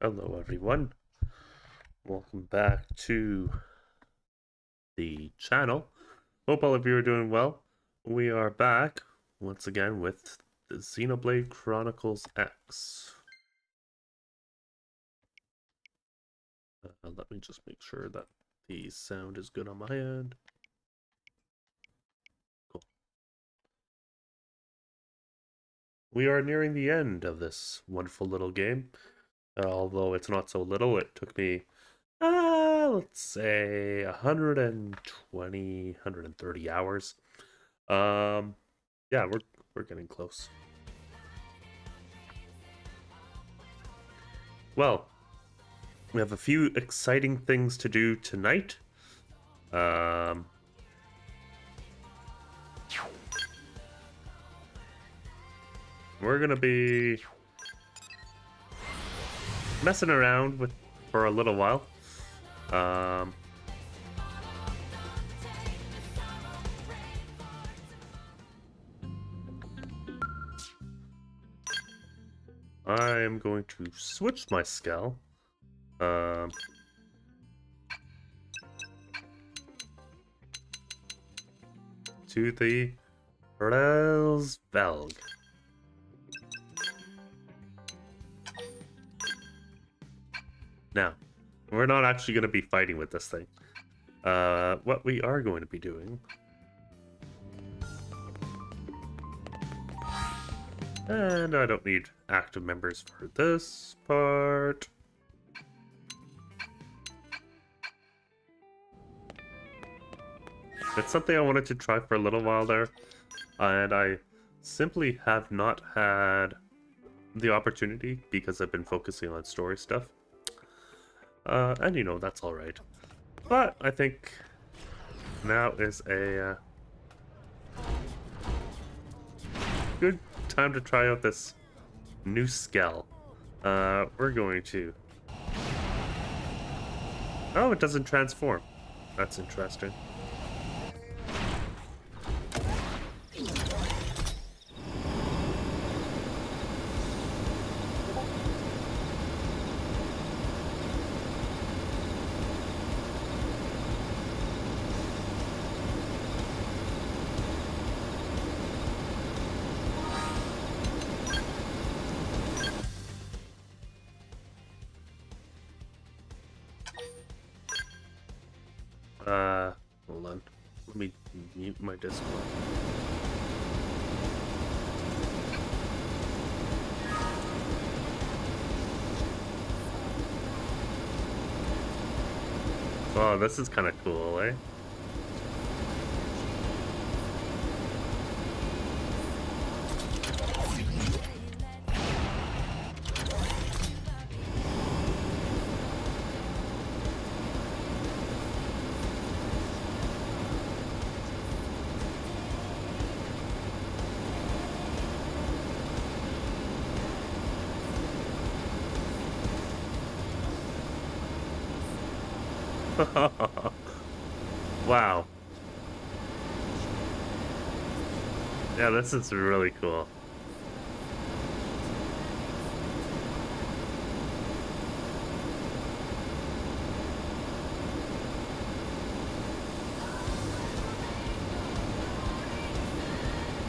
Hello, everyone. Welcome back to the channel. Hope all of you are doing well. We are back once again with the Xenoblade Chronicles X. Let me just make sure that the sound is good on my end. Cool. We are nearing the end of this wonderful little game. Although it's not so little, it took me let's say 120, 130 hours. Yeah, we're getting close. Well, we have a few exciting things to do tonight. We're gonna be messing around with for a little while. I am going to switch my skull. To the Velg. Now, we're not actually going to be fighting with this thing. What we are going to be doing... And I don't need active members for this part. It's something I wanted to try for a little while there, and I simply have not had the opportunity because I've been focusing on story stuff. And you know, that's alright. But I think now is a good time to try out this new skill. We're going to... Oh, it doesn't transform. That's interesting. Hold on. Let me mute my Discord. Oh, this is kind of cool, eh? Wow. Yeah, this is really cool.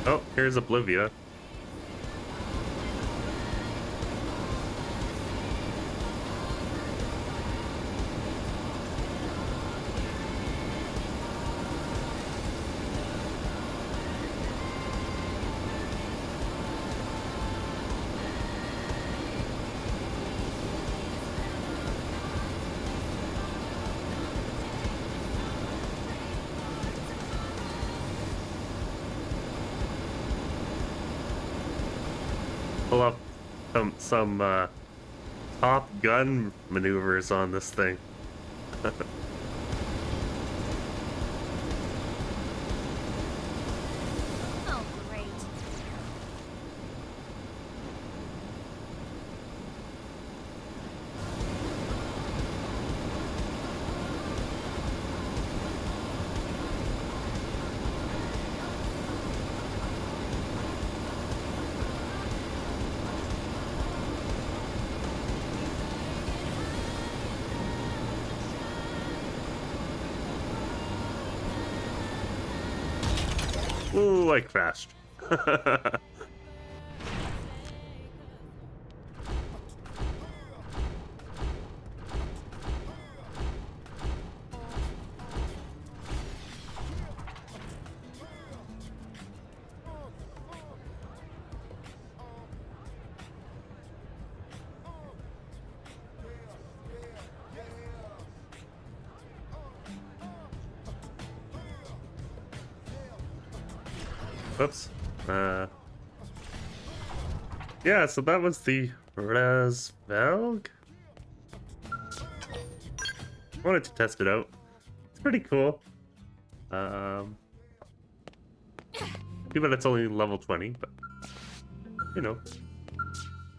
Oh, here's Oblivia. Pull up some Top Gun maneuvers on this thing. Oh, great. Ooh, I crashed. Whoops. Yeah, so that was the Resvelg. I wanted to test it out. It's pretty cool. Too bad it's only level 20, but you know,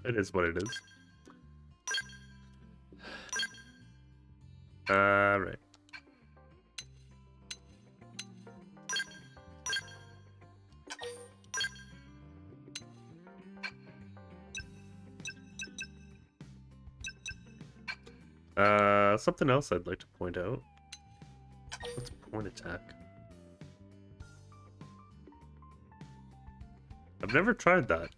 it is what it is. Right. Something else I'd like to point out. What's point attack? I've never tried that.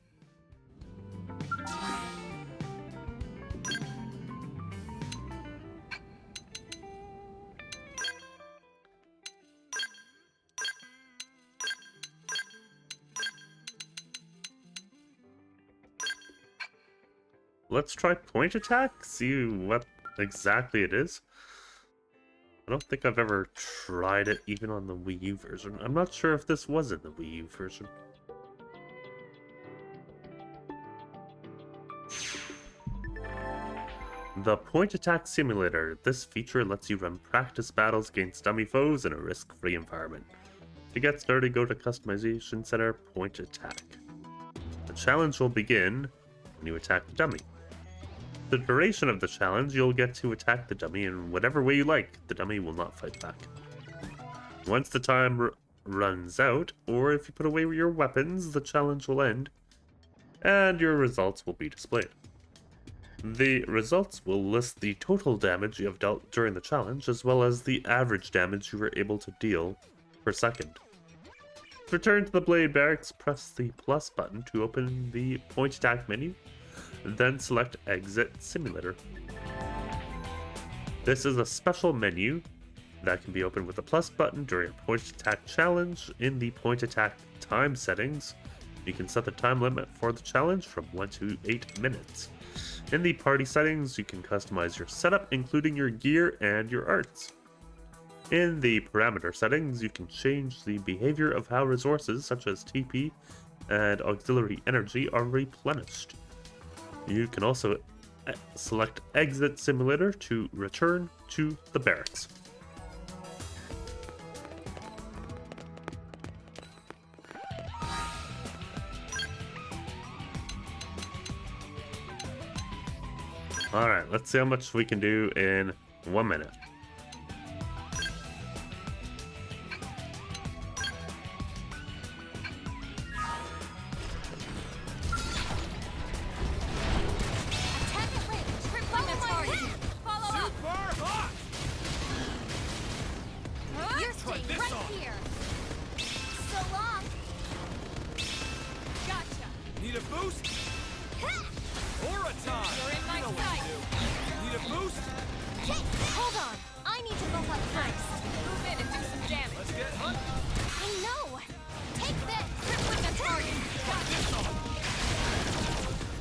Let's try point attack, see what exactly it is. I don't think I've ever tried it even on the Wii U version. I'm not sure if this was in the Wii U version. The Point Attack Simulator. This feature lets you run practice battles against dummy foes in a risk-free environment. To get started, go to Customization Center, Point Attack. The challenge will begin when you attack the dummy. The duration of the challenge, you'll get to attack the dummy in whatever way you like. The dummy will not fight back. Once the time runs out, or if you put away your weapons, the challenge will end, and your results will be displayed. The results will list the total damage you have dealt during the challenge, as well as the average damage you were able to deal per second. To return to the Blade Barracks, press the plus button to open the Point Attack menu, then select Exit Simulator. This is a special menu that can be opened with the plus button during a Point Attack challenge. In the Point Attack time settings, you can set the time limit for the challenge from 1 to 8 minutes. In the party settings, you can customize your setup, including your gear and your arts. In the parameter settings, you can change the behavior of how resources such as TP and auxiliary energy are replenished. You can also select Exit Simulator to return to the barracks. Alright, let's see how much we can do in 1 minute.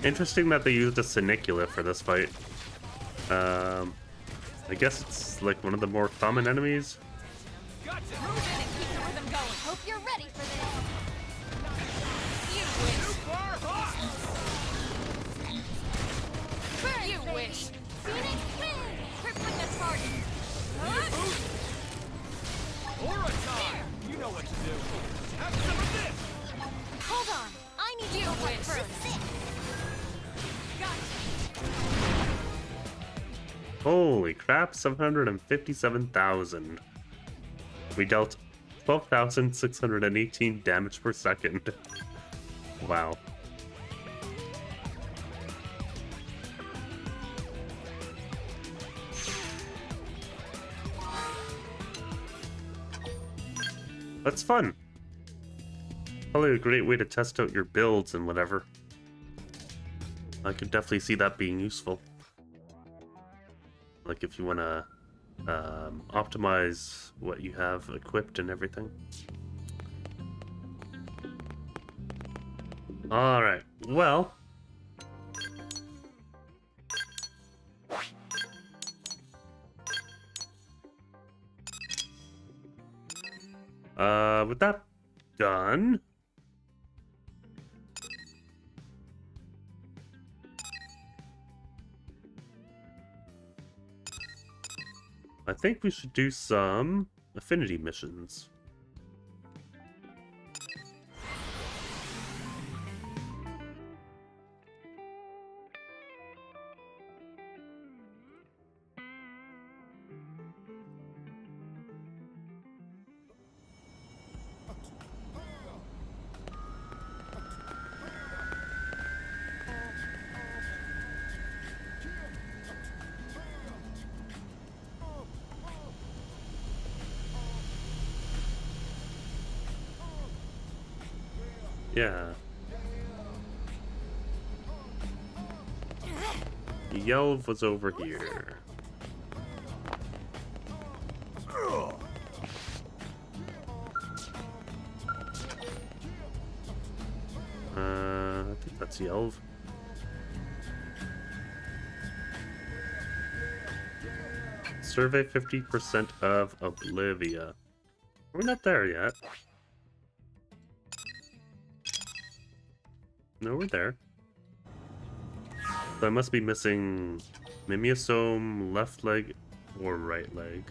Interesting that they used a Sinicula for this fight. I guess it's like one of the more common enemies. Gotcha. Move in and keep the rhythm going. Hope you're ready for this. You wish. Burn, you baby. Wish. Phoenix spin. Crippling the target. Aura time. You know what to do. Have some of this. Hold on. I need you to go first. Holy crap, 757,000. We dealt 12,618 damage per second. Wow. That's fun. Probably a great way to test out your builds and whatever. I could definitely see that being useful. Like if you want to optimize what you have equipped and everything. Alright, well. With that done. I think we should do some affinity missions. Yeah. Yelv was over here. I think that's Yelv. Survey 50% of Oblivia. We're not there yet. No, we're there. So I must be missing Mimiosome, left leg, or right leg.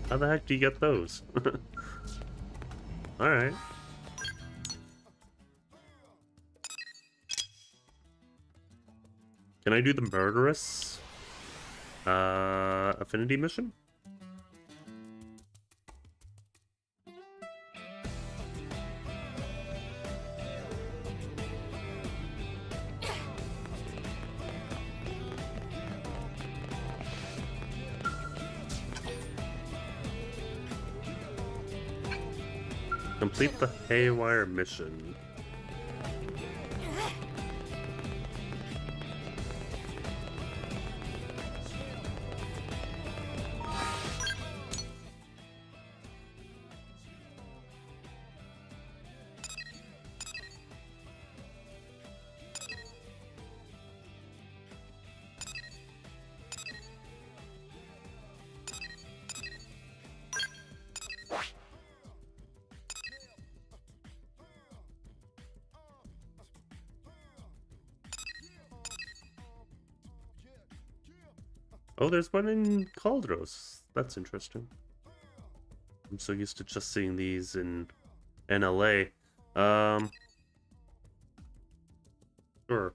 How the heck do you get those? Alright. Can I do the murderous affinity mission? Complete the Haywire mission. Oh, there's one in Caldros. That's interesting. I'm so used to just seeing these in LA. Sure.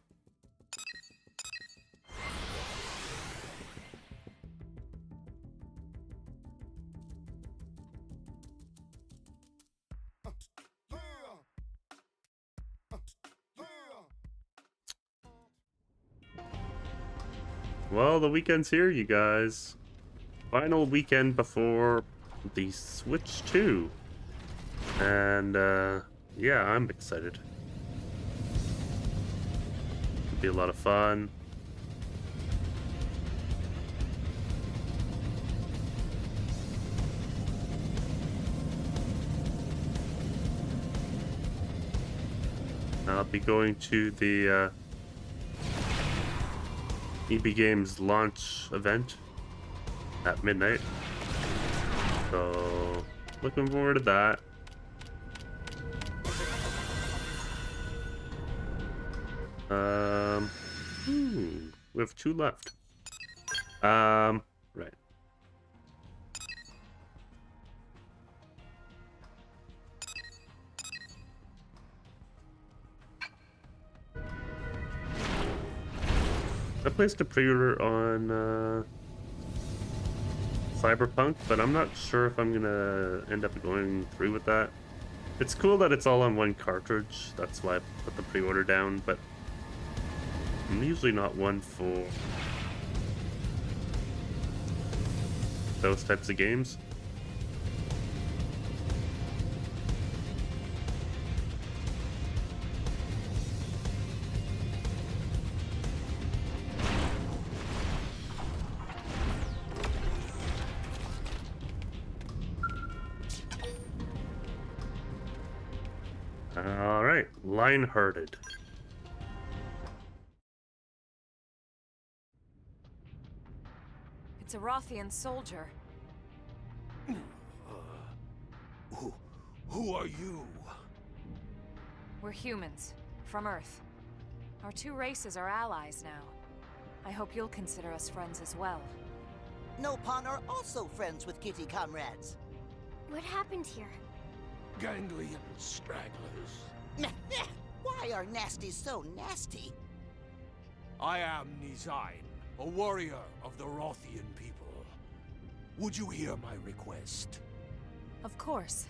Well, the weekend's here, you guys. Final weekend before the Switch 2. And, yeah, I'm excited. It'll be a lot of fun. I'll be going to the, EB Games launch event at midnight. So, looking forward to that. We have 2 left. Right. I placed a pre-order on Cyberpunk, but I'm not sure if I'm gonna end up going through with that. It's cool that it's all on one cartridge, that's why I put the pre-order down, but I'm usually not one for those types of games. Alright, Lionhearted. It's a Rothian soldier. Who are you? We're humans, from Earth. Our two races are allies now. I hope you'll consider us friends as well. Nopon are also friends with kitty comrades. What happened here? Ganglion stragglers. Why are nasties so nasty? I am Nizain, a warrior of the Rothian people. Would you hear my request? Of course.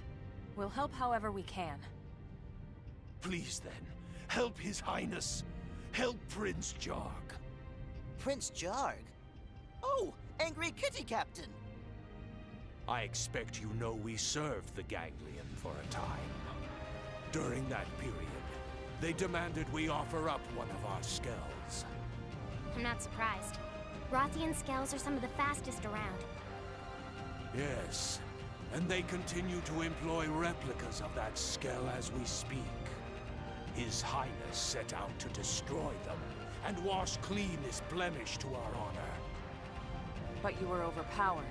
We'll help however we can. Please then, help His Highness. Help Prince Jarg. Prince Jarg? Oh, angry kitty captain. I expect you know we served the Ganglion for a time. During that period, they demanded we offer up one of our skells. I'm not surprised. Rothian scales are some of the fastest around. Yes, and they continue to employ replicas of that skell as we speak. His Highness set out to destroy them and wash clean this blemish to our honor. But you were overpowered.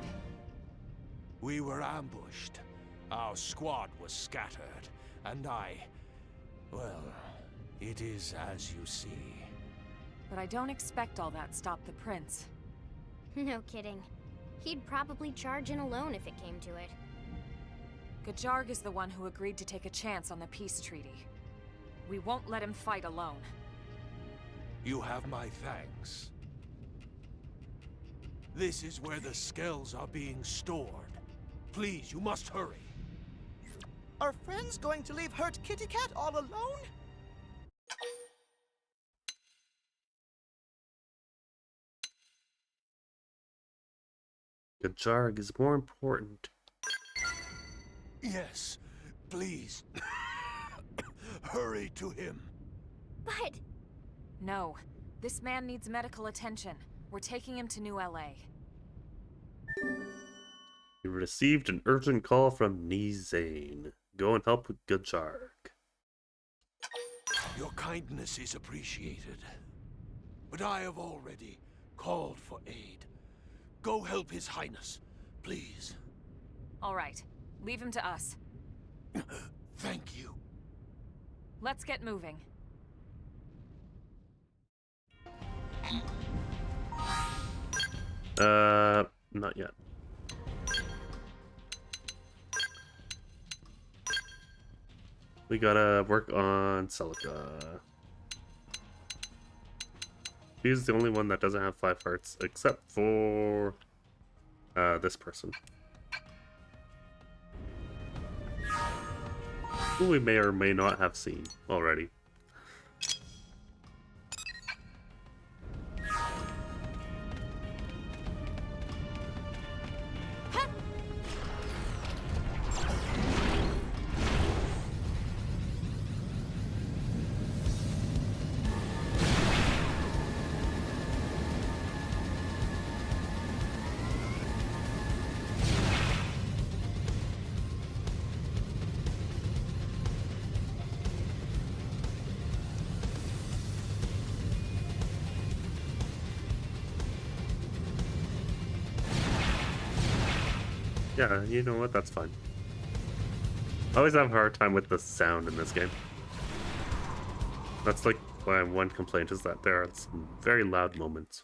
We were ambushed. Our squad was scattered, and well, it is as you see. But I don't expect all that stopped the prince. No kidding. He'd probably charge in alone if it came to it. Gajarg is the one who agreed to take a chance on the peace treaty. We won't let him fight alone. You have my thanks. This is where the skells are being stored. Please, you must hurry. Are friends going to leave hurt kitty cat all alone? Gajarg is more important. Yes, please. Hurry to him. But... No. This man needs medical attention. We're taking him to New LA. You received an urgent call from Nizain. Go and help with Gajarg. Your kindness is appreciated. But I have already called for aid. Go help His Highness, please. All right. Leave him to us. Thank you. Let's get moving. Not yet. We gotta work on Celica. She's the only one that doesn't have 5 hearts, except for this person. Who we may or may not have seen already. Yeah, you know what? That's fine. I always have a hard time with the sound in this game. That's like my one complaint, is that there are some very loud moments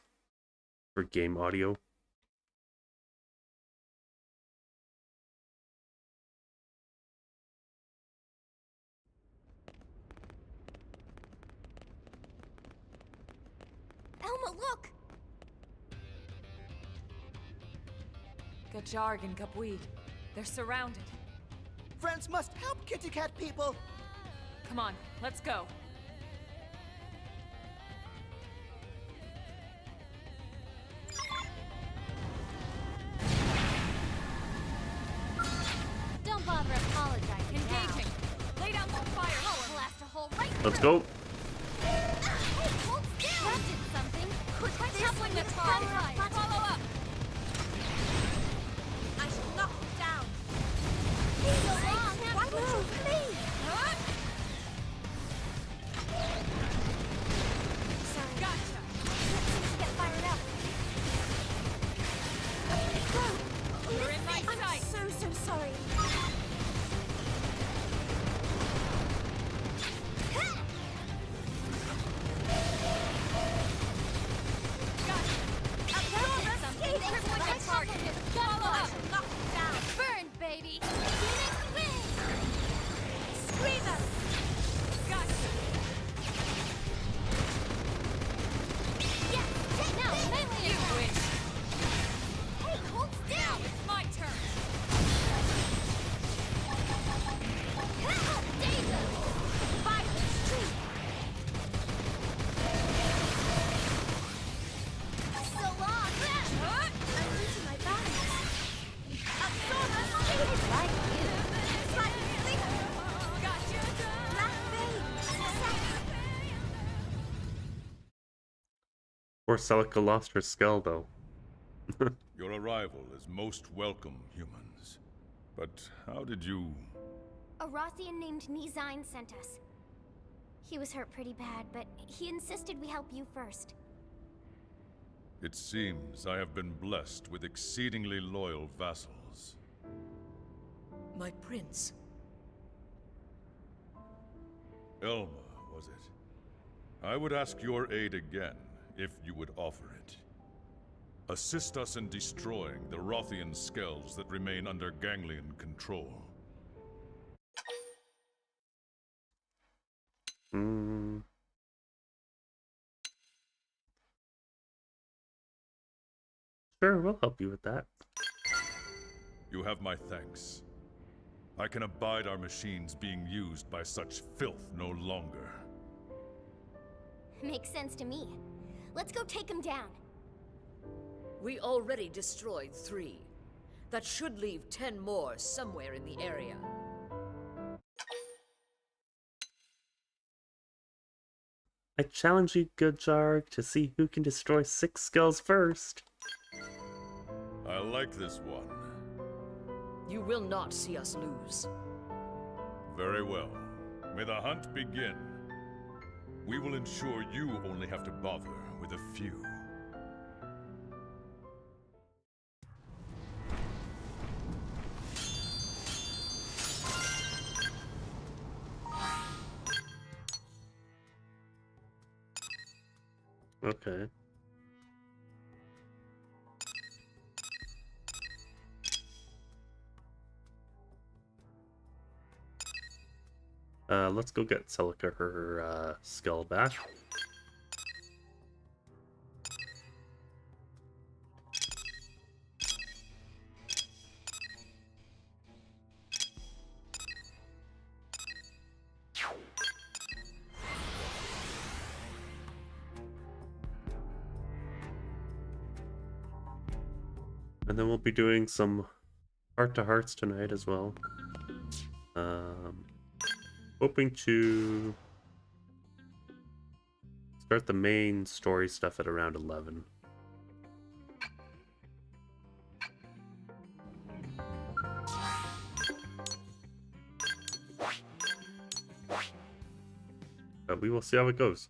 for game audio. Elma, look! Gajarg and Gabweed. They're surrounded. Friends must help kitty cat people. Come on, let's go. Don't bother apologizing. Engaging. Lay down some fire. I'll blast a hole right Let's through. go. Hey, hold still! That did something. Quit coupling the tar. Follow up. I shall knock you down. He's so long. Why would you please? Poor Celica lost her skull, though. Your arrival is most welcome, humans. But how did you... A Rothian named Nizine sent us. He was hurt pretty bad, but he insisted we help you first. It seems I have been blessed with exceedingly loyal vassals. My prince. Elma, was it? I would ask your aid again, if you would offer it. Assist us in destroying the Rothian skells that remain under Ganglion control. Sure, we'll help you with that. You have my thanks. I can abide our machines being used by such filth no longer. Makes sense to me. Let's go take him down. We already destroyed 3. That should leave 10 more somewhere in the area. I challenge you, Gudjarg, to see who can destroy 6 skulls first. I like this one. You will not see us lose. Very well. May the hunt begin. We will ensure you only have to bother with a few. Okay. Let's go get Celica her skull back. And then we'll be doing some heart-to-hearts tonight as well. Hoping to start the main story stuff at around 11. But we will see how it goes.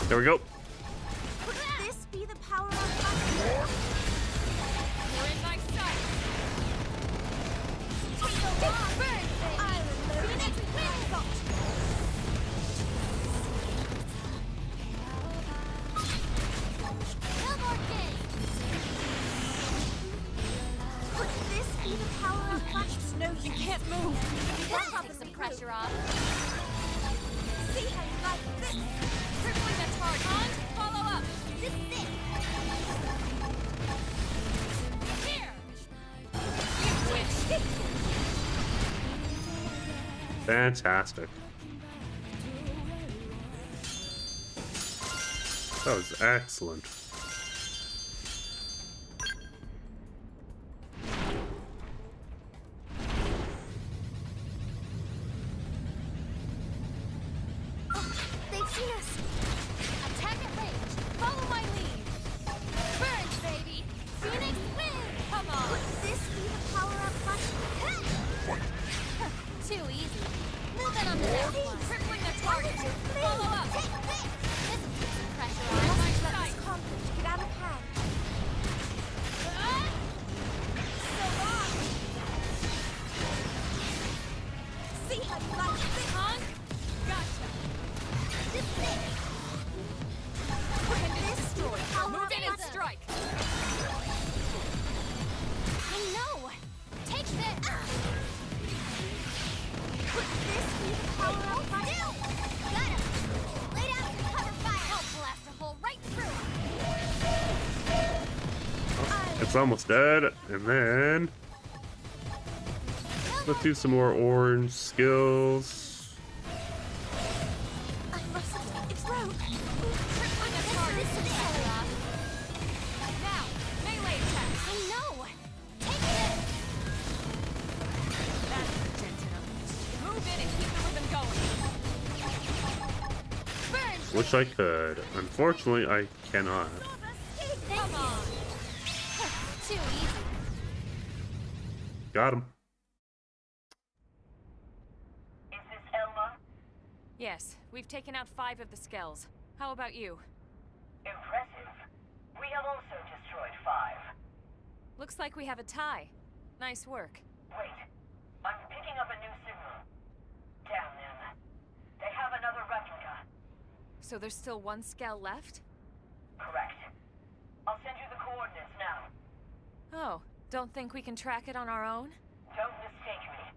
There we go. Could this be the power of fire? We're in my sight. Take the long bird thing. I remember the next thought. No more games. Could this be the power of fire? No, you can't move. Let's take some pressure off. See how you like this. Crippling the target. On, follow up. This is it. Here. You witch. Fantastic. That was excellent. They've seen us. Attack at range. Follow my lead. Burns, baby. Phoenix win. Come on. Could this be the power of fire? Too easy. Moving on to that one. Crippling the target. Follow up. Take this. This will take some pressure Let's off. let this conflict get out of hand. So long. See how you like this. On. Gotcha. This thing. Could this destroy It's almost dead, and then let's do some more orange skills. I must have its road. Now, melee attack. I know. Take it. That's the Gentino. Move in and keep the rhythm going. Burn! Wish I could. Unfortunately, I cannot. Come on! Too easy. Got him. Is this Elma? Yes, we've taken out 5 of the skells. How about you? Impressive. We have also destroyed 5. Looks like we have a tie. Nice work. Wait, I'm picking up a new signal. Damn them. They have another replica. So there's still 1 skell left? Correct. I'll send you the coordinates now. Oh, don't think we can track it on our own? Don't mistake me.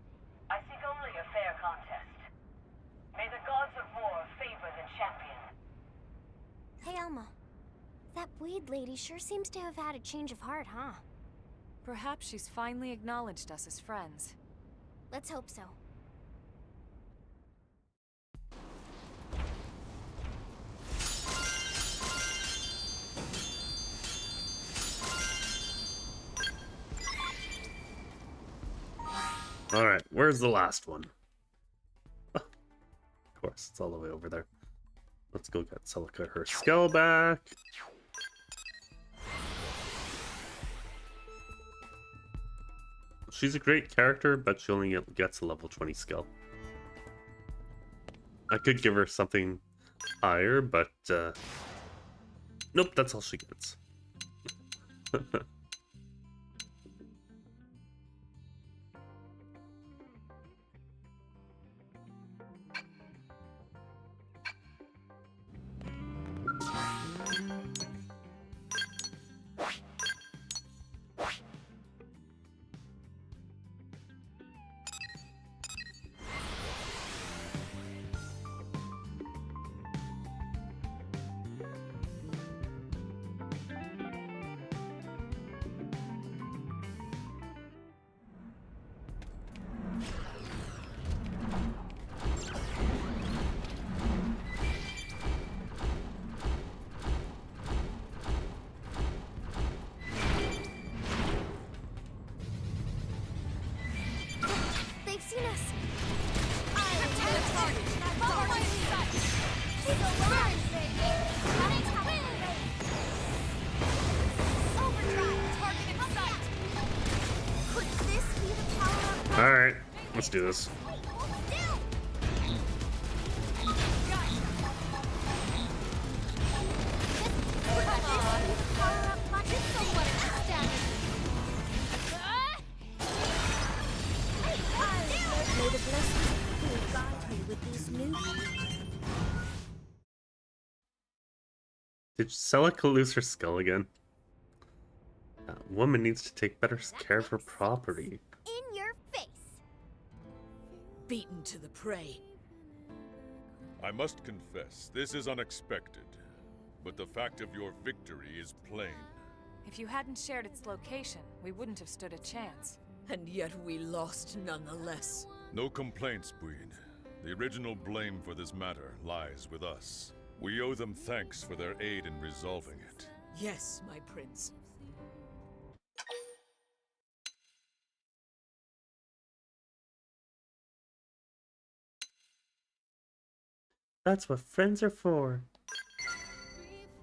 I seek only a fair contest. May the gods of war favor the champion. Hey, Elma. That weed lady sure seems to have had a change of heart, huh? Perhaps she's finally acknowledged us as friends. Let's hope so. Alright, where's the last one? Of course, it's all the way over there. Let's go get Celica her skull back. She's a great character, but she only gets a level 20 skill. I could give her something higher, but nope, that's all she gets. They've seen us. Alright, let's do this. Did Celica lose her skull again? That woman needs to take better care of her property. In your face. Beaten to the prey. I must confess, this is unexpected. But the fact of your victory is plain. If you hadn't shared its location, we wouldn't have stood a chance. And yet we lost nonetheless. No complaints, Bween. The original blame for this matter lies with us. We owe them thanks for their aid in resolving it. Yes, my prince. That's what friends are for.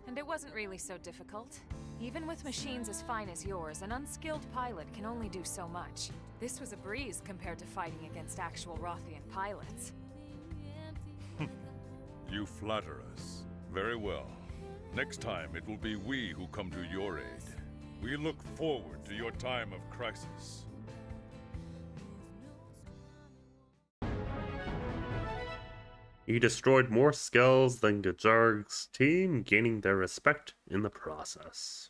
And it wasn't really so difficult. Even with machines as fine as yours, an unskilled pilot can only do so much. This was a breeze compared to fighting against actual Rothian pilots. You flatter us. Very well. Next time, it will be we who come to your aid. We look forward to your time of crisis. You destroyed more skulls than Gajarg's team, gaining their respect in the process.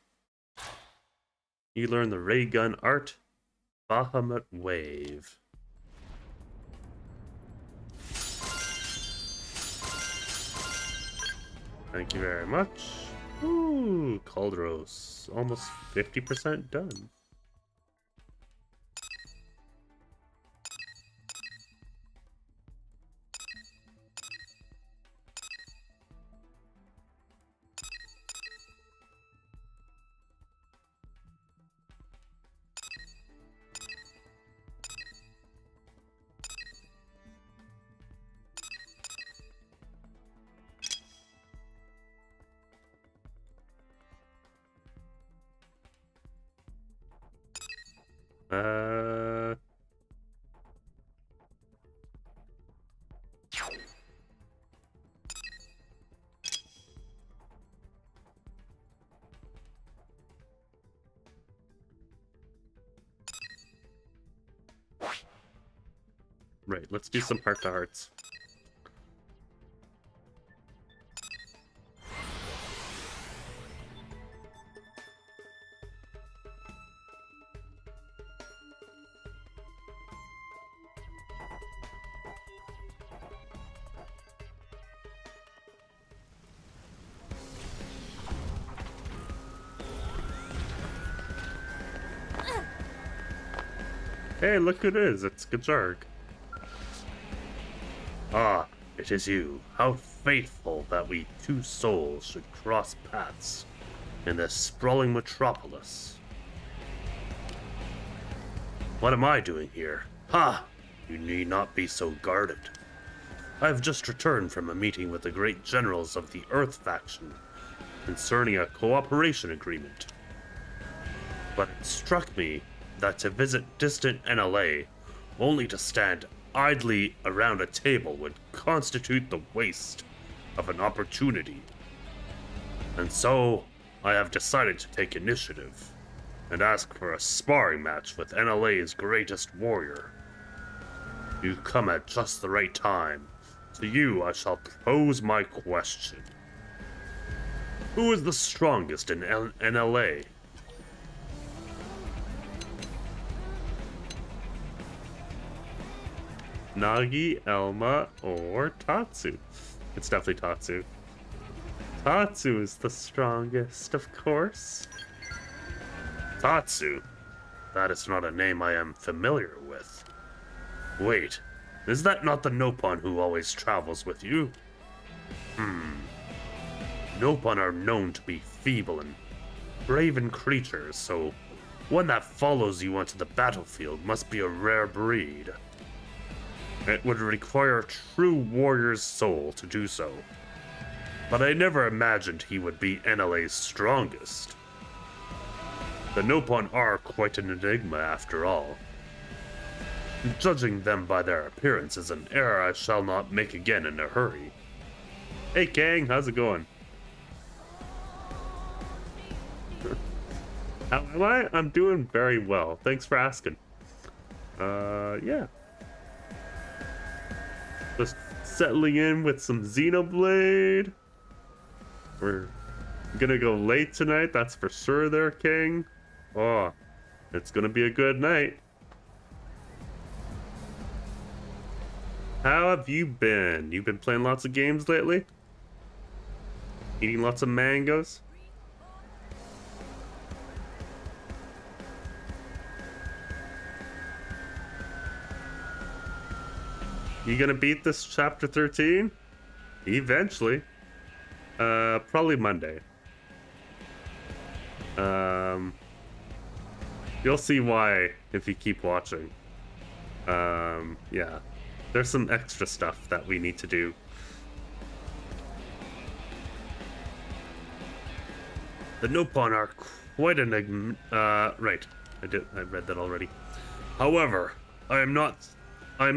You learned the ray gun art, Bahamut Wave. Thank you very much. Ooh, Calderos. Almost 50% done. Uh... Right, let's do some heart-to-hearts. Hey, look who it is. It's Gajarg. Ah, it is you. How fateful that we two souls should cross paths in this sprawling metropolis. What am I doing here? Ha! You need not be so guarded. I have just returned from a meeting with the great generals of the Earth faction concerning a cooperation agreement. But it struck me that to visit distant NLA only to stand idly around a table would constitute the waste of an opportunity. And so, I have decided to take initiative and ask for a sparring match with NLA's greatest warrior. You come at just the right time. To you, I shall pose my question. Who is the strongest in NLA? Nagi, Elma, or Tatsu? It's definitely Tatsu. Tatsu is the strongest, of course. Tatsu? That is not a name I am familiar with. Wait, is that not the Nopon who always travels with you? Nopon are known to be feeble and braven creatures, so one that follows you onto the battlefield must be a rare breed. It would require a true warrior's soul to do so. But I never imagined he would be NLA's strongest. The Nopon are quite an enigma after all. Judging them by their appearance is an error I shall not make again in a hurry. Hey Kang, how's it going? How am I? I'm doing very well. Thanks for asking. Yeah. Just settling in with some Xenoblade. We're gonna go late tonight, that's for sure there, King. Oh, it's gonna be a good night. How have you been? You been playing lots of games lately? Eating lots of mangoes? You gonna beat this chapter 13? Eventually. Probably Monday. You'll see why if you keep watching. Yeah. There's some extra stuff that we need to do. The Nopon are quite an right. I read that already. However, I am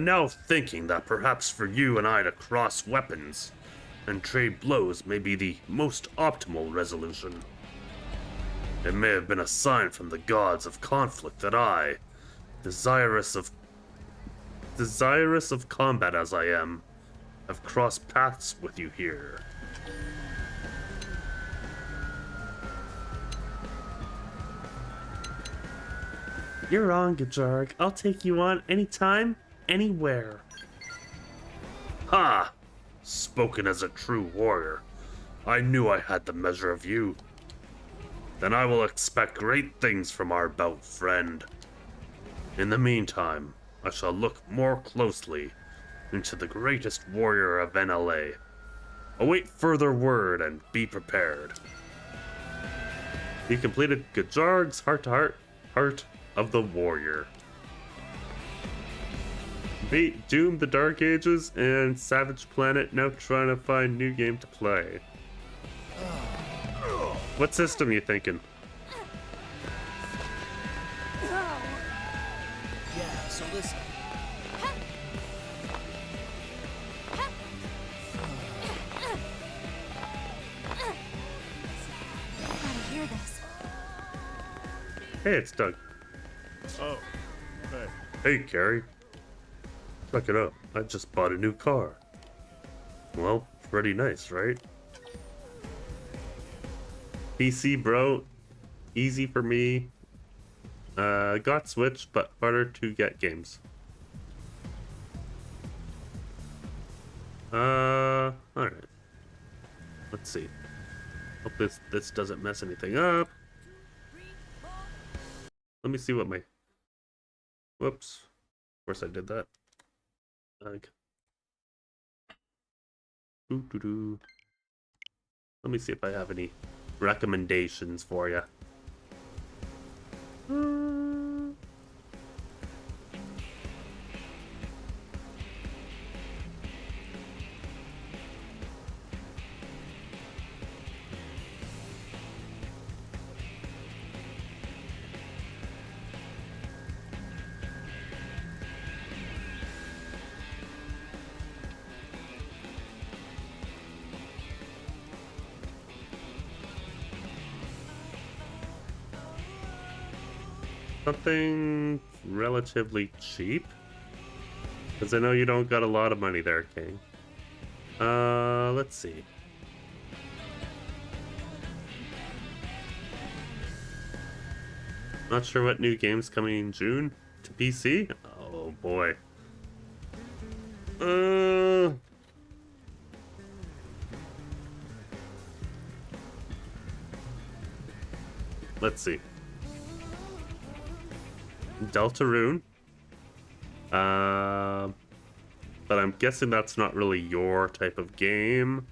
now thinking that perhaps for you and I to cross weapons and trade blows may be the most optimal resolution. It may have been a sign from the gods of conflict that I, desirous of combat as I am, have crossed paths with you here. You're on, Gajarg. I'll take you on anytime, anywhere. Ha! Spoken as a true warrior. I knew I had the measure of you. Then I will expect great things from our bout, friend. In the meantime, I shall look more closely into the greatest warrior of NLA. Await further word and be prepared. He completed Gajarg's Heart of the Warrior. Beat Doom the Dark Ages and Savage Planet, now trying to find new game to play. What system you thinking? Yeah, so listen. Gotta hear this. Hey, it's Doug. Oh, hey. Hey, Gary. Check it out. I just bought a new car. Well, pretty nice, right? PC, bro. Easy for me. Got Switch, but harder to get games. Alright. Let's see. Hope this doesn't mess anything up. Let me see what my... Whoops. Of course I did that. Let me see if I have any recommendations for you. Something relatively cheap, because I know you don't got a lot of money there, King. Let's see. Not sure what new game's coming in June to PC. Oh boy. Let's see. Deltarune. But I'm guessing that's not really your type of game.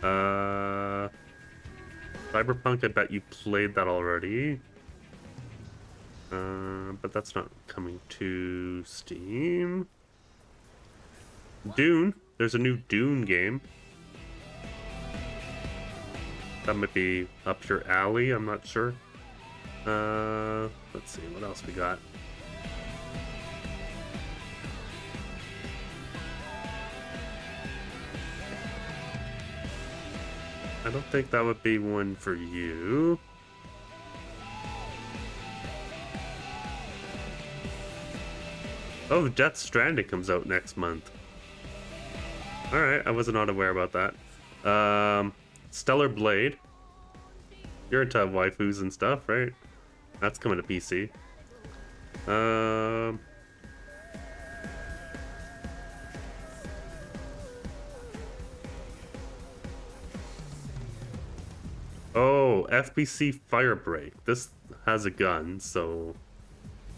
Cyberpunk, I bet you played that already. But that's not coming to Steam. Dune. There's a new Dune game. That might be up your alley, I'm not sure. Let's see, what else we got? I don't think that would be one for you. Oh, Death Stranding comes out next month. Alright, I wasn't unaware about that. Stellar Blade. You're into waifus and stuff, right? That's coming to PC. Oh, FBC Firebreak. This has a gun, so...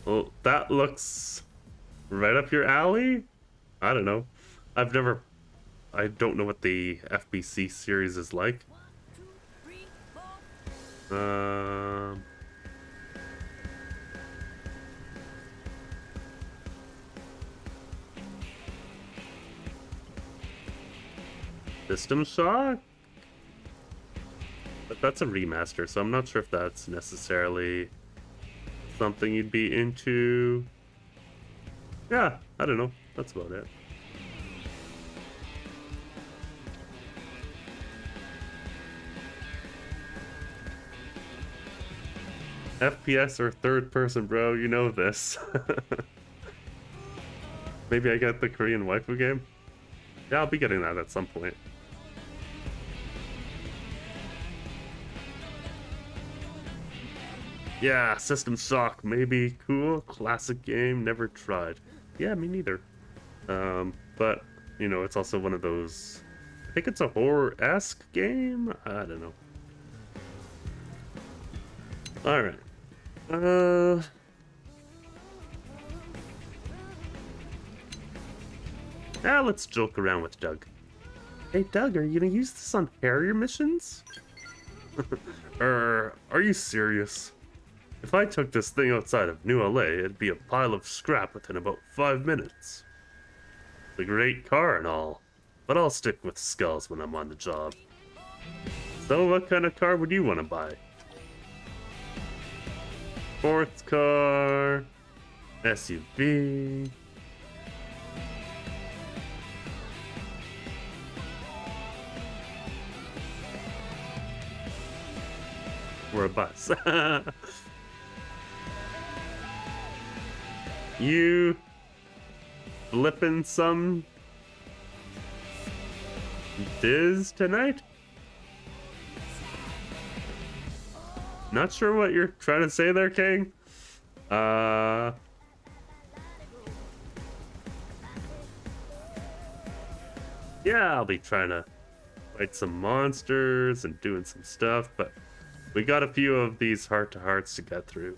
Well, that looks right up your alley? I don't know. I don't know what the FBC series is like. System Shock? But that's a remaster, so I'm not sure if that's necessarily something you'd be into. Yeah, I don't know. That's about it. FPS or third person, bro, you know this. Maybe I get the Korean waifu game? Yeah, I'll be getting that at some point. Yeah, System Shock, maybe. Cool, classic game, never tried. Yeah, me neither. But, you know, it's also one of those think it's a horror-esque game? I don't know. Alright. Now let's joke around with Doug. Hey Doug, are you gonna use this on Harrier missions? Are you serious? If I took this thing outside of New LA, it'd be a pile of scrap within about 5 minutes. It's a great car and all, but I'll stick with skulls when I'm on the job. So what kind of car would you want to buy? Sports car, SUV. Or a bus. You flipping some Diz tonight? Not sure what you're trying to say there, King. Yeah, I'll be trying to fight some monsters and doing some stuff, but we got a few of these heart-to-hearts to get through.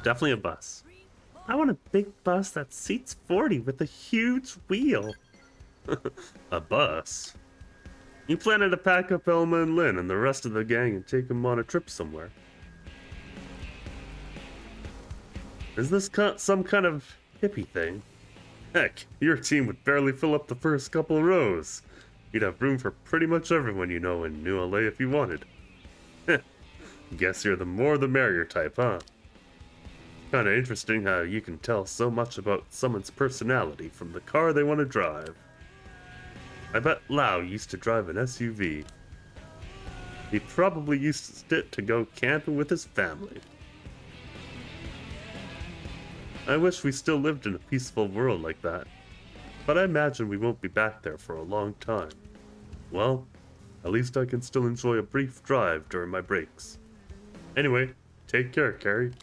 Definitely a bus. I want a big bus that seats 40 with a huge wheel. A bus? You planning to pack up Elma and Lynn and the rest of the gang and take them on a trip somewhere? Is this some kind of hippie thing? Heck, your team would barely fill up the first couple rows. You'd have room for pretty much everyone you know in New LA if you wanted. Guess you're the more the merrier type, huh? Kinda interesting how you can tell so much about someone's personality from the car they want to drive. I bet Lau used to drive an SUV. He probably used it to go camping with his family. I wish we still lived in a peaceful world like that, but I imagine we won't be back there for a long time. Well, at least I can still enjoy a brief drive during my breaks. Anyway, take care, Carrie.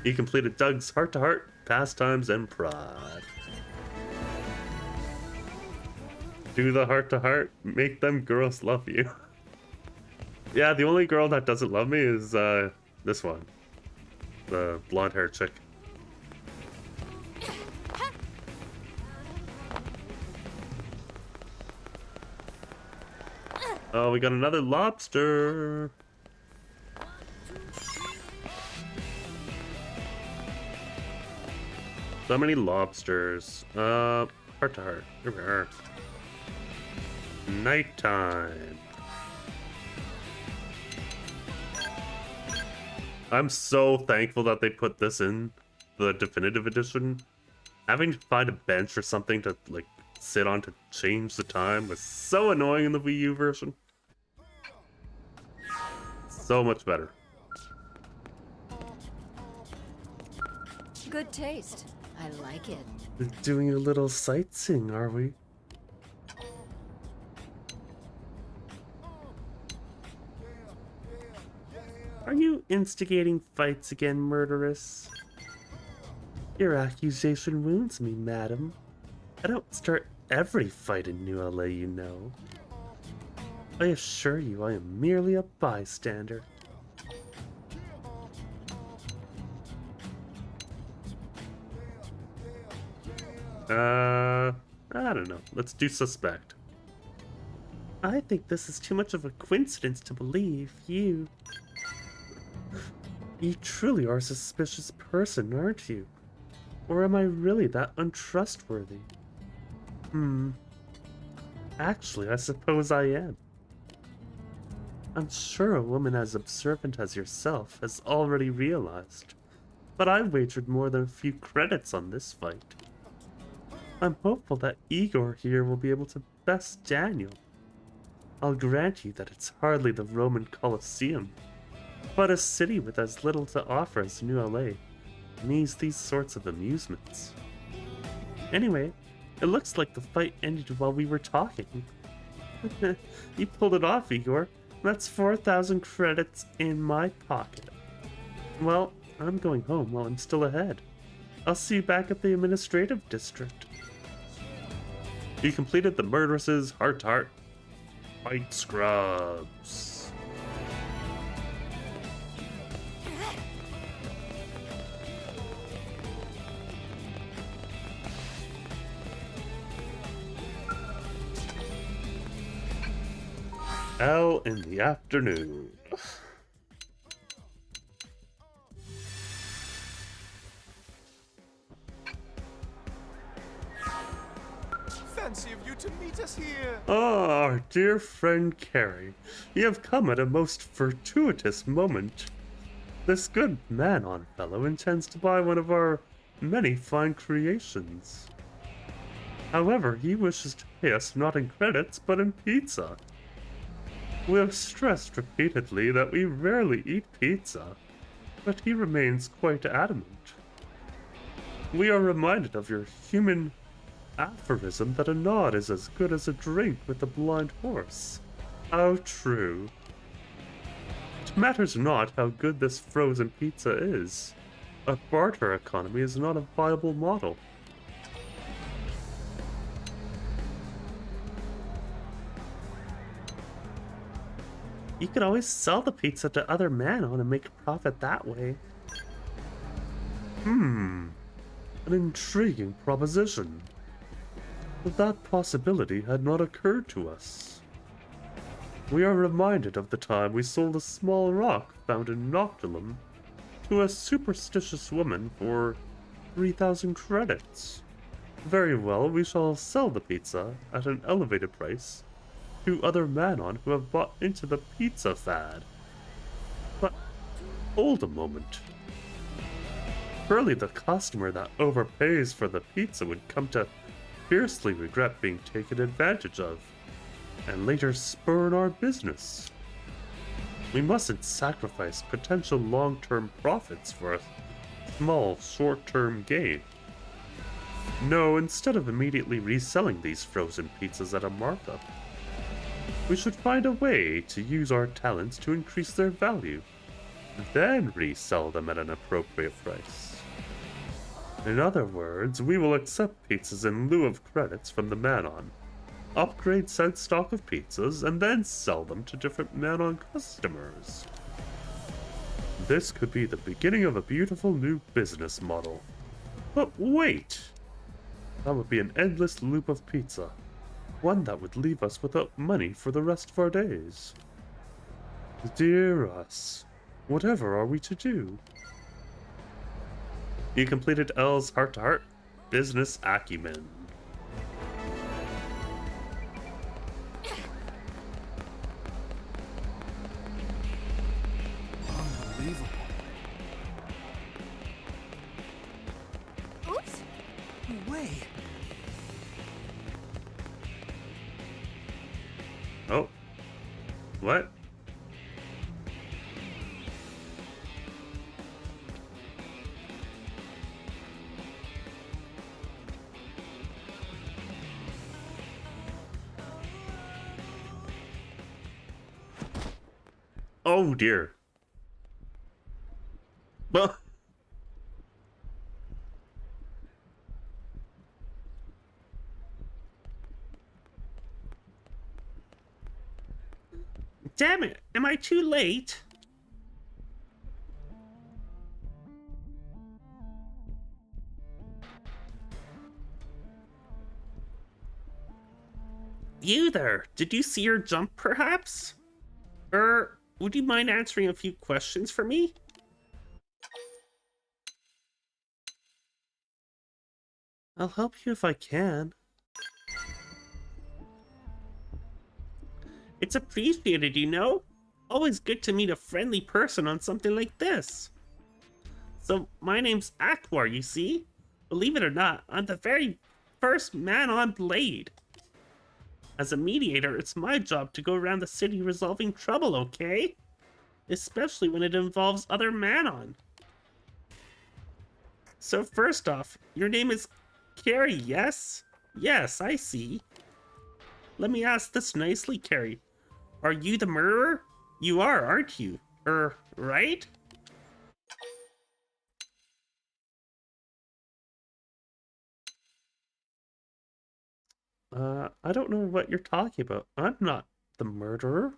He completed Doug's heart-to-heart, pastimes, and pride. Do the heart-to-heart, make them girls love you. Yeah, the only girl that doesn't love me is this one. The blonde-haired chick. Oh, we got another lobster. So many lobsters. Heart to heart. Here we are. Nighttime. I'm so thankful that they put this in the definitive edition. Having to find a bench or something to like sit on to change the time was so annoying in the Wii U version. So much better. Good taste. I like it. We're doing a little sightseeing, are we? Are you instigating fights again, murderess? Your accusation wounds me, madam. I don't start every fight in New LA, you know. I assure you I am merely a bystander. I don't know. Let's do suspect. I think this is too much of a coincidence to believe you. You truly are a suspicious person, aren't you? Or am I really that untrustworthy? Actually, I suppose I am. I'm sure a woman as observant as yourself has already realized, but I wagered more than a few credits on this fight. I'm hopeful that Igor here will be able to best Daniel. I'll grant you that it's hardly the Roman Colosseum, but a city with as little to offer as New LA needs these sorts of amusements. Anyway, it looks like the fight ended while we were talking. You pulled it off, Igor. That's 4,000 credits in my pocket. Well, I'm going home while I'm still ahead. I'll see you back at the administrative district. You completed the murderess's heart-to-heart fight scrubs. L in the afternoon. Fancy of you to meet us here. Ah, our dear friend Carrie, you have come at a most fortuitous moment. This good Manon fellow intends to buy one of our many fine creations. However, he wishes to pay us not in credits, but in pizza. We have stressed repeatedly that we rarely eat pizza, but he remains quite adamant. We are reminded of your human aphorism that a nod is as good as a drink with a blind horse. How true. It matters not how good this frozen pizza is. A barter economy is not a viable model. You could always sell the pizza to other Manon and make a profit that way. An intriguing proposition. But that possibility had not occurred to us. We are reminded of the time we sold a small rock found in Noctilum to a superstitious woman for 3,000 credits. Very well, we shall sell the pizza at an elevated price to other Manon who have bought into the pizza fad. But hold a moment. Surely the customer that overpays for the pizza would come to fiercely regret being taken advantage of, and later spurn our business. We mustn't sacrifice potential long-term profits for a small short-term gain. No, instead of immediately reselling these frozen pizzas at a markup, we should find a way to use our talents to increase their value, then resell them at an appropriate price. In other words, we will accept pizzas in lieu of credits from the Manon, upgrade said stock of pizzas, and then sell them to different Manon customers. This could be the beginning of a beautiful new business model. But wait! That would be an endless loop of pizza. One that would leave us without money for the rest of our days. Dear us, whatever are we to do? You completed L's heart-to-heart business acumen. Unbelievable. Oops! No way. Oh. What? Oh dear. Well. Damn it, am I too late? You there, did you see her jump perhaps? Would you mind answering a few questions for me? I'll help you if I can. It's appreciated, you know? Always good to meet a friendly person on something like this. So, my name's Aquar, you see? Believe it or not, I'm the very first man on Blade. As a mediator, it's my job to go around the city resolving trouble, okay? Especially when it involves other Manon. So first off, your name is Carrie, yes? Yes, I see. Let me ask this nicely, Carrie. Are you the murderer? You are, aren't you? Right? I don't know what you're talking about. I'm not the murderer.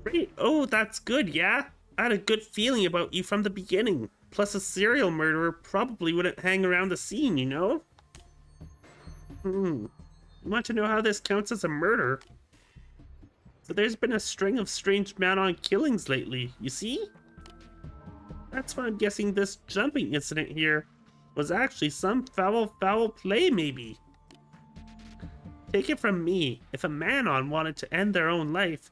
Great. Oh, that's good, yeah? I had a good feeling about you from the beginning. Plus, a serial murderer probably wouldn't hang around the scene, you know? You want to know how this counts as a murder? So there's been a string of strange man-on killings lately, you see? That's why I'm guessing this jumping incident here was actually some foul play, maybe. Take it from me, if a man-on wanted to end their own life,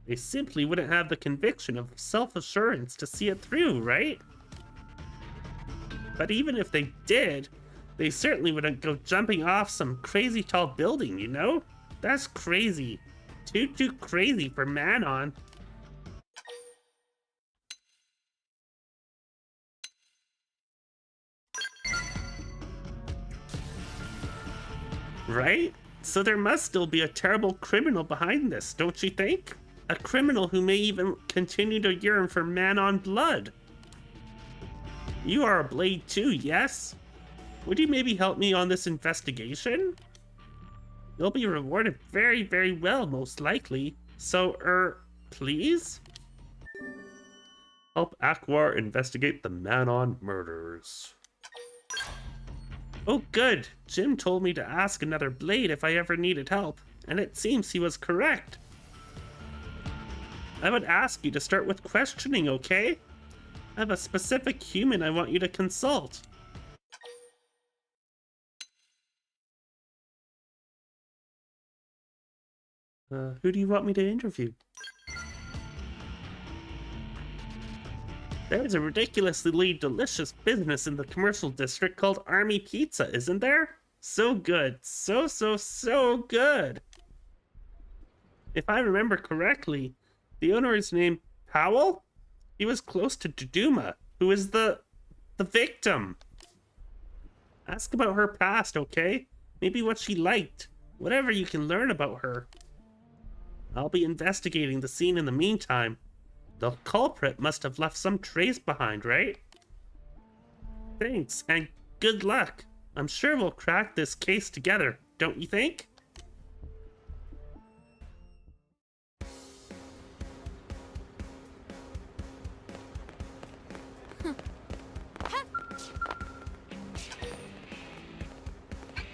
they simply wouldn't have the conviction of self-assurance to see it through, right? But even if they did, they certainly wouldn't go jumping off some crazy tall building, you know? That's crazy. Too crazy for man-on. Right? So there must still be a terrible criminal behind this, don't you think? A criminal who may even continue to yearn for man-on blood. You are a blade too, yes? Would you maybe help me on this investigation? You'll be rewarded very, very well, most likely. So, please? Help Aquar investigate the man-on murders. Oh, good. Jim told me to ask another blade if I ever needed help, and it seems he was correct. I would ask you to start with questioning, okay? I have a specific human I want you to consult. Who do you want me to interview? There's a ridiculously delicious business in the commercial district called Army Pizza, isn't there? So good. So good. If I remember correctly, the owner is named Powell? He was close to Duduma, who is the victim. Ask about her past, okay? Maybe what she liked. Whatever you can learn about her. I'll be investigating the scene in the meantime. The culprit must have left some trace behind, right? Thanks, and good luck. I'm sure we'll crack this case together, don't you think?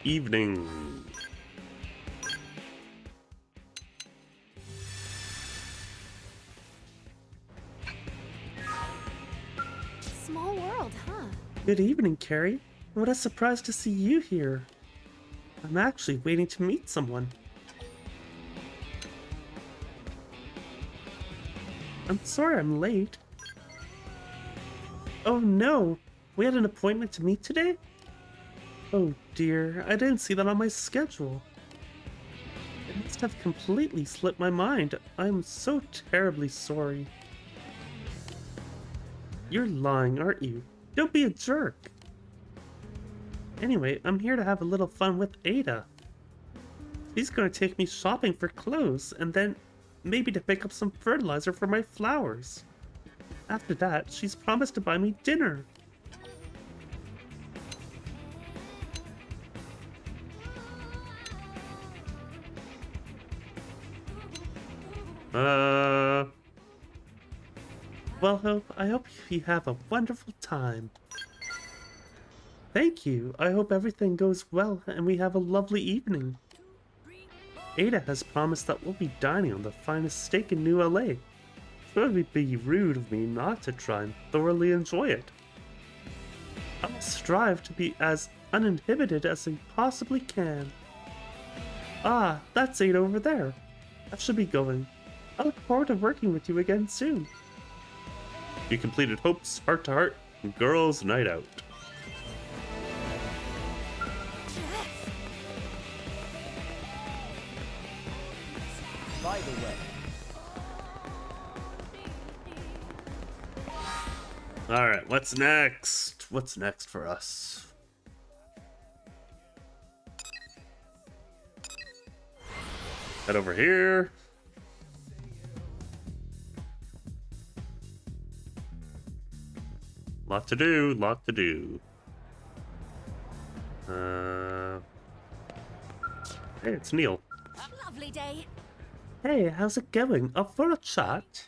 Evening. Small world, huh? Good evening, Carrie. What a surprise to see you here. I'm actually waiting to meet someone. I'm sorry I'm late. Oh no! We had an appointment to meet today? Oh dear, I didn't see that on my schedule. It must have completely slipped my mind. I'm so terribly sorry. You're lying, aren't you? Don't be a jerk. Anyway, I'm here to have a little fun with Ada. She's gonna take me shopping for clothes, and then maybe to pick up some fertilizer for my flowers. After that, she's promised to buy me dinner. Well, I hope you have a wonderful time. Thank you. I hope everything goes well and we have a lovely evening. Ada has promised that we'll be dining on the finest steak in New LA. So it would be rude of me not to try and thoroughly enjoy it. I'll strive to be as uninhibited as I possibly can. Ah, that's Ada over there. I should be going. I look forward to working with you again soon. You completed Hope's Heart to Heart Girls Night Out. By the way, Alright, what's next? What's next for us? Head over here. Lot to do, lot to do. Hey, it's Neil. Lovely day. Hey, how's it going? Up for a chat?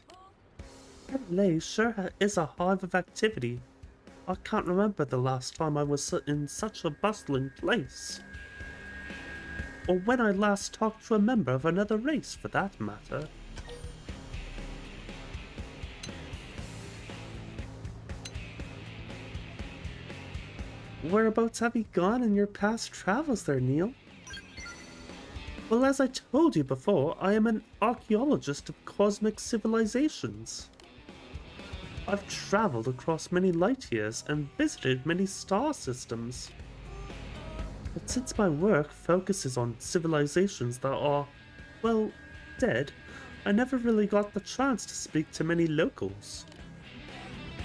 LA sure is a hive of activity. I can't remember the last time I was in such a bustling place. Or when I last talked to a member of another race, for that matter. Whereabouts have you gone in your past travels there, Neil? Well, as I told you before, I am an archaeologist of cosmic civilizations. I've traveled across many light years and visited many star systems. But since my work focuses on civilizations that are, well, dead, I never really got the chance to speak to many locals.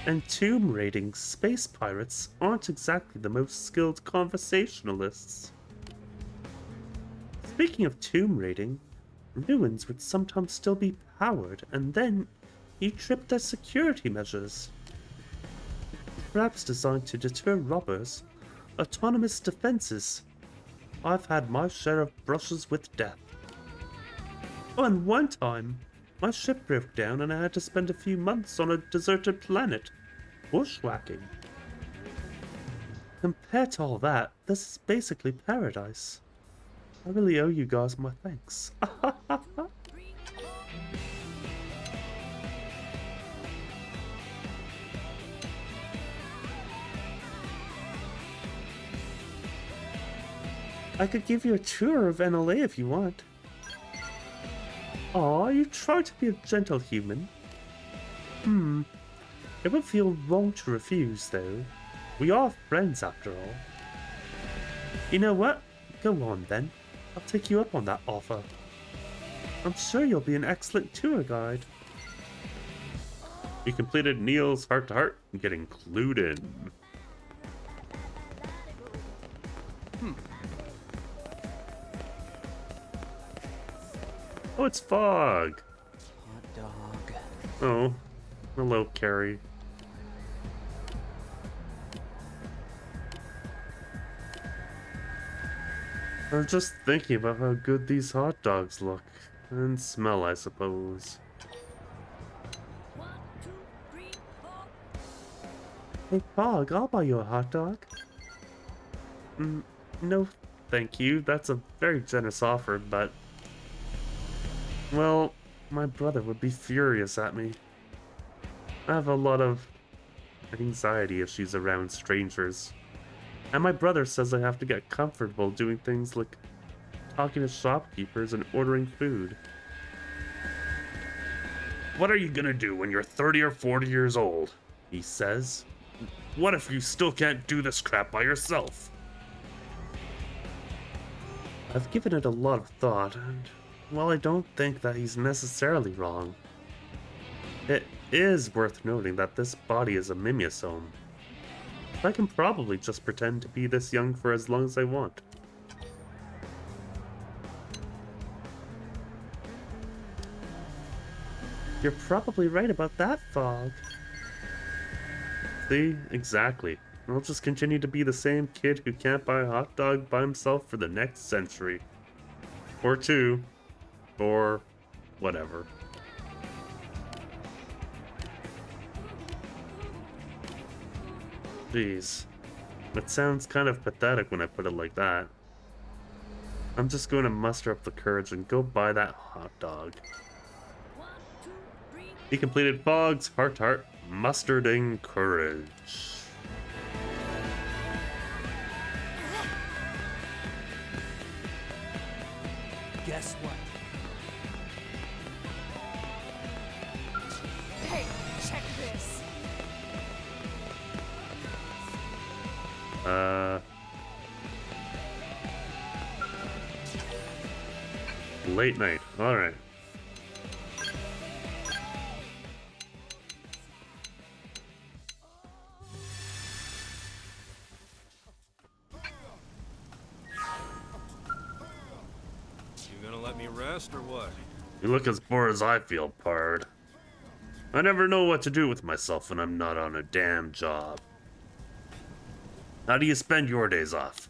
And tomb raiding space pirates aren't exactly the most skilled conversationalists. Speaking of tomb raiding, ruins would sometimes still be powered, and then you trip their security measures. Perhaps designed to deter robbers, autonomous defenses. I've had my share of brushes with death. Oh, and one time, my ship broke down and I had to spend a few months on a deserted planet, bushwhacking. Compared to all that, this is basically paradise. I really owe you guys my thanks. I could give you a tour of NLA if you want. Aw, you try to be a gentle human. It would feel wrong to refuse, though. We are friends, after all. You know what? Go on, then. I'll take you up on that offer. I'm sure you'll be an excellent tour guide. You completed Neil's heart-to-heart and getting clued in. Oh, it's Fog. Hot dog. Oh, hello, Carrie. I'm just thinking about how good these hot dogs look. And smell, I suppose. Hey, Fog, I'll buy you a hot dog. No, thank you. That's a very generous offer, but... well, my brother would be furious at me. I have a lot of anxiety issues around strangers. And my brother says I have to get comfortable doing things like talking to shopkeepers and ordering food. What are you gonna do when you're 30 or 40 years old? He says. What if you still can't do this crap by yourself? I've given it a lot of thought, and while I don't think that he's necessarily wrong, It is worth noting that this body is a mimeosome. I can probably just pretend to be this young for as long as I want. you're probably right about that, Fog. See? Exactly. I'll just continue to be the same kid who can't buy a hot dog by himself for the next century. Or two. Or whatever. Jeez. It sounds kind of pathetic when I put it like that. I'm just going to muster up the courage and go buy that hot dog. He completed Fog's heart-to-heart mustarding courage. Guess what? Hey, check this. Late night. Alright. You gonna let let me rest or what? You look as bored as I feel, Pard. I never know what to do with myself when I'm not on a damn job. How do you spend your days off?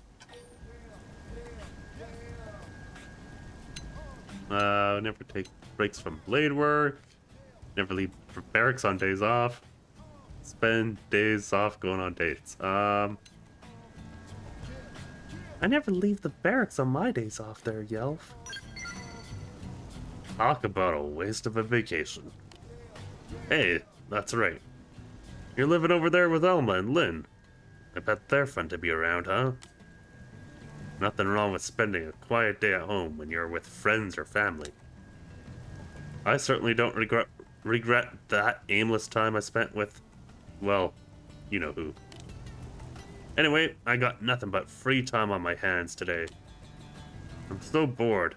Never take breaks from blade work. Never leave for barracks on days off. Spend days off going on dates. I never leave the barracks on my days off there, Yelf. Talk about a waste of a vacation. Hey, that's right. You're living over there with Elma and Lynn. I bet they're fun to be around, huh? Nothing wrong with spending a quiet day at home when you're with friends or family. I certainly don't regret that aimless time I spent with, well, you know who. Anyway, I got nothing but free time on my hands today. I'm so bored.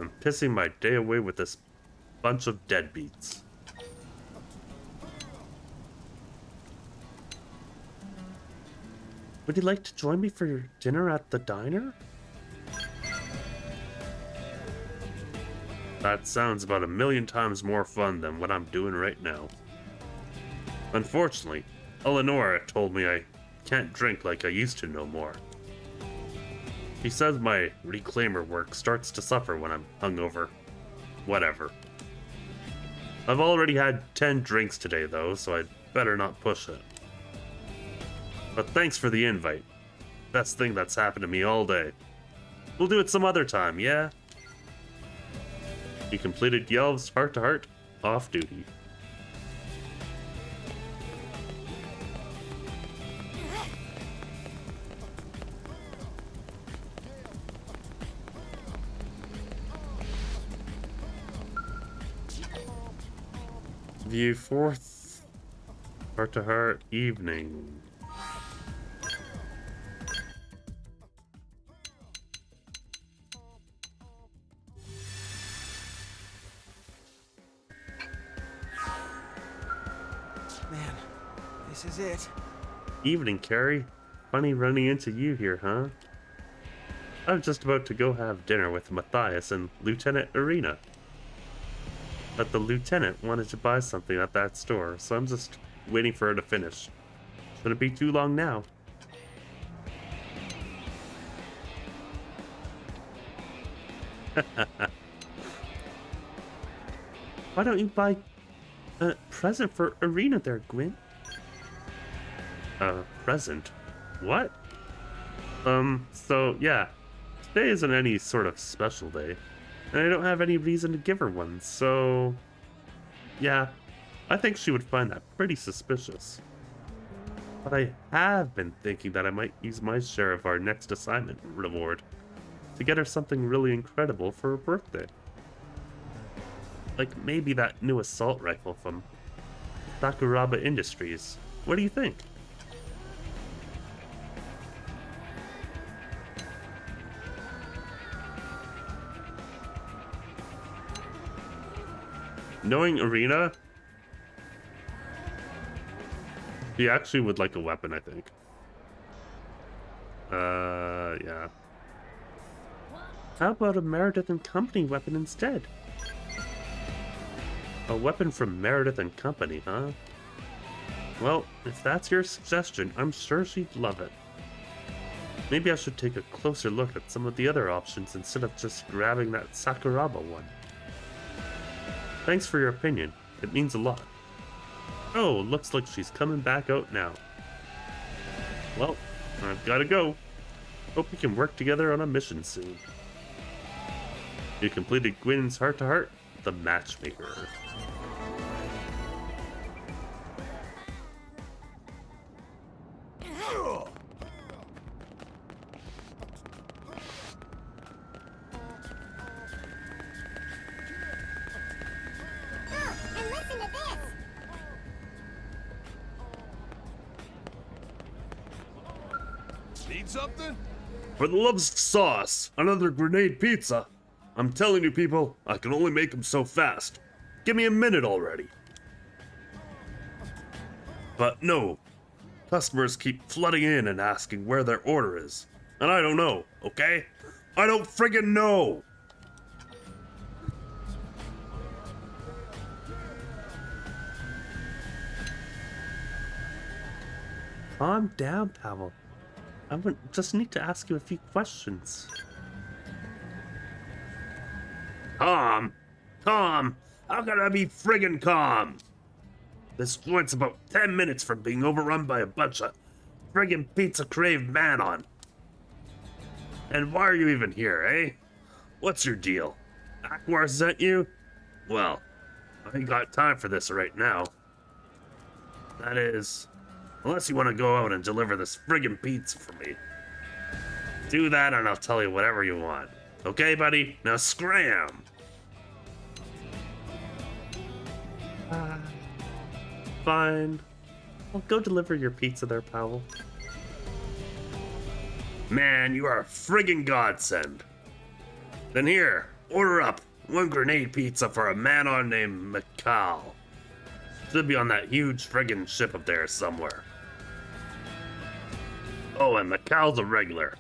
I'm pissing my day away with this bunch of deadbeats. Would you like to join me for your dinner at the diner? That sounds about 1,000,000 times more fun than what I'm doing right now. Unfortunately, Eleonora told me I can't drink like I used to no more. She says my reclaimer work starts to suffer when I'm hungover. Whatever. I've already had 10 drinks today though, so I'd better not push it. But thanks for the invite. Best thing that's happened to me all day. We'll do it some other time, yeah? You completed Yelv's heart-to-heart off-duty. View 4th heart-to-heart evening. Man, this is it. Evening, Carrie. Funny running into you here, huh? I was just about to go have dinner with Matthias and Lieutenant Irina. But the lieutenant wanted to buy something at that store, so I'm just waiting for her to finish. Shouldn't be too long now. Why don't you buy a present for Irina there, Gwyn? A present? What? So yeah, today isn't any sort of special day, and I don't have any reason to give her one, so yeah, I think she would find that pretty suspicious. But I have been thinking that I might use my share of our next assignment reward to get her something really incredible for her birthday. Like maybe that new assault rifle from Sakuraba Industries. What do you think? Knowing Irina, she actually would like a weapon, I think. Yeah. How about a Meredith and Company weapon instead? A weapon from Meredith and Company, huh? Well, if that's your suggestion, I'm sure she'd love it. Maybe I should take a closer look at some of the other options instead of just grabbing that Sakuraba one. Thanks for your opinion. It means a lot. Oh, looks like she's coming back out now. Well, I've gotta go. Hope we can work together on a mission soon. You completed Gwyn's heart-to-heart, the matchmaker. And listen to this! Need something? For the love of sauce, another grenade pizza. I'm telling you people, I can only make them so fast. Give me a minute already. But no, customers keep flooding in and asking where their order is. And I don't know, okay? I don't friggin' know! calm down, Pavel. I would just need to ask you a few questions. Calm? Calm? How can I be friggin' calm? This joint's about 10 minutes from being overrun by a bunch of friggin' pizza-craved man-on. And why are you even here, eh? What's your deal? Aquar sent you? Well, I ain't got time for this right now. That is, unless you want to go out and deliver this friggin' pizza for me. Do that and I'll tell you whatever you want. Okay, buddy? Now scram! Fine. I'll go deliver your pizza there, Pavel. Man, you are a friggin' godsend. Then here, order up 1 grenade pizza for a man-on named Mikal. Should be on that huge friggin' ship up there somewhere. Oh, and Mikal's a regular,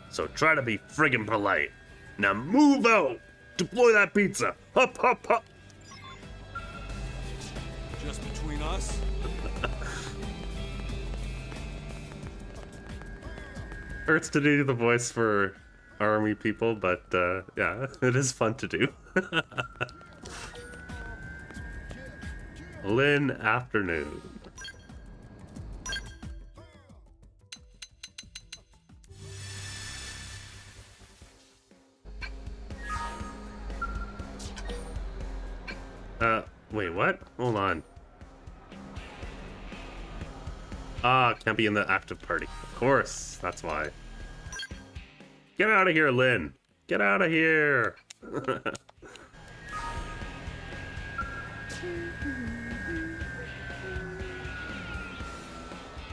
so try to be friggin' polite. Now move out! Deploy that pizza! Hup, hup, hup! Just between us? Hurts to do the voice for army people, but yeah, it is fun to do. Lynn afternoon. Wait, what? Hold on. Ah, can't be in the active party. Of course, that's why. Get out of here, Lynn. Get out of here.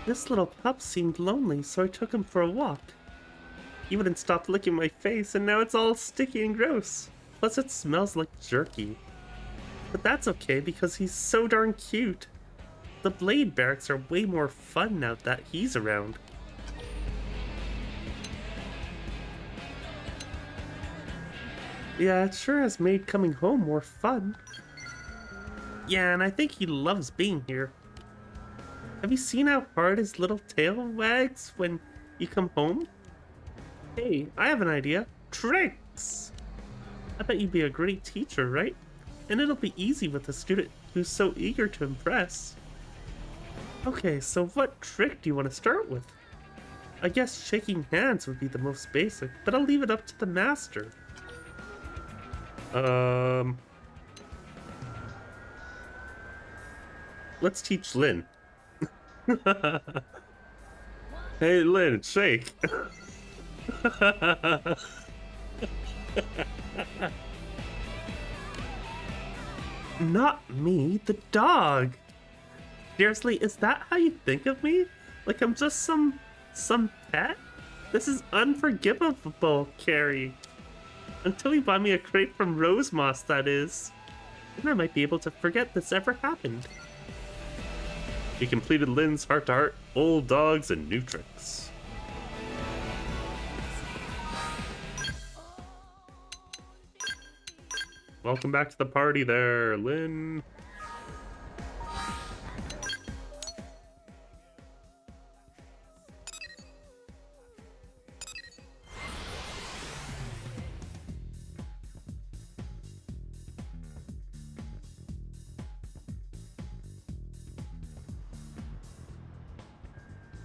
This little pup seemed lonely, so I took him for a walk. He wouldn't stop licking my face, and now it's all sticky and gross. Plus it smells like jerky. But that's okay, because he's so darn cute. The Blade Barracks are way more fun now that he's around. Yeah, it sure has made coming home more fun. Yeah, and I think he loves being here. Have you seen how hard his little tail wags when you come home? Hey, I have an idea. Tricks! I bet you'd be a great teacher, right? And it'll be easy with a student who's so eager to impress. Okay, so what trick do you want to start with? I guess shaking hands would be the most basic, but I'll leave it up to the master. Let's teach Lynn. Hey, Lynn, shake. Not me, the dog. Seriously, is that how you think of me? Like I'm just some pet? This is unforgivable, Carrie. Until you buy me a crate from Rosemoss, that is. Then I might be able to forget this ever happened. He completed Lynn's heart-to-heart, old dogs, and new tricks. Welcome back to the party there, Lynn.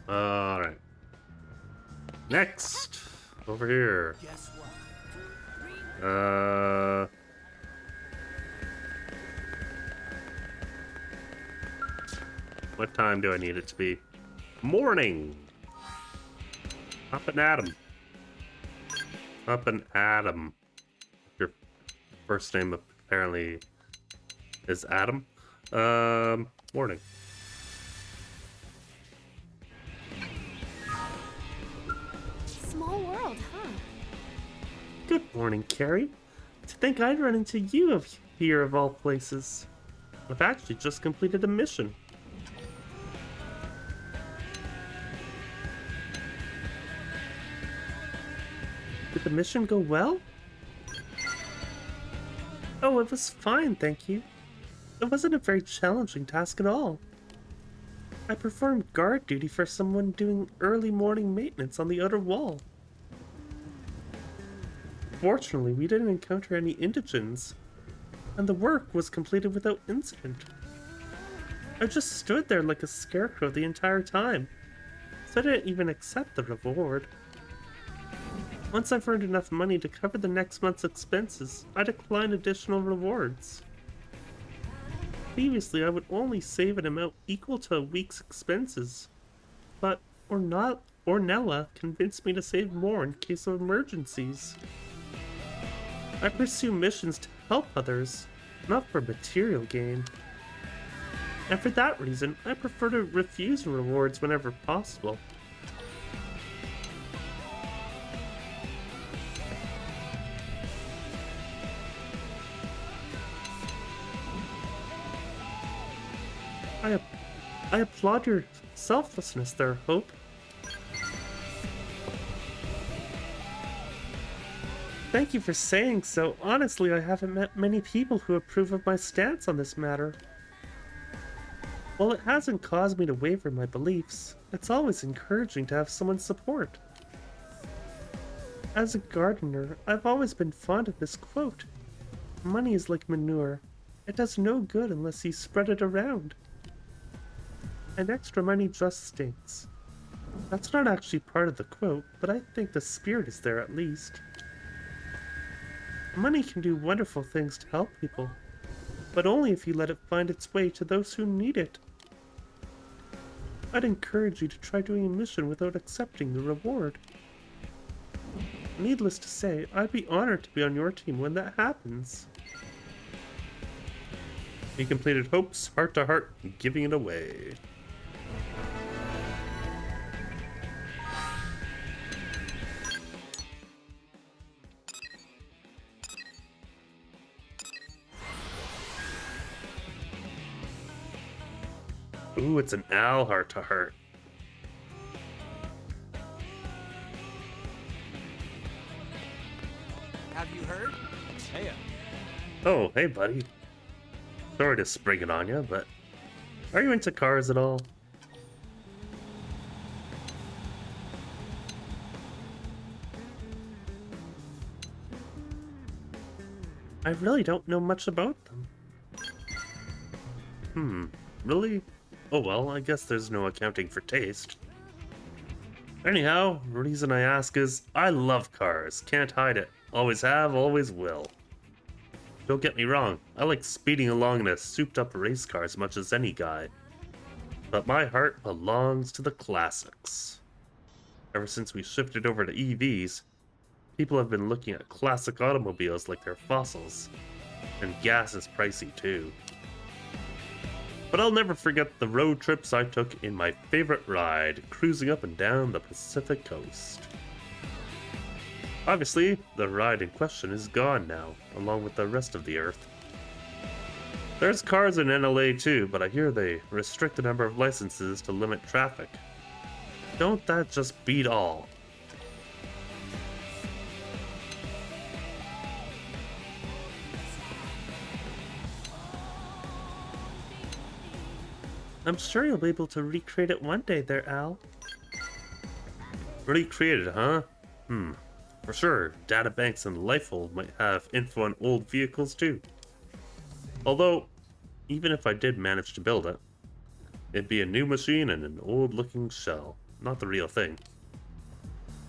Alright. Next! Over here. Guess what? What time do I need it to be? Morning! Up and Adam. Up and Adam. Your first name apparently is Adam. Morning. Small world, huh? Good morning, Carrie. To think I'd run into you here of all places. I've actually just completed a mission. Did the mission go well? Oh, it was fine, thank you. It wasn't a very challenging task at all. I performed guard duty for someone doing early morning maintenance on the outer wall. Fortunately, we didn't encounter any indigents, and the work was completed without incident. I just stood there like a scarecrow the entire time, so I didn't even accept the reward. Once I've earned enough money to cover the next month's expenses, I decline additional rewards. Previously, I would only save an amount equal to a week's expenses, but Ornella convinced me to save more in case of emergencies. I pursue missions to help others, not for material gain. And for that reason, I prefer to refuse rewards whenever possible. I applaud your selflessness there, Hope. Thank you for saying so. Honestly, I haven't met many people who approve of my stance on this matter. While it hasn't caused me to waver my beliefs, it's always encouraging to have someone's support. As a gardener, I've always been fond of this quote. Money is like manure. It does no good unless you spread it around. And extra money just stinks. That's not actually part of the quote, but I think the spirit is there at least. Money can do wonderful things to help people, but only if you let it find its way to those who need it. I'd encourage you to try doing a mission without accepting the reward. Needless to say, I'd be honored to be on your team when that happens. He completed Hope's heart-to-heart, giving it away. Ooh, it's an Al heart-to-heart. Have you heard? Hey. Oh, hey, buddy. Sorry to spring it on you, but are you into cars at all? I really don't know much about them. Really? Oh well, I guess there's no accounting for taste. Anyhow, the reason I ask is, I love cars, can't hide it. Always have, always will. Don't get me wrong, I like speeding along in a souped-up race car as much as any guy. But my heart belongs to the classics. Ever since we shifted over to EVs, people have been looking at classic automobiles like they're fossils. And gas is pricey too. But I'll never forget the road trips I took in my favorite ride, cruising up and down the Pacific coast. Obviously, the ride in question is gone now, along with the rest of the Earth. There's cars in NLA too, but I hear they restrict the number of licenses to limit traffic. Don't that just beat all? I'm sure you'll be able to recreate it one day there, Al. Recreate it, huh? For sure, databanks and Lifehold might have info on old vehicles too. Although, even if I did manage to build it, it'd be a new machine and an old-looking shell, not the real thing.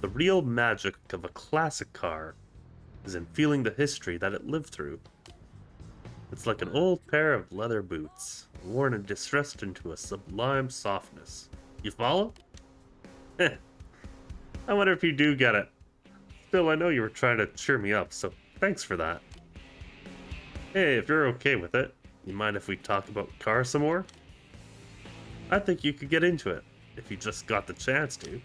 The real magic of a classic car is in feeling the history that it lived through. It's like an old pair of leather boots, worn and distressed into a sublime softness. You follow? Heh. I wonder if you do get it. Still, I know you were trying to cheer me up, so thanks for that. Hey, if you're okay with it, you mind if we talk about cars some more? I think you could get into it, if you just got the chance to.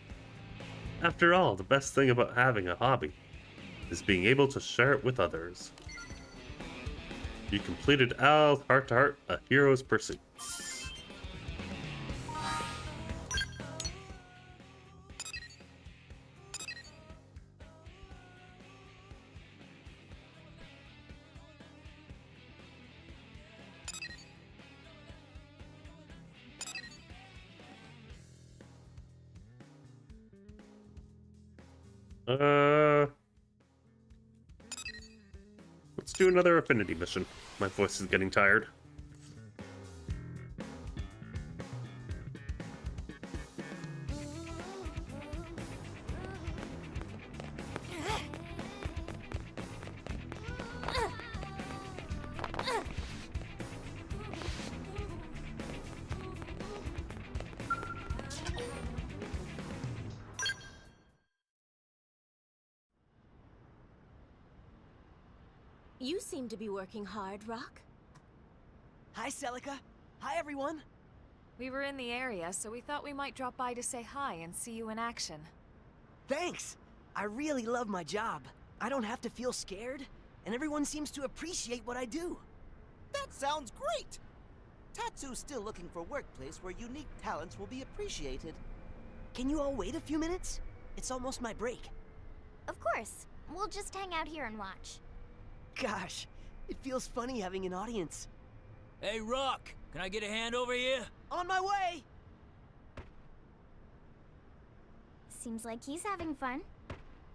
After all, the best thing about having a hobby is being able to share it with others. You completed Al's Heart-to-Heart, A Hero's Pursuit. Let's do another affinity mission. My voice is getting tired. You seem to be working hard, Rock. Hi, Celica. Hi, everyone. We were in the area, so we thought we might drop by to say hi and see you in action. Thanks. I really love my job. I don't have to feel scared, and everyone seems to appreciate what I do. That sounds great! Tatsu's still looking for a workplace where unique talents will be appreciated. Can you all wait a few minutes? It's almost my break. Of course. We'll just hang out here and watch. Gosh, it feels funny having an audience. Hey, Rock, can I get a hand over here? On my way! Seems like he's having fun.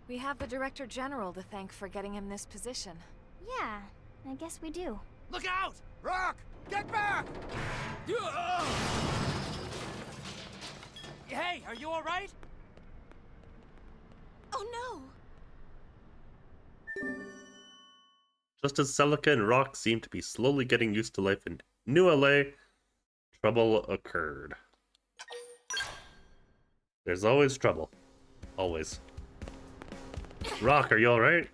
We have the Director General to thank for getting him this position. Yeah, I guess we do. Look out! Rock! Get back! Hey, are you alright? Oh no! Just as Celica and Rock seemed to be slowly getting used to life in New LA, trouble occurred. There's always trouble. Always. Rock, are you alright?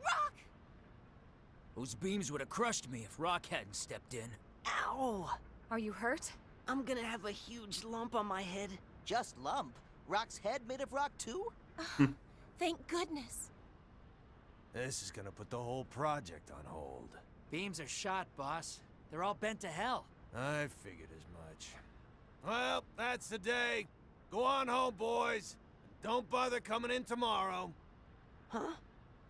Rock! Those beams would have crushed me if Rock hadn't stepped in. Ow! Are you hurt? I'm gonna have a huge lump on my head. Just lump. Rock's head made of rock too? Thank goodness. This is gonna put the whole project on hold. Beams are shot, boss. They're all bent to hell. I figured as much. Well, that's the day. Go on home, boys. Don't bother coming in tomorrow. Huh?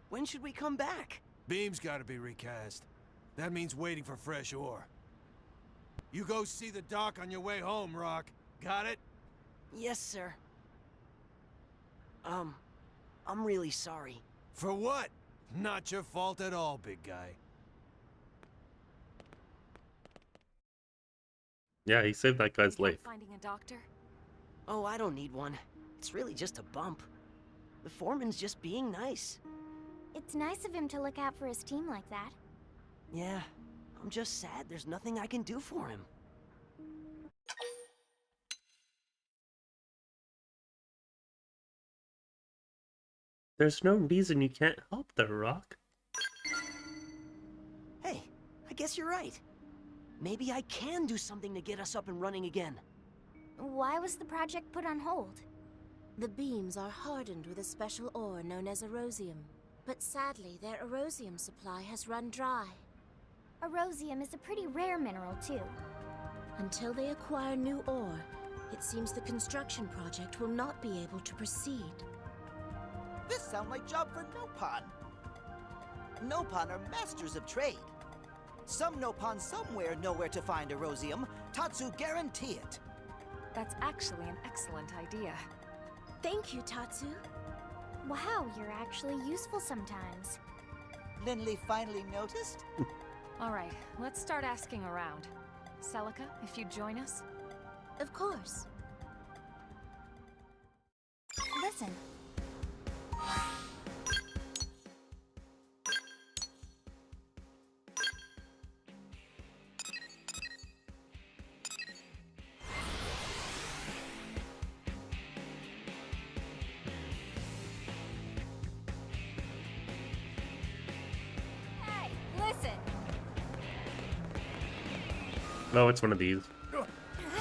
When should we come back? Beam's gotta be recast. That means waiting for fresh ore. You go see the doc on your way home, Rock. Got it? Yes, sir. I'm really sorry. For what? Not your fault at all, big guy. Yeah, he saved that guy's life. Finding a doctor? Oh, I don't need one. It's really just a bump. The foreman's just being nice. It's nice of him to look out for his team like that. Yeah, I'm just sad there's nothing I can do for him. There's no reason you can't help the Rock. Hey, I guess you're right. Maybe I can do something to get us up and running again. Why was the project put on hold? The beams are hardened with a special ore known as erosium. But sadly, their erosium supply has run dry. Erosium is a pretty rare mineral, too. Until they acquire new ore, it seems the construction project will not be able to proceed. This sounds like job for Nopon. Nopon are masters of trade. Some Nopon somewhere know where to find erosium. Tatsu guarantee it. That's actually an excellent idea. Thank you, Tatsu. Wow, you're actually useful sometimes. Lindley finally noticed? Alright, let's start asking around. Celica, if you'd join us? Of course. Listen. Hey, listen. No, it's one of these.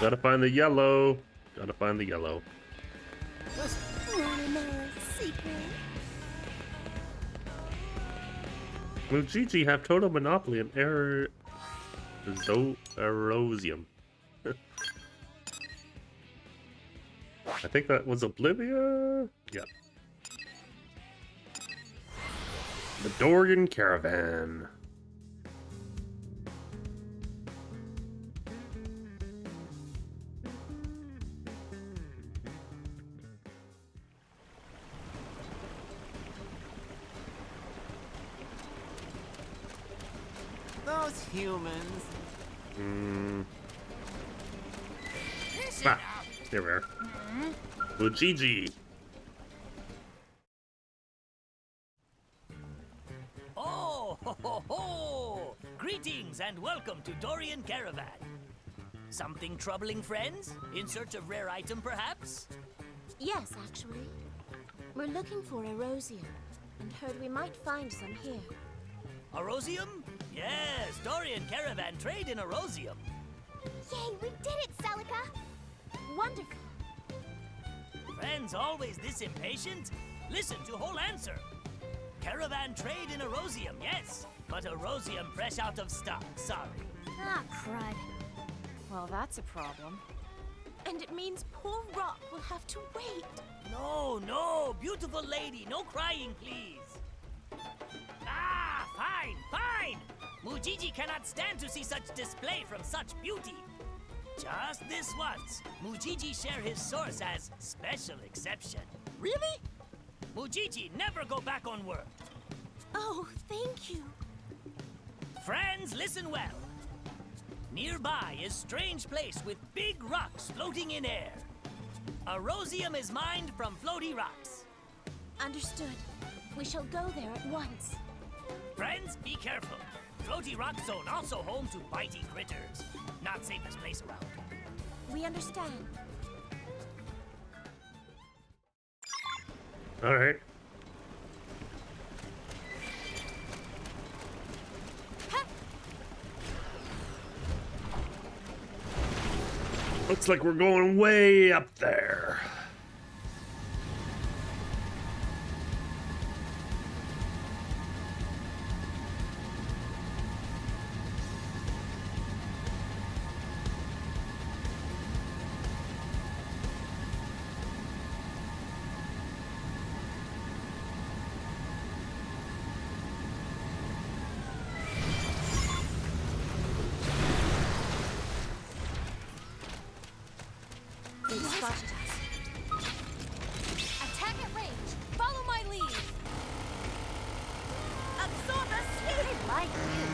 Gotta find the yellow. Gotta find the yellow. Will Gigi have total monopoly on erosium? I think that was Oblivia. Yeah. The Dorian Caravan. Those humans. Ah, there we are. Ujiji. Oh, ho, ho, ho! Greetings and welcome to Dorian Caravan. Something troubling, friends? In search of rare item, perhaps? Yes, actually. We're looking for Erosium, and heard we might find some here. Erosium? Yes, Dorian Caravan trade in Erosium. Yay, we did it, Celica! Wonderful. Friends always this impatient? Listen to whole answer. Caravan trade in Erosium, yes, but Erosium fresh out of stock, sorry. Ah, crud. Well, that's a problem. And it means poor Rock will have to wait. No, no, beautiful lady, no crying, please. Ah, fine, fine. Mujiji cannot stand to see such display from such beauty. Just this once, Mujiji share his source as special exception. Really? Mujiji never go back on word. Oh, thank you. Friends, listen well. Nearby is strange place with big rocks floating in air. Erosium is mined from floaty rocks. Understood. We shall go there at once. Friends, be careful. Floaty rock zone also home to bitey critters. Not safest place around. We understand. All right. Looks like we're going way up there. They spotted us. Attack at range! Follow my lead! Absorb us! I like you!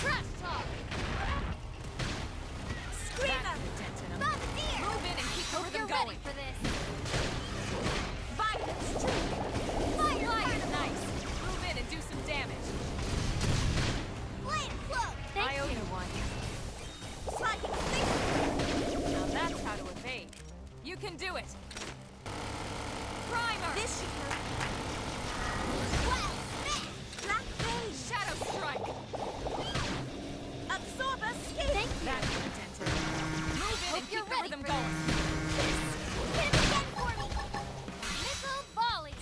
Trash talk! Screamer! Bombardier! Move in and keep the Hope rhythm you're going. ready for this! Violent streak! Fire! Fire, nice. Move in and do some damage. Flame cloak! I owe you one. Sliding finger! Now that's how to evade. You can do it. Primer. This should help. Well, Black Rain! Shadow strike. Absorb us! thank you! That's the dented. Move in Hope and you're keep the ready rhythm for going. Hit it again for me! Missile volley!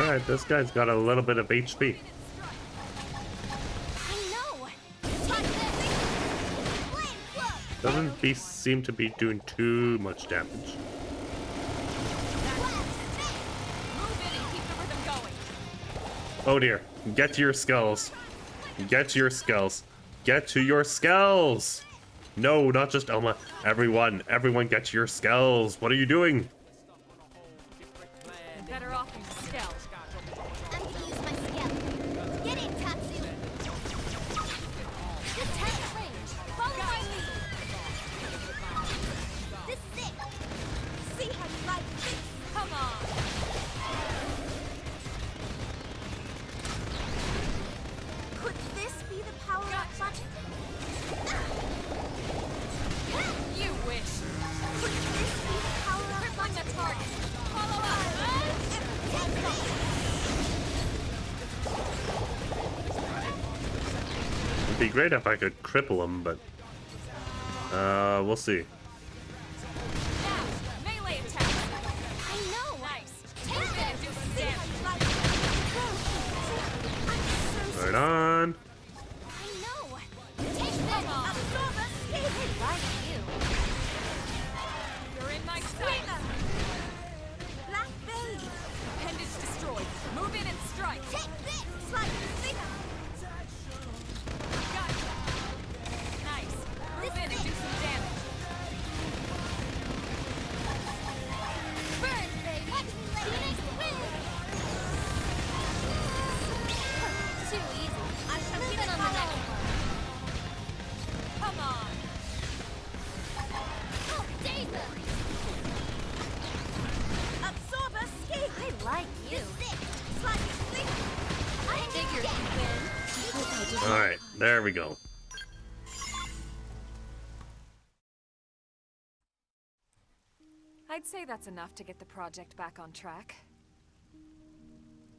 All right, this guy's got a little bit of HP. I know! Touch this! Flame cloak! Doesn't seem to be doing too much damage. Move in and keep the rhythm going. Oh dear. Get to your skulls. Get to your skulls. Get to your skulls! No, not just Elma. Everyone get to your skulls. What are you doing? You're better off in stealth. I'm gonna use my skill. Get in, Tatsu! Attack at range! Follow my lead! This is it! See how you like this! Come on. Could this be the power-up button? You wish. Could this be the power-up Crippling button? the target. Follow up. It'd be great if I could cripple him, but we'll see. Now, melee attack. I know! Nice. Move in and do some damage. Right on. I know! Take this! Come on. Absorb us! I like you! You're in my sight. Black Vein! Appendage destroyed. Move in and strike. Take this! Sliding finger! Gotcha. Nice. Move in and do some damage. There we go. I'd say that's enough to get the project back on track.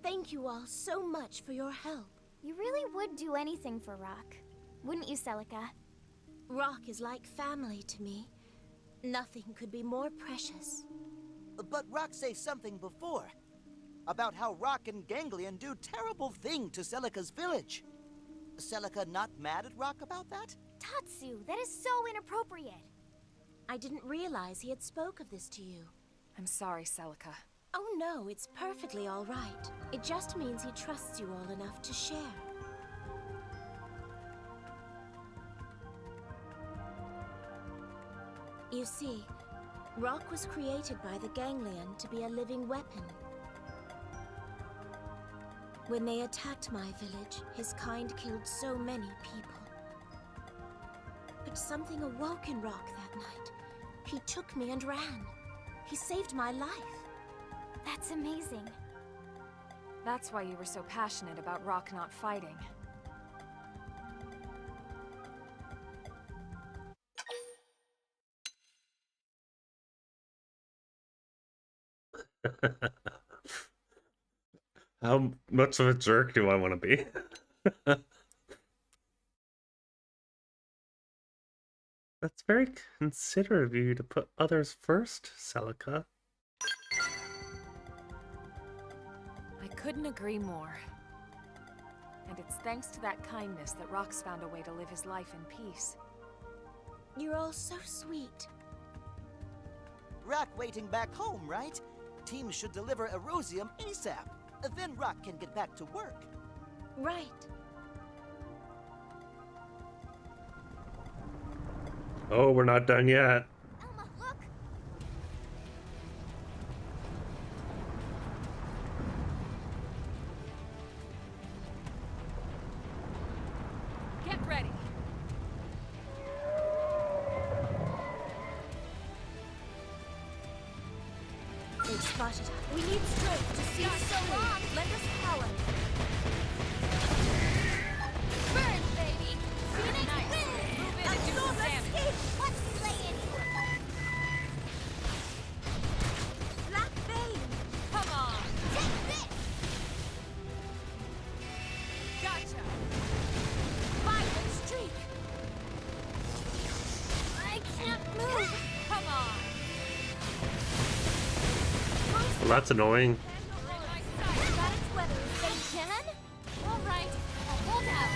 Thank you all so much for your help. You really would do anything for Rock. Wouldn't you, Celica? Rock is like family to me. Nothing could be more precious. But Rock said something before. About how Rock and Ganglion do terrible thing to Celica's village. Celica not mad at Rock about that? Tatsu, that is so inappropriate. I didn't realize he had spoke of this to you. I'm sorry, Celica. Oh no, it's perfectly all right. It just means he trusts you all enough to share. You see, Rock was created by the Ganglion to be a living weapon. When they attacked my village, his kind killed so many people. But something awoke in Rock that night. He took me and ran. He saved my life. That's amazing. That's why you were so passionate about Rock not fighting. How much of a jerk do I want to be? That's very considerate of you to put others first, Celica. I couldn't agree more. And it's thanks to that kindness that Rock's found a way to live his life in peace. You're all so sweet. Rock waiting back home, right? Team should deliver Erosium ASAP. Then Rock can get back to work. Right. Oh, we're not done yet. Elma, look! Get ready! They've spotted us. We need strength to see so long. Lend us power. Burn, baby! Phoenix Nice. wins! Move in and do some damage. Watch me lay into it! Black Vein! Come on! Take this! Gotcha! Violet Streak! I can't move! Come on! Well, that's annoying. Got its weather, they can? All right, I'll hold out.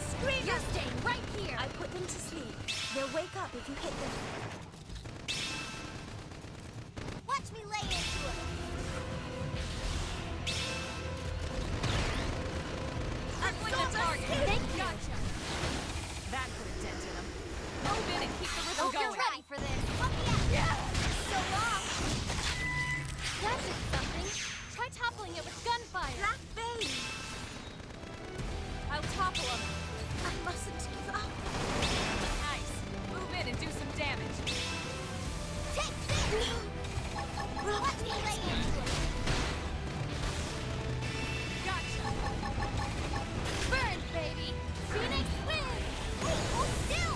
Screamer! You're staying right here! I put them to sleep. They'll wake up if you hit them. Watch me lay into it! Crippling the target! Thank you! Gotcha! That put a dent in him. Move in and keep the rhythm Hope going. you're ready for this! Let me out! Yeah! So long! That did something. Try toppling it with gunfire. Black Vein! I'll topple him. I mustn't give up. Nice. Move in and do some damage. Take this! Watch me lay into it. Gotcha. Burn, baby! Phoenix wins! Hey, hold still!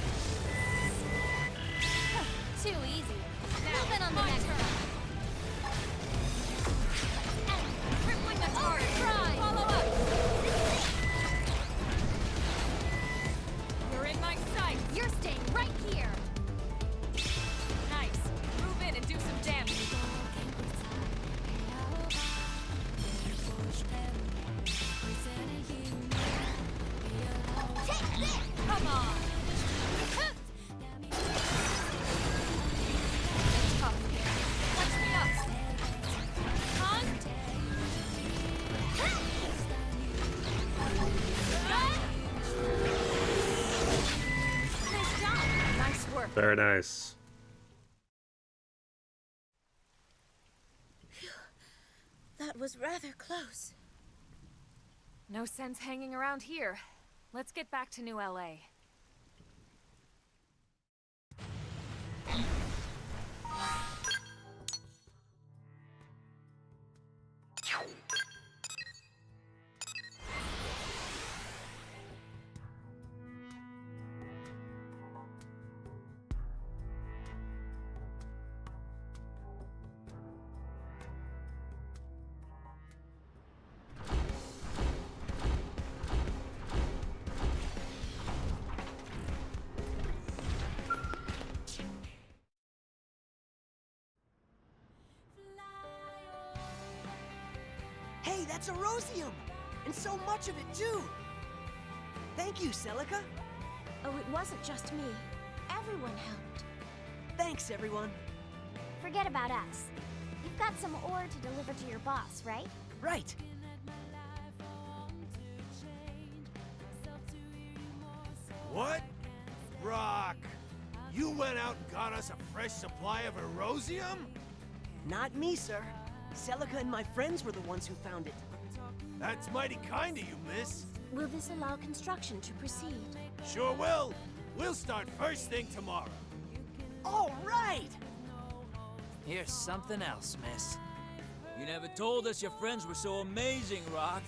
Too easy. Moving on the next turn. one. Crippling the target. Overdrive! Follow up. You're in my sight. You're staying right here. Nice. Move in and do some damage. Take this! Come on. Tough. Watch me up. On. Nice job. Nice work. Very nice. That was rather close. No sense hanging around here. Let's get back to New LA. that's Erosium! And so much of it, too! Thank you, Celica. Oh, it wasn't just me. Everyone helped. Thanks, everyone. Forget about us. You've got some ore to deliver to your boss, right? Right. What? Brock, you went out and got us a fresh supply of Erosium? Not me, sir. Celica and my friends were the ones who found it. That's mighty kind of you, miss. Will this allow construction to proceed? Sure will. We'll start first thing tomorrow. All right! Here's something else, miss. You never told us your friends were so amazing, Rock.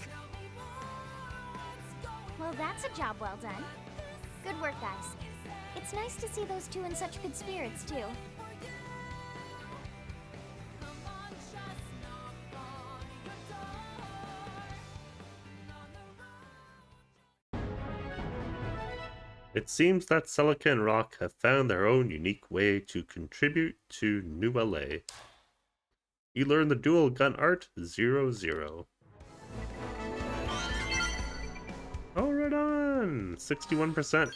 Well, that's a job well done. Good work, guys. It's nice to see those two in such good spirits, too. It seems that Celica and Rock have found their own unique way to contribute to New LA. You learn the dual gun art 0-0. Oh, right on! 61%.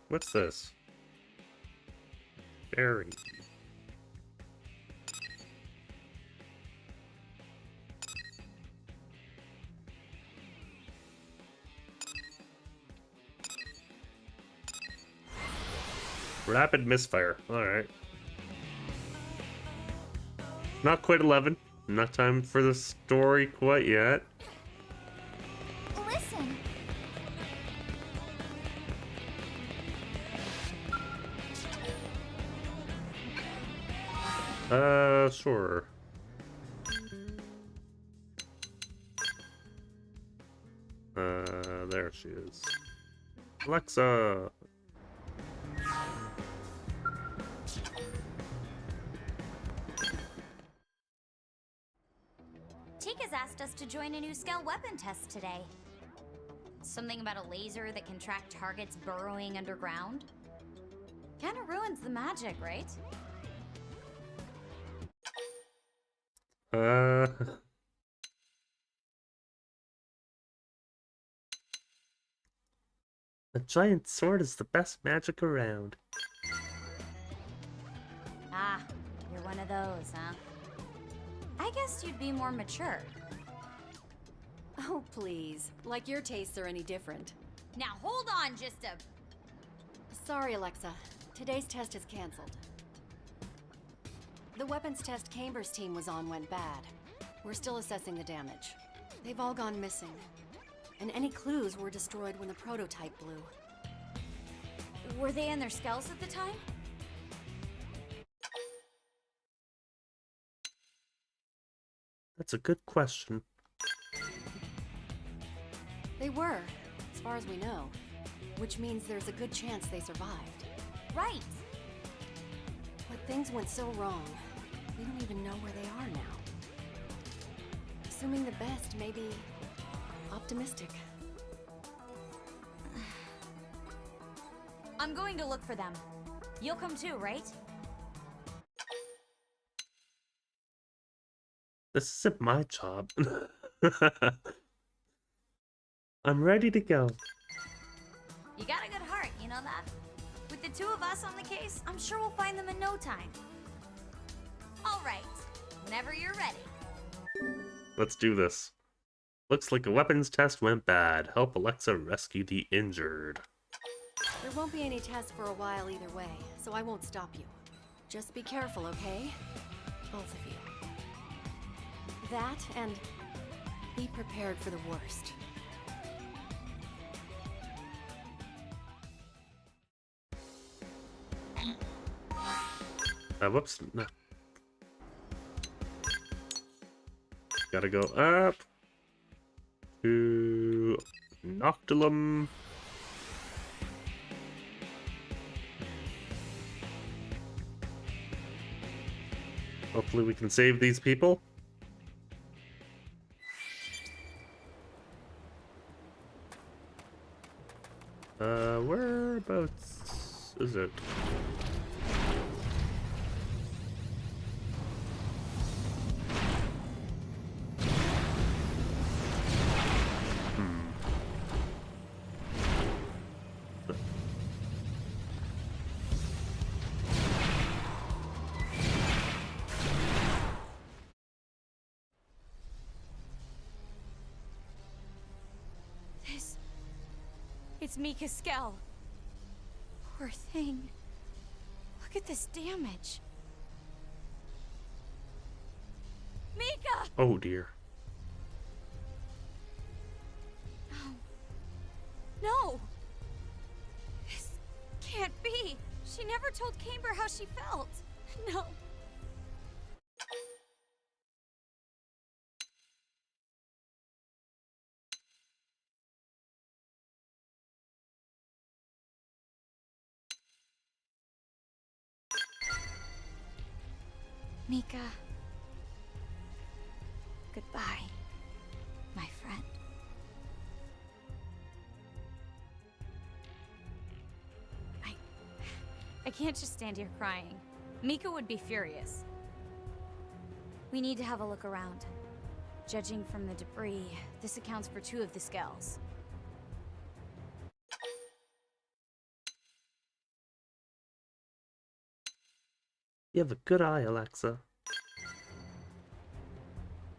What's this? Berry. Rapid misfire. Alright. Not quite 11. Not time for the story quite yet. Listen. Sure. There she is. Alexa! Tika's asked us to join a new scale weapon test today. Something about a laser that can track targets burrowing underground? Kinda ruins the magic, right? A giant sword is the best magic around. Ah, you're one of those, huh? I guess you'd be more mature. Oh, please. Like your tastes are any different. Now hold on just a... Sorry, Alexa. Today's test is cancelled. The weapons test Camber's team was on went bad. We're still assessing the damage. They've all gone missing. And any clues were destroyed when the prototype blew. Were they in their skulls at the time? That's a good question. They were, as far as we know. Which means there's a good chance they survived. Right! But things went so wrong. We don't even know where they are now. Assuming the best, maybe optimistic. I'm going to look for them. You'll come too, right? This isn't my job. I'm ready to go. You got a good heart, you know that? With the two of us on the case, I'm sure we'll find them in no time. All right, whenever you're ready. Let's do this. Looks like a weapons test went bad. Help Alexa rescue the injured. There won't be any tests for a while either way, so I won't stop you. Just be careful, okay? Both of you. That, and be prepared for the worst. Whoops. No. Gotta go up to Noctilum. Hopefully we can save these people. Whereabouts is it? It's Mika's Skell. Poor thing. Look at this damage. Mika! Oh dear. No! This can't be. She never told Camber how she felt. No. Mika. Goodbye, my friend. I can't just stand here crying. Mika would be furious. We need to have a look around. Judging from the debris, this accounts for 2 of the skulls. You have a good eye, Alexa.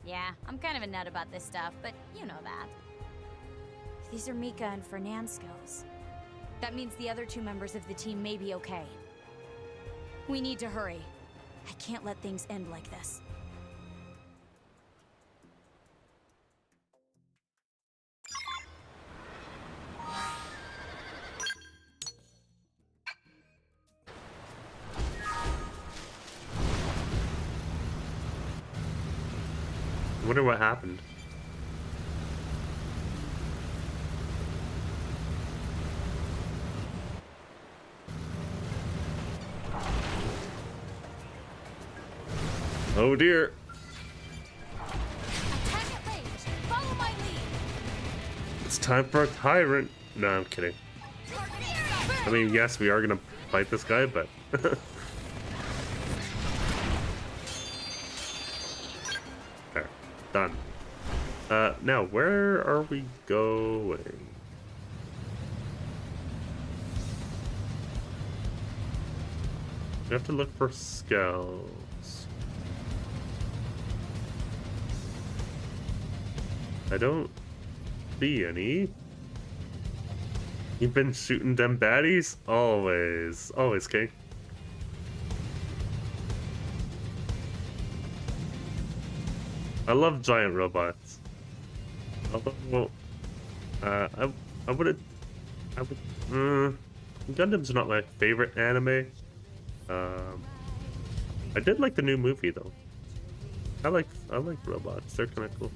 Yeah, I'm kind of a nut about this stuff, but you know that. These are Mika and Fernand's skulls. That means the other 2 members of the team may be okay. We need to hurry. I can't let things end like this. I wonder what happened. Oh dear. Attack at range. Follow my lead. It's time for a tyrant. No, I'm kidding. I mean, yes, we are gonna fight this guy, but there, done. Now where are we going? We have to look for skulls. I don't see any. You've been shooting them baddies? Always. Always, King. I love giant robots. Although, I would, Gundam's not my favorite anime. I did like the new movie though. I like robots. They're kind of cool.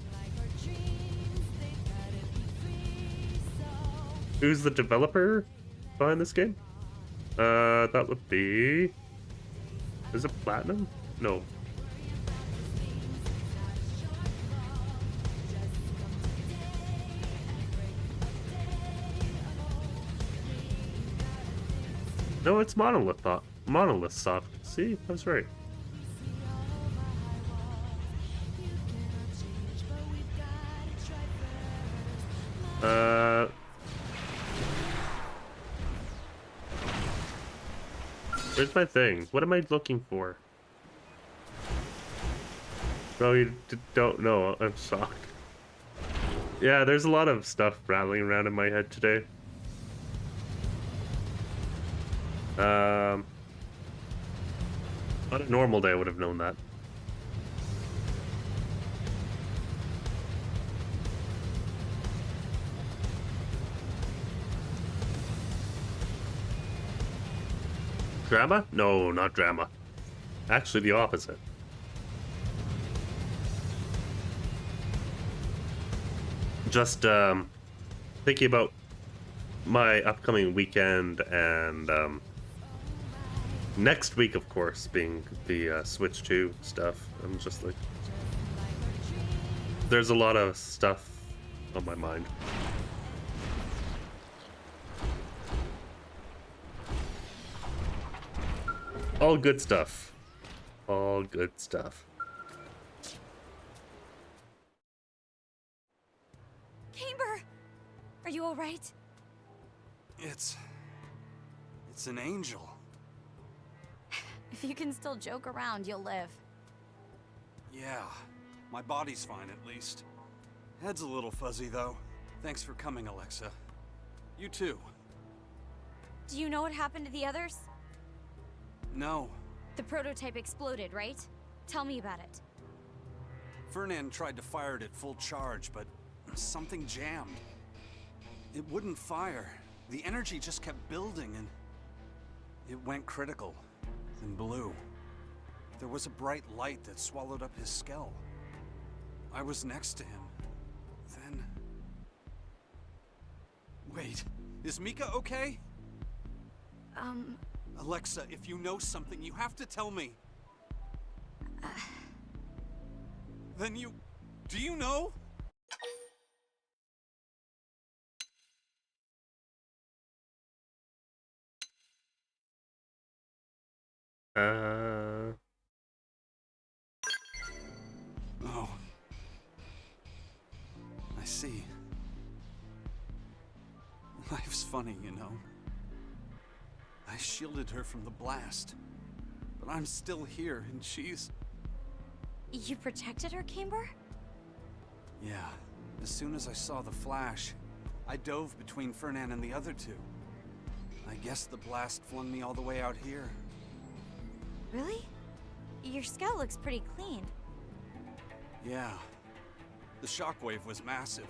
Who's the developer behind this game? That would be... Is it Platinum? No. No, it's Monolith Soft. See? I was right. Where's my thing? What am I looking for? Oh, you don't know. I'm shocked. Yeah, there's a lot of stuff rattling around in my head today. On a normal day, I would have known that. Drama? No, not drama. Actually, the opposite. Just thinking about my upcoming weekend and next week, of course, being the Switch 2 stuff. I'm just like, there's a lot of stuff on my mind. All good stuff. All good stuff. Camber! Are you alright? It's an angel. If you can still joke around, you'll live. Yeah, my body's fine at least. Head's a little fuzzy though. Thanks for coming, Alexa. You too. Do you know what happened to the others? No. The prototype exploded, right? Tell me about it. Fernand tried to fire it at full charge, but something jammed. It wouldn't fire. The energy just kept building, and it went critical, then blew. There was a bright light that swallowed up his skull. I was next to him. Then... Wait, is Mika okay? Alexa, if you know something, you have to tell me. Then you... Do you know? Oh. I see. Life's funny, you know. I shielded her from the blast. But I'm still here, and she's... You protected her, Camber? Yeah. As soon as I saw the flash, I dove between Fernand and the other two. I guess the blast flung me all the way out here. Really? Your skull looks pretty clean. Yeah. The shockwave was massive.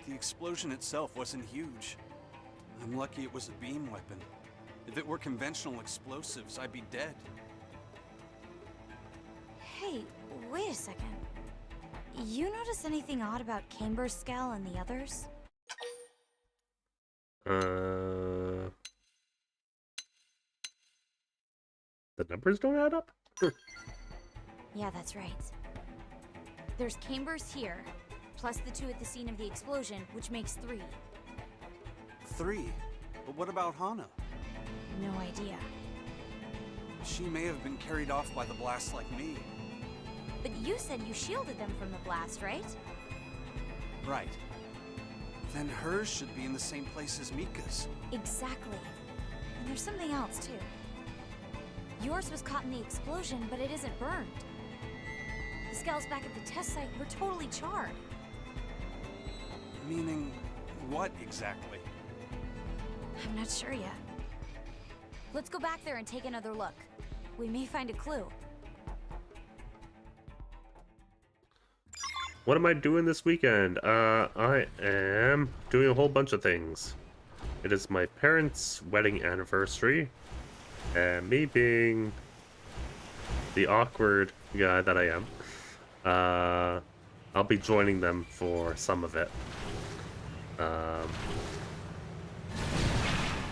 The explosion itself wasn't huge. I'm lucky it was a beam weapon. If it were conventional explosives, I'd be dead. Hey, wait a second. You notice anything odd about Camber's skull and the others? The numbers don't add up? Yeah, that's right. There's Camber's here, plus the two at the scene of the explosion, which makes 3. 3? But what about Hana? No idea. She may have been carried off by the blast like me. But you said you shielded them from the blast, right? Right. Then hers should be in the same place as Mika's. Exactly. And there's something else, too. Yours was caught in the explosion, but it isn't burned. The skulls back at the test site were totally charred. Meaning what exactly? I'm not sure yet. Let's go back there and take another look. We may find a clue. What am I doing this weekend? I am doing a whole bunch of things. It is my parents' wedding anniversary, and me being the awkward guy that I am, I'll be joining them for some of it.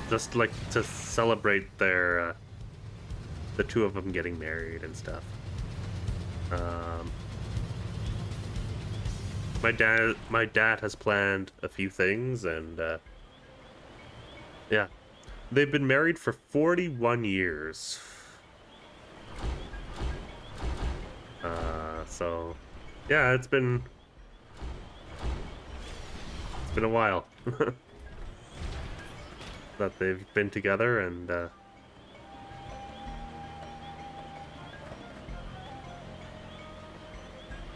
Just like to celebrate their, the two of them getting married and stuff. My dad has planned a few things, and yeah, they've been married for 41 years. So yeah, it's been a while that they've been together, and are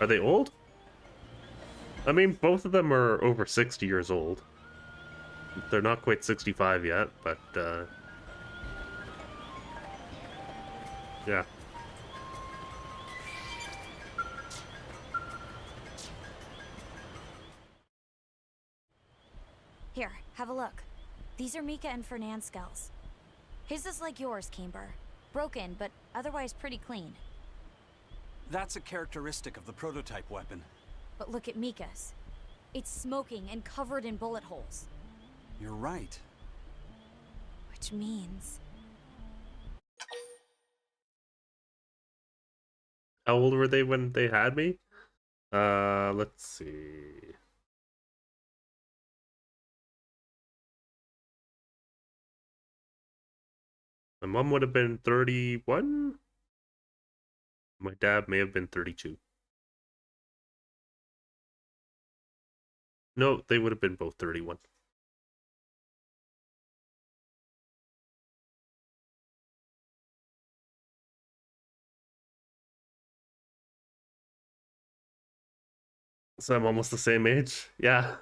they old? I mean, both of them are over 60 years old. They're not quite 65 yet, but yeah. Here, have a look. These are Mika and Fernand's skulls. His is like yours, Camber. Broken, but otherwise pretty clean. That's a characteristic of the prototype weapon. But look at Mika's. It's smoking and covered in bullet holes. You're right. Which means... How old were they when they had me? Let's see. My mom would have been 31. My dad may have been 32. No, they would have been both 31. So I'm almost the same age. Yeah.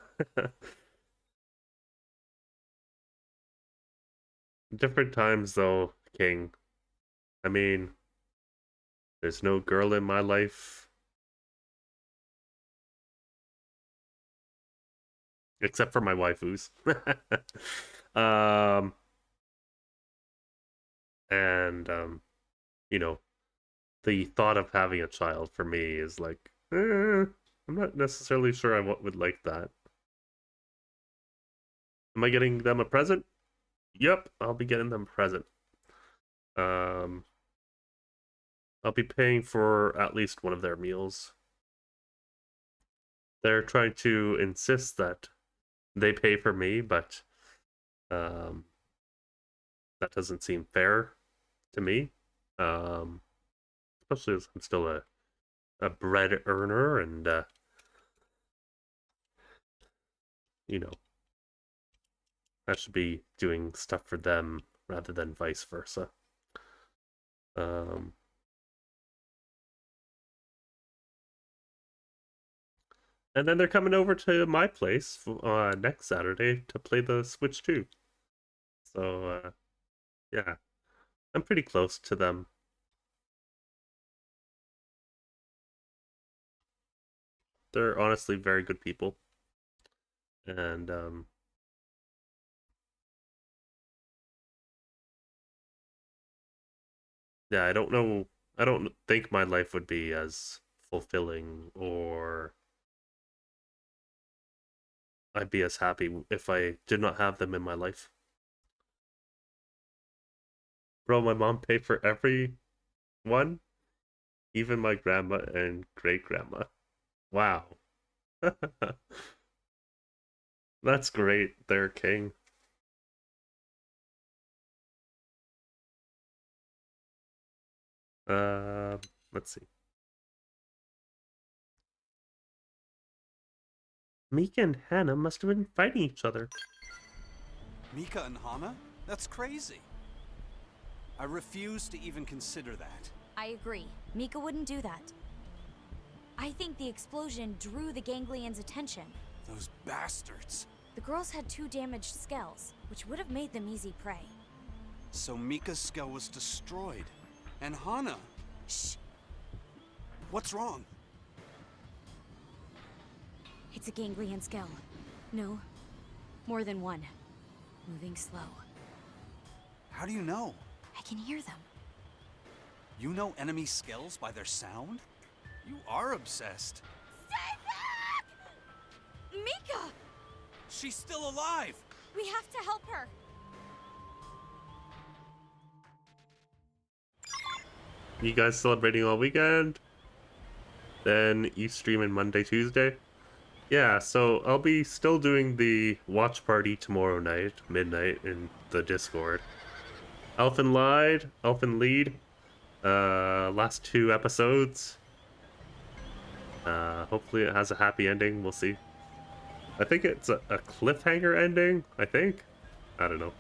Different times though, King. I mean, there's no girl in my life. Except for my waifus. um, and, you know, the thought of having a child for me is like, I'm not necessarily sure I would like that. Am I getting them a present? Yep, I'll be getting them a present. I'll be paying for at least one of their meals. They're trying to insist that they pay for me, but that doesn't seem fair to me. Especially as I'm still a bread earner and, you know, I should be doing stuff for them rather than vice versa. And then they're coming over to my place next Saturday to play the Switch 2. So, yeah, I'm pretty close to them. They're honestly very good people. And, yeah, I don't think my life would be as fulfilling or I'd be as happy if I did not have them in my life. Bro, my mom paid for everyone, even my grandma and great grandma. Wow. That's great. They're king. Let's see. Mika and Hannah must have been fighting each other. Mika and Hana? That's crazy. I refuse to even consider that. I agree. Mika wouldn't do that. I think the explosion drew the ganglions' attention. Those bastards. The girls had 2 damaged skulls, which would have made them easy prey. So Mika's skull was destroyed. And Hana... Shh! What's wrong? It's a ganglion skull. No, more than one. Moving slow. How do you know? I can hear them. You know enemy skulls by their sound? You are obsessed. Stay back! Mika! She's still alive! We have to help her. You guys celebrating all weekend? Then you streaming Monday, Tuesday? Yeah, so I'll be still doing the watch party tomorrow night, midnight, in the Discord. Elfin Lead, last 2 episodes. Hopefully it has a happy ending, we'll see. I think it's a cliffhanger ending, I think? I don't know.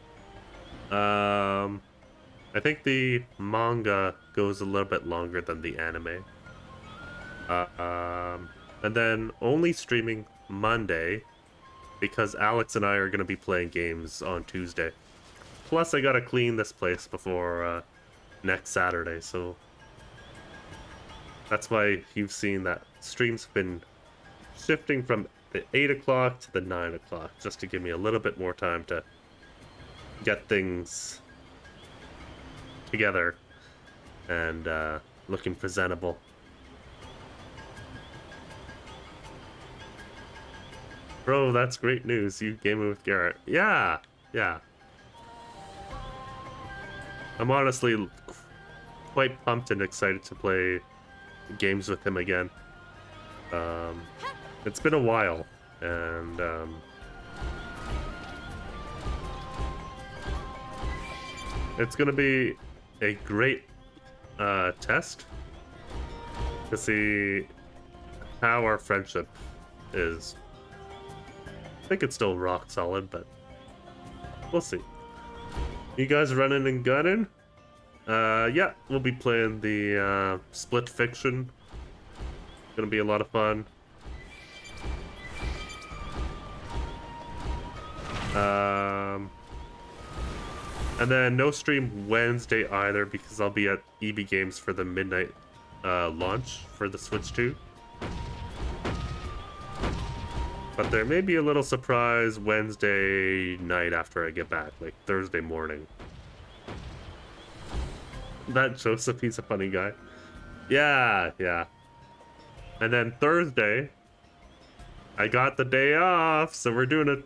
I think the manga goes a little bit longer than the anime. And then only streaming Monday because Alex and I are going to be playing games on Tuesday. Plus, I got to clean this place before next Saturday, so that's why you've seen that stream's been shifting from the 8 o'clock to the 9 o'clock, just to give me a little bit more time to get things together and looking presentable. Bro, that's great news. You gaming with Garrett. Yeah. I'm honestly quite pumped and excited to play games with him again. It's been a while, and it's gonna be a great test to see how our friendship is. I think it's still rock solid, but we'll see. You guys running and gunning? Yeah, we'll be playing the Split Fiction. Gonna be a lot of fun. And then no stream Wednesday either because I'll be at EB Games for the midnight launch for the Switch 2. But there may be a little surprise Wednesday night after I get back, like Thursday morning. That Joseph, he's a funny guy. Yeah, yeah. And then Thursday, I got the day off, so we're doing a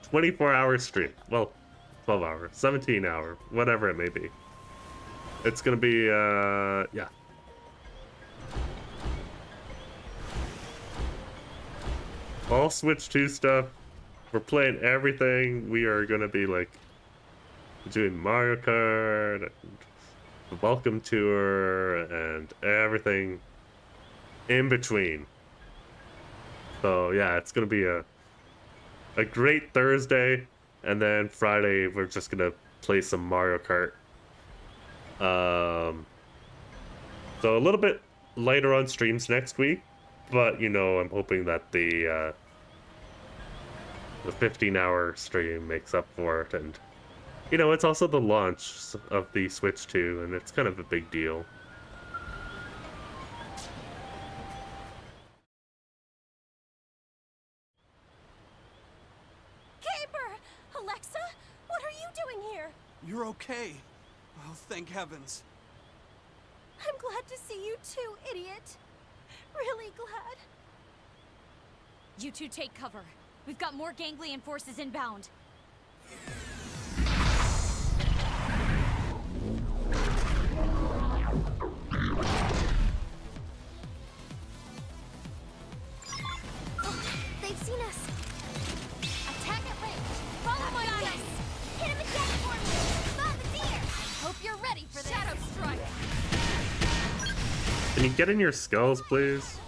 24-hour stream. Well, 12 hour, 17 hour, whatever it may be. It's gonna be, yeah. All Switch 2 stuff. We're playing everything. We are gonna be like doing Mario Kart, and the Welcome Tour, and everything in between. So yeah, it's gonna be a great Thursday. And then Friday, we're just gonna play some Mario Kart. So a little bit lighter on streams next week, but you know, I'm hoping that the 15-hour stream makes up for it. And you know, it's also the launch of the Switch 2, and it's kind of a big deal. You're okay. Oh, thank heavens. I'm glad to see you too, idiot. Really glad. You two take cover. We've got more ganglion forces inbound. Oh, they've seen us. Attack at range. Follow my orders. Hit him again for me. Bombardier. Hope you're ready for this. Shadow strike. Can you get in your skulls, please?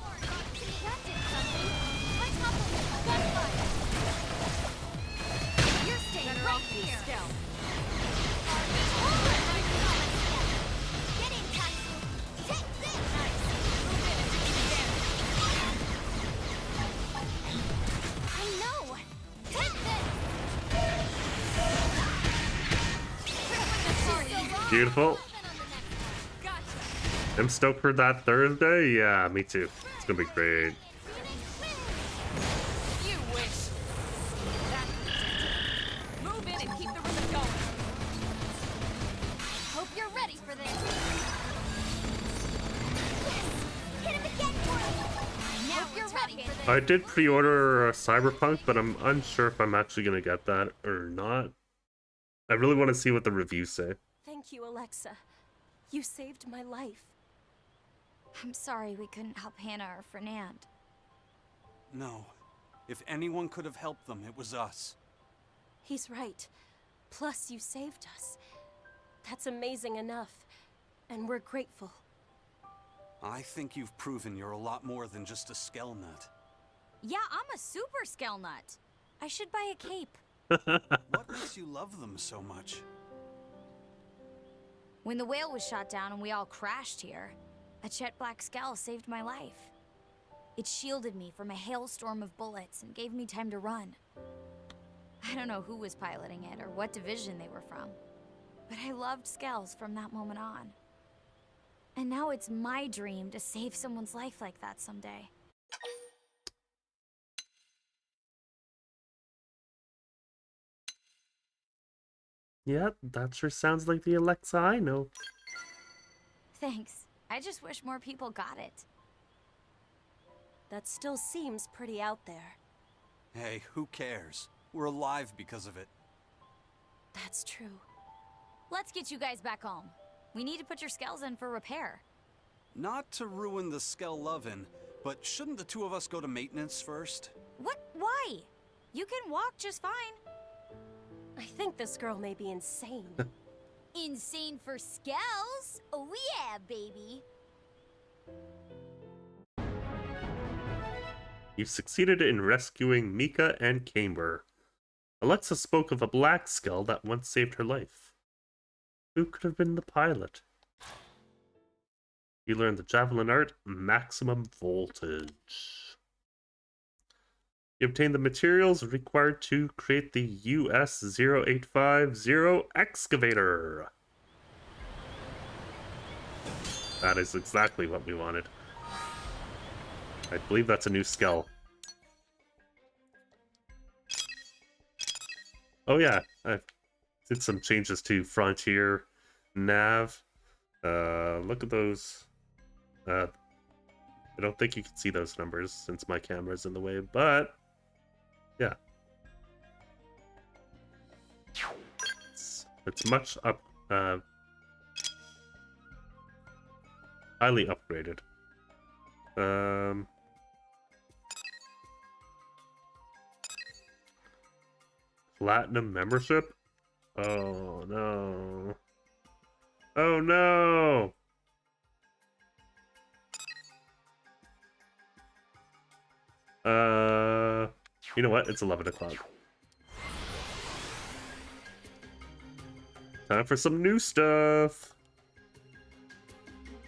You're staying right here. Get in, Tatsu. Take this. I know. Take this. Beautiful. I'm stoked for that Thursday. Yeah, me too. It's gonna be great. You wish. Move in and keep the rhythm going. Hope you're ready for this. Hit him again for me. Now you're ready for this. I did pre-order Cyberpunk, but I'm unsure if I'm actually gonna get that or not. I really want to see what the reviews say. Thank you, Alexa. You saved my life. I'm sorry we couldn't help Hannah or Fernand. No. If anyone could have helped them, it was us. He's right. Plus, you saved us. That's amazing enough. And we're grateful. I think you've proven you're a lot more than just a skell nut. Yeah, I'm a super skell nut. I should buy a cape. What makes you love them so much? When the whale was shot down and we all crashed here, a jet black skell saved my life. It shielded me from a hailstorm of bullets and gave me time to run. I don't know who was piloting it or what division they were from, but I loved skells from that moment on. And now it's my dream to save someone's life like that someday. Yeah, that sure sounds like the Alexa I know. Thanks. I just wish more people got it. That still seems pretty out there. Hey, who cares? We're alive because of it. That's true. Let's get you guys back home. We need to put your skells in for repair. Not to ruin the skell lovin', but shouldn't the two of us go to maintenance first? What? Why? You can walk just fine. I think this girl may be insane. Insane for skells? Oh yeah, baby. You've succeeded in rescuing Mika and Camber. Alexa spoke of a black skull that once saved her life. Who could have been the pilot? You learned the javelin art, maximum voltage. You obtain the materials required to create the US-0850 excavator. That is exactly what we wanted. I believe that's a new skill. Oh yeah, I did some changes to Frontier Nav. Look at those. I don't think you can see those numbers since my camera's in the way, but yeah. It's much up, highly upgraded. Platinum membership? Oh no. Oh no! You know what? It's 11 o'clock. Time for some new stuff.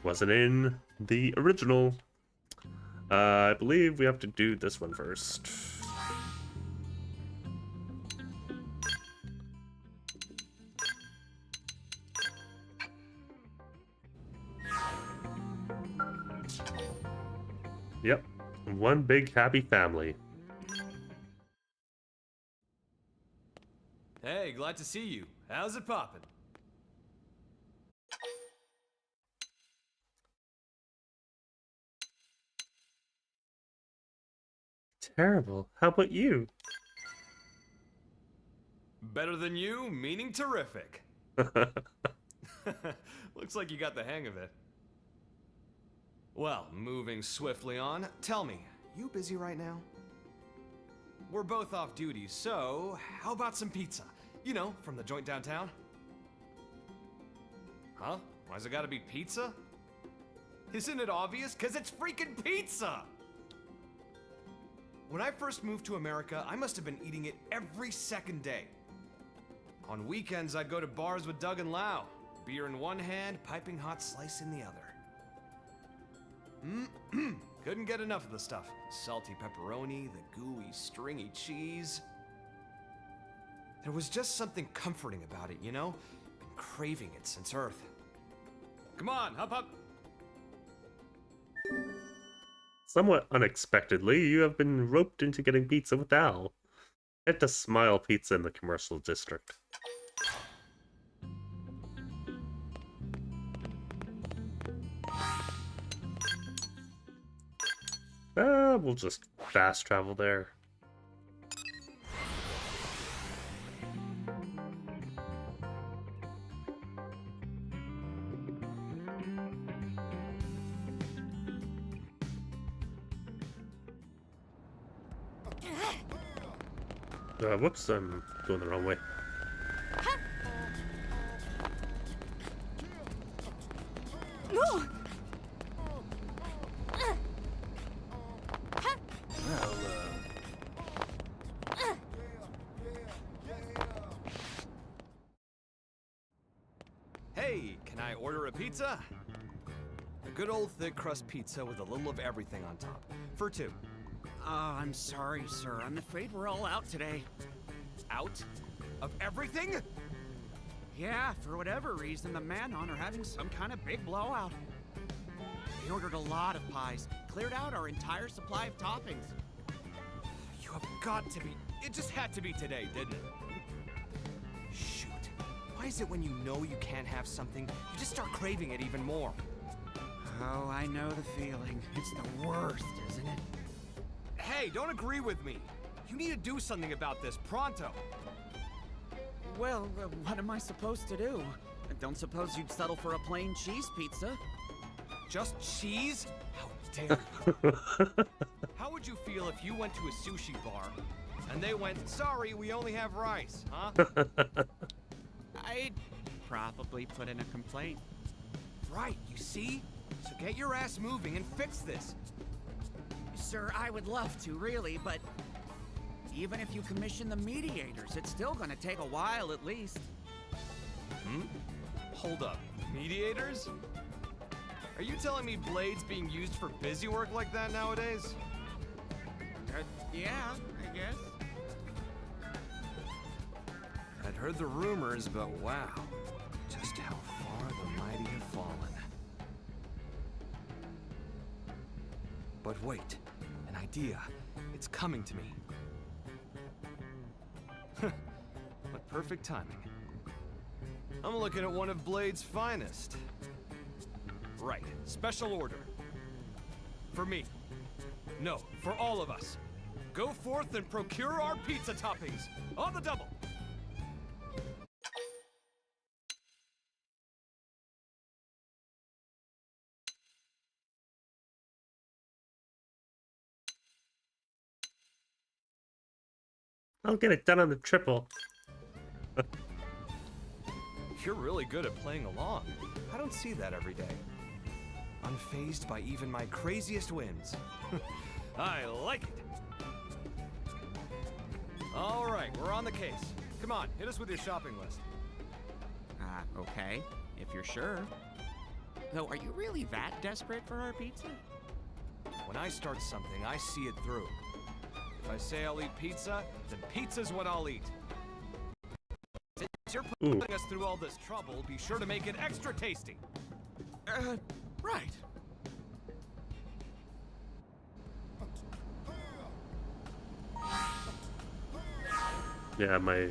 Wasn't in the original. I believe we have to do this one first. Yep. One big happy family. Hey, glad to see you. How's it poppin'? Terrible. How about you? Better than you, meaning terrific. Looks like you got the hang of it. Well, moving swiftly on, tell me, you busy right now? We're both off duty, so how about some pizza? You know, from the joint downtown? Huh? Why's it gotta be pizza? Isn't it obvious? 'Cause it's freaking pizza! When I first moved to America, I must have been eating it every second day. On weekends, I'd go to bars with Doug and Lau. Beer in one hand, piping hot slice in the other. Couldn't get enough of the stuff. Salty pepperoni, the gooey, stringy cheese. There was just something comforting about it, you know? Been craving it since Earth. Come on, hop up! Somewhat unexpectedly, you have been roped into getting pizza with Al. Head to Smile Pizza in the commercial district. We'll just fast travel there. Whoops, I'm going the wrong way. Hey, can I order a pizza? A good old thick crust pizza with a little of everything on top. For two. I'm sorry, sir. I'm afraid we're all out today. Out? Of everything? Yeah, for whatever reason, the Manon are having some kind of big blowout. We ordered a lot of pies, cleared out our entire supply of toppings. You have got to be... It just had to be today, didn't it? Shoot. Why is it when you know you can't have something, you just start craving it even more? Oh, I know the feeling. It's the worst, isn't it? Hey, don't agree with me. You need to do something about this, pronto. Well, what am I supposed to do? I don't suppose you'd settle for a plain cheese pizza? Just cheese? How dare you? How would you feel if you went to a sushi bar and they went, sorry, we only have rice, huh? I'd probably put in a complaint. Right, you see? So get your ass moving and fix this. Sir, I would love to, really, but even if you commission the mediators, it's still gonna take a while at least. Hold up. Mediators? Are you telling me Blade's being used for busy work like that nowadays? Yeah, I guess. I'd heard the rumors, but wow, just how far the mighty have fallen. But wait, an idea. It's coming to me. What perfect timing. I'm looking at one of Blade's finest. Right, special order. For me. No, for all of us. Go forth and procure our pizza toppings. On the double. I'll get it done on the triple. You're really good at playing along. I don't see that every day. Unfazed by even my craziest whims. I like it. All right, we're on the case. Come on, hit us with your shopping list. Okay, if you're sure. Though, are you really that desperate for our pizza? When I start something, I see it through. If I say I'll eat pizza, then pizza's what I'll eat. Since you're putting us through all this trouble, be sure to make it extra tasty. Right. Yeah, my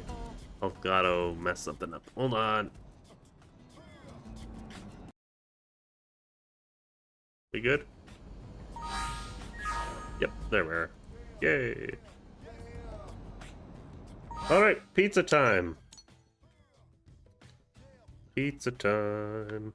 Elgato messed something up. Hold on. We good? Yep, there we are. Yay. Alright, pizza time. Pizza time.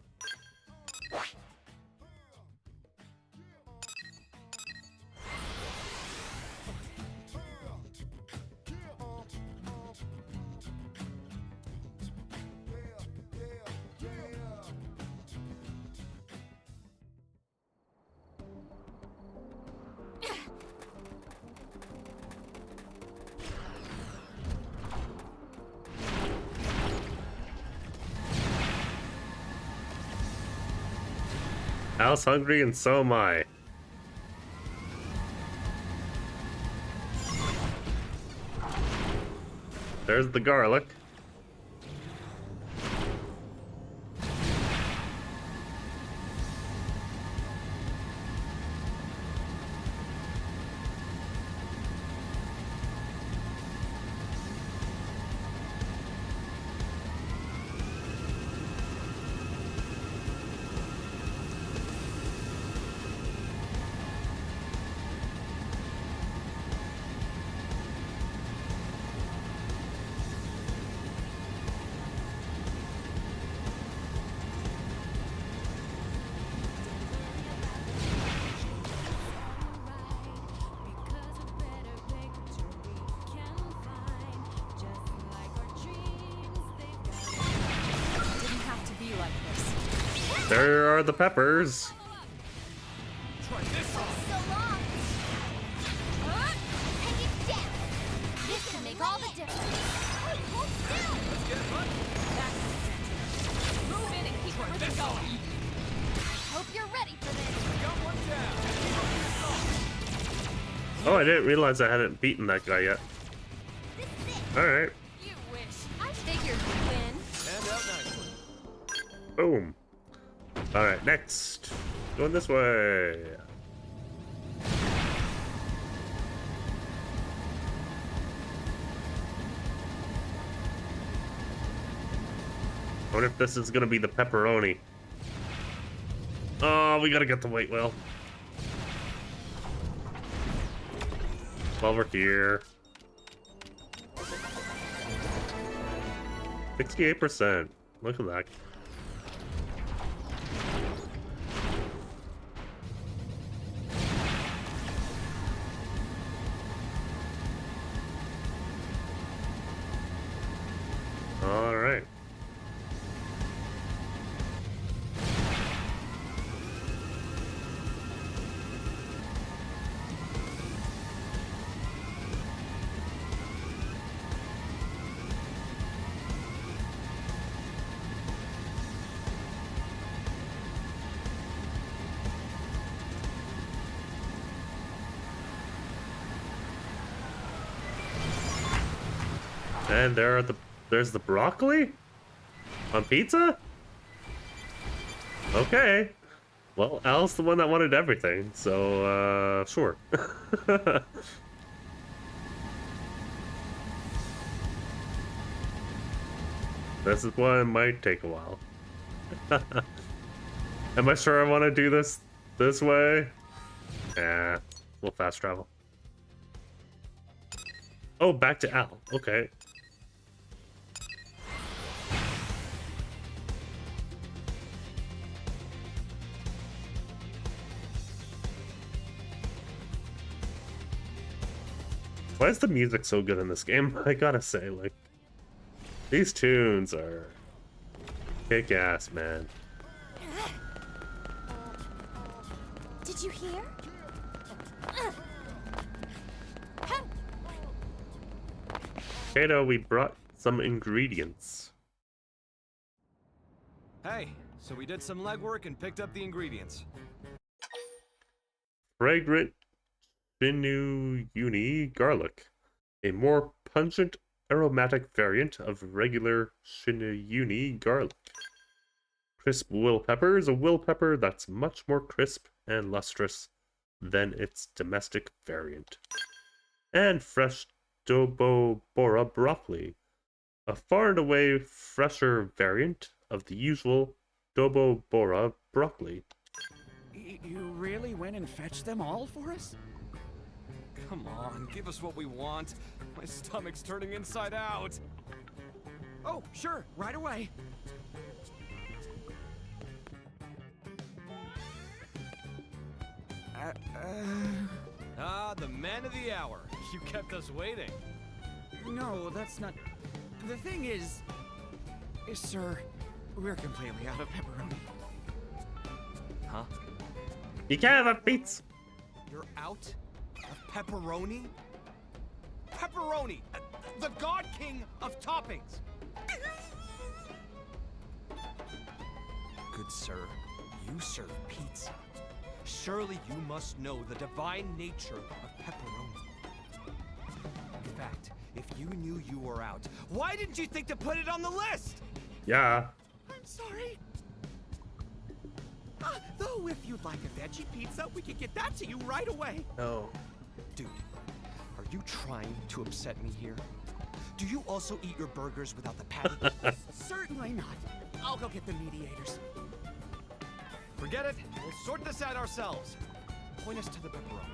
Al's hungry and so am I. There's the garlic. There are the peppers. Try this on. So long. Take it down. This can make all the difference. Hey, hold still. Let's get it, bud. That's the center. Move in and keep it with going. Hope you're ready for this. Got one down. Oh, I didn't realize I hadn't beaten that guy yet. Alright. You wish. I figured you'd win. And out nicely. Boom. Alright, next. Going this way. I wonder if this is gonna be the pepperoni. Oh, we gotta get the white whale. While we're here. 68%. Look at that. All right. And there's the broccoli? On pizza? Okay. Well, Al's the one that wanted everything, so, sure. This is why it might take a while. Am I sure I want to do this way? Yeah, we'll fast travel. Oh, back to Al. Okay. Why is the music so good in this game? I gotta say, like, these tunes are kick-ass, man. Did you hear? Kato, we brought some ingredients. Hey, so we did some legwork and picked up the ingredients. Fragrant Shinuyuni garlic, a more pungent aromatic variant of regular Shinuyuni garlic. Crisp will pepper is a will pepper that's much more crisp and lustrous than its domestic variant. And fresh Dobobora broccoli, a far and away fresher variant of the usual Dobobora broccoli. You really went and fetched them all for us? Come on, give us what we want. My stomach's turning inside out. Oh, sure, right away. The man of the hour. You kept us waiting. No, that's not... The thing is, sir, we're completely out of pepperoni. Huh? You can't have pizza. You're out of pepperoni? Pepperoni! The god king of toppings! Good sir, you serve pizza. Surely you must know the divine nature of pepperoni. In fact, if you knew you were out, why didn't you think to put it on the list? Yeah. I'm sorry. Though if you'd like a veggie pizza, we could get that to you right away. No. Dude, are you trying to upset me here? Do you also eat your burgers without the patty? Certainly not. I'll go get the mediators. Forget it. We'll sort this out ourselves. Point us to the pepperoni.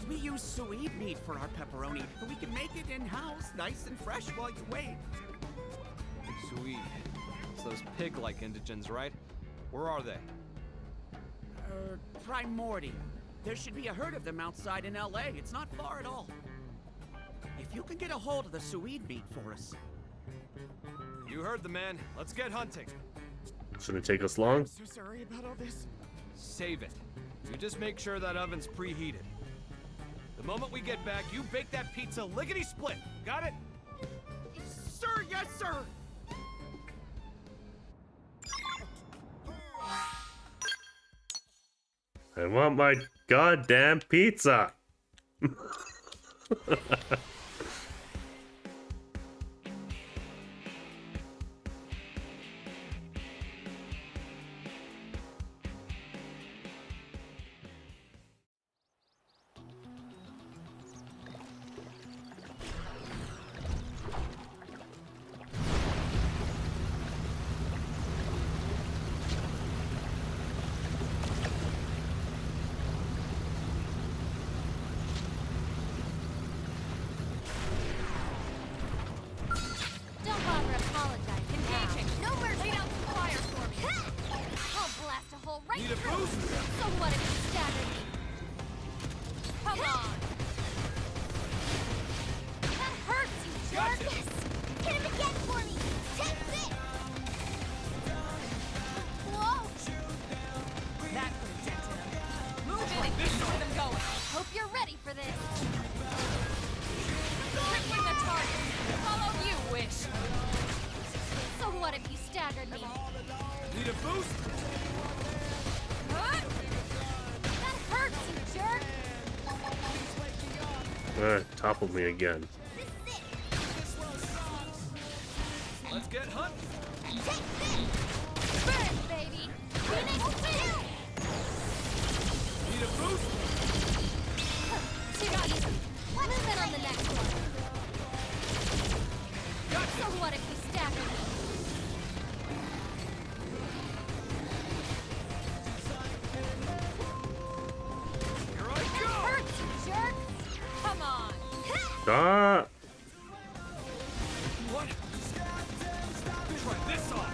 We use sous meat for our pepperoni, and we can make it in-house, nice and fresh while you wait. Sweet. It's those pig-like indigents, right? Where are they? Primordia. There should be a herd of them outside in L.A. It's not far at all. If you can get a hold of the sous meat for us. You heard the man. Let's get hunting. Shouldn't take us long. I'm so sorry about all this. Save it. You just make sure that oven's preheated. The moment we get back, you bake that pizza lickety-split. Got it? Sir, yes, sir! I want my goddamn pizza. Need a boost? So what if you stagger me? Come on! That hurts, you jerk! Yes! Hit him again for me! Take this! Whoa! That projected him. Move in and keep the rhythm going. Hope you're ready for this. Crippling the target. Follow you, Wish. So what if you staggered me? Need a boost? That hurts, you jerk! Toppled me again. This is it! Who's get hunted? Take this! Burn, baby! Phoenix Wheel! Need a boost? She got you. Move in on the next one. So what if we stagger me? Here I go! Hurts, you jerk! Come on! Ah! What? Try this on!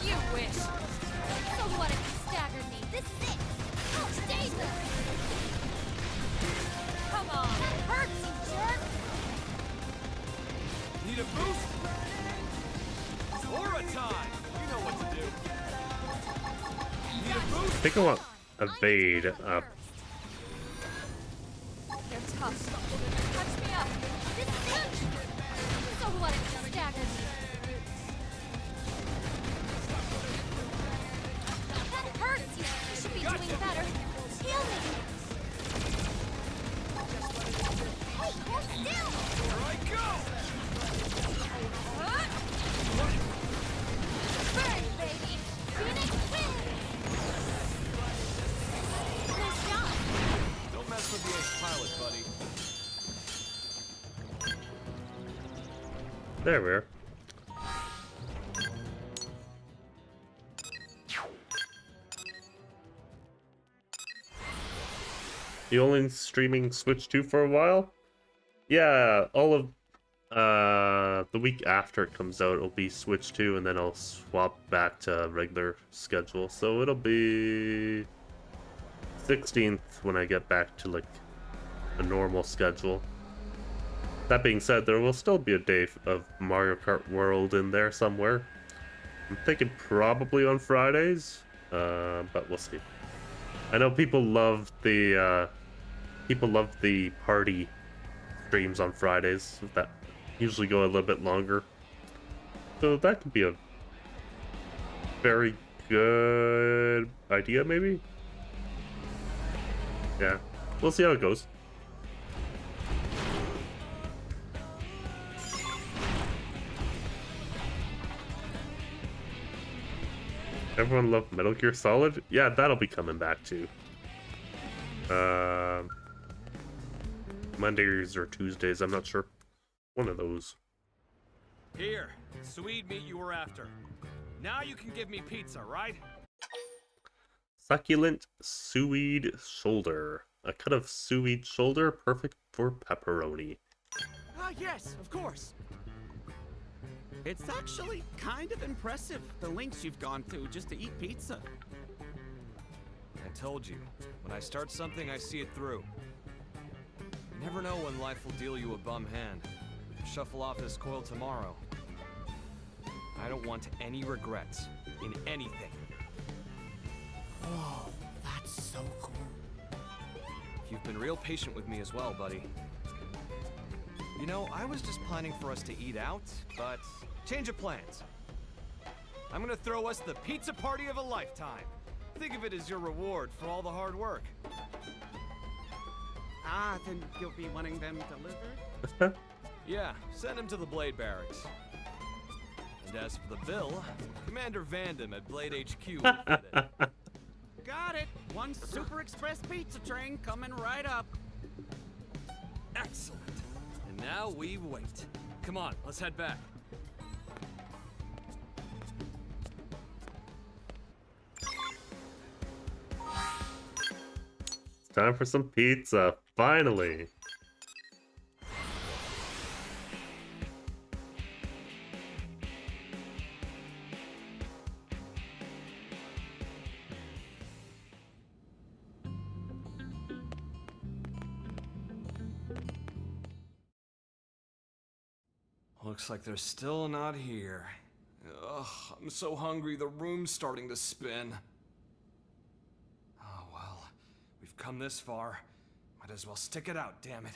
You wish. So what if you staggered me? This is it! Oh, stay there! Come on! That hurts, you jerk! Need a boost? Aura time! You know what to do. Need a boost? I think I want evade up. You're tough. Touch me up. This is it! So what if you staggered me? That hurts, you should be doing better. Heal me! Hey, hold still! Here I go! Burn, baby! Phoenix Wheel! Nice job! Don't mess with the ace pilot, buddy. There we are. You only streaming Switch 2 for a while? Yeah, all of the week after it comes out it'll be Switch 2 and then I'll swap back to regular schedule. So it'll be 16th when I get back to like a normal schedule. That being said, there will still be a day of Mario Kart World in there somewhere. I'm thinking probably on Fridays, but we'll see. I know people love the party streams on Fridays that usually go a little bit longer, so that could be a very good idea, maybe. Yeah, we'll see how it goes. Everyone loved Metal Gear Solid? Yeah, that'll be coming back too. Mondays or Tuesdays, I'm not sure. One of those. Here, sweet meat you were after. Now you can give me pizza, right? Succulent suide shoulder. A cut of suide shoulder, perfect for pepperoni. Ah, yes, of course. It's actually kind of impressive, the lengths you've gone to just to eat pizza. I told you, when I start something, I see it through. You never know when life will deal you a bum hand. Shuffle off this coil tomorrow. I don't want any regrets in anything. Whoa, that's so cool. You've been real patient with me as well, buddy. You know, I was just planning for us to eat out, but change of plans. I'm gonna throw us the pizza party of a lifetime. Think of it as your reward for all the hard work. Ah, then you'll be wanting them delivered? Yeah, send him to the Blade Barracks. And as for the bill, Commander Vandam at Blade HQ will get it. Got it! One Super Express pizza train coming right up. Excellent. And now we wait. Come on, let's head back. It's time for some pizza, finally. Looks like they're still not here. Ugh, I'm so hungry, the room's starting to spin. Oh well, we've come this far. Might as well stick it out, damn it.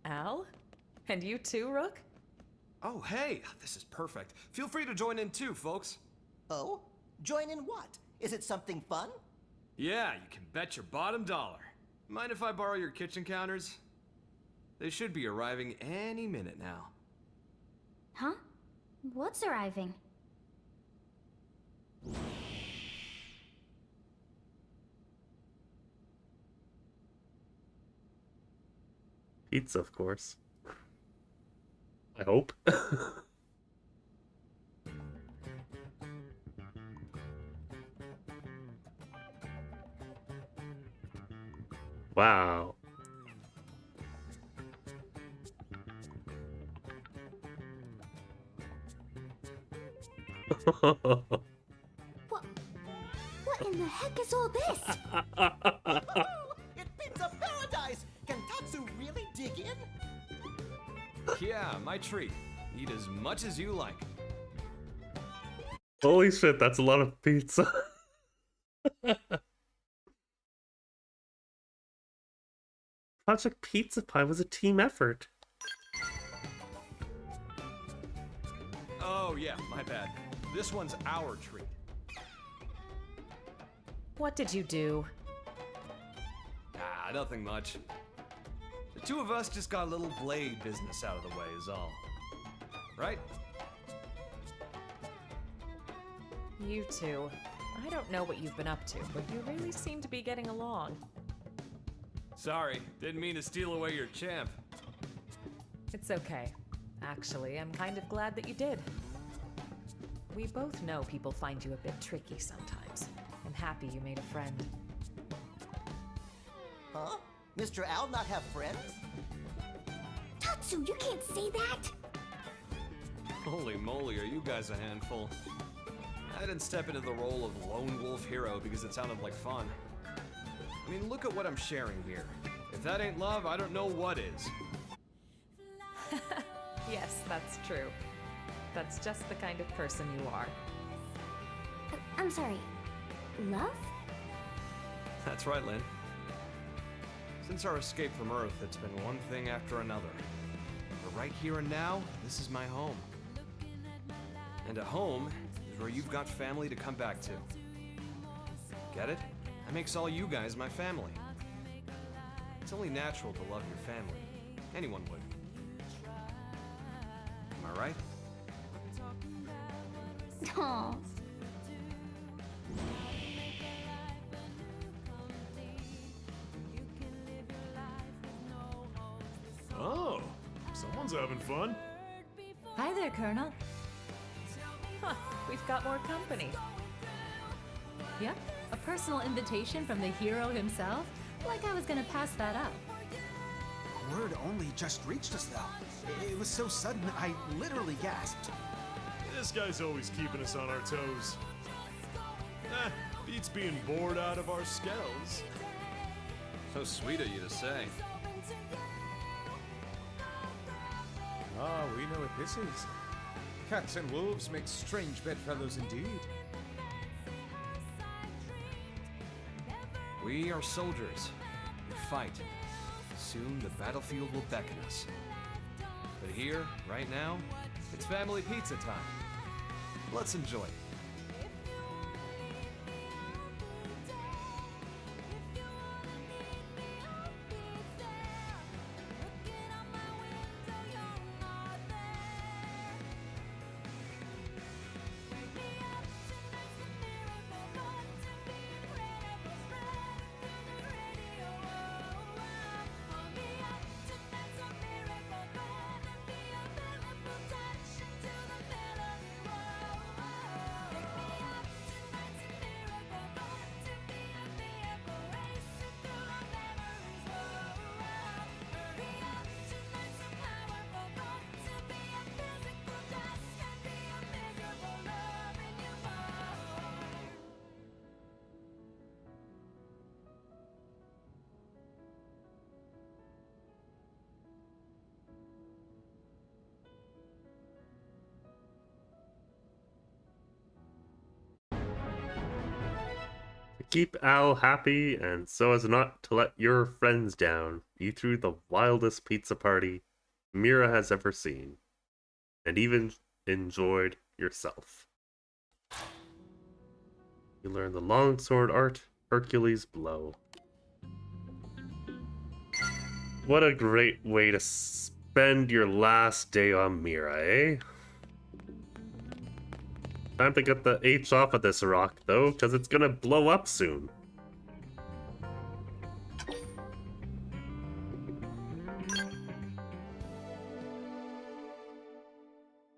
Al? And you too, Rook? Oh hey, this is perfect. Feel free to join in too, folks. Oh? Join in what? Is it something fun? Yeah, you can bet your bottom dollar. Mind if I borrow your kitchen counters? They should be arriving any minute now. Huh? What's arriving? Pizza, of course. I hope. Wow. What in the heck is all this? It's pizza paradise! Can Tatsu really dig in? Yeah, my treat. Eat as much as you like. Holy shit, that's a lot of pizza. Project Pizza Pie was a team effort. Oh yeah, my bad. This one's our treat. What did you do? Ah, nothing much. The two of us just got a little blade business out of the way is all. Right? You two. I don't know what you've been up to, but you really seem to be getting along. Sorry, didn't mean to steal away your champ. It's okay. Actually, I'm kind of glad that you did. We both know people find you a bit tricky sometimes. I'm happy you made a friend. Huh? Mr. Owl not have friends? Tatsu, you can't say that! Holy moly, are you guys a handful? I didn't step into the role of lone wolf hero because it sounded like fun. I mean, look at what I'm sharing here. If that ain't love, I don't know what is. Yes, that's true. That's just the kind of person you are. I'm sorry. Love? That's right, Lynn. Since our escape from Earth, it's been one thing after another. But right here and now, this is my home. And a home is where you've got family to come back to. Get it? That makes all you guys my family. It's only natural to love your family. Anyone would. Am I right? Aww. Oh, someone's having fun. Hi there, Colonel. Huh, we've got more company. Yep, a personal invitation from the hero himself? Like I was gonna pass that up. Word only just reached us, though. It was so sudden, I literally gasped. This guy's always keeping us on our toes. Beats being bored out of our skells. So sweet of you to say. Ah, we know what this is. Cats and wolves make strange bedfellows indeed. We are soldiers. We fight. Soon the battlefield will beckon us. But here, right now, it's family pizza time. Let's enjoy it. Keep Al happy, and so as not to let your friends down, you threw the wildest pizza party Mira has ever seen, and even enjoyed yourself. You learn the longsword art, Hercules Blow. What a great way to spend your last day on Mira, eh? Time to get the H off of this rock, though, because it's gonna blow up soon.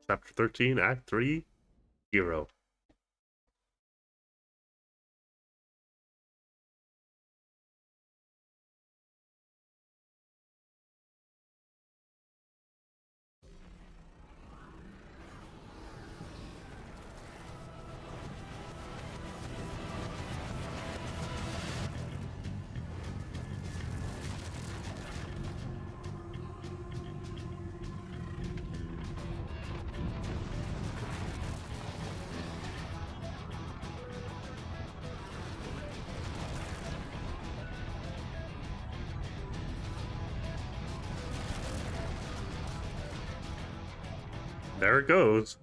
Chapter 13, Act 3, Hero. There it goes.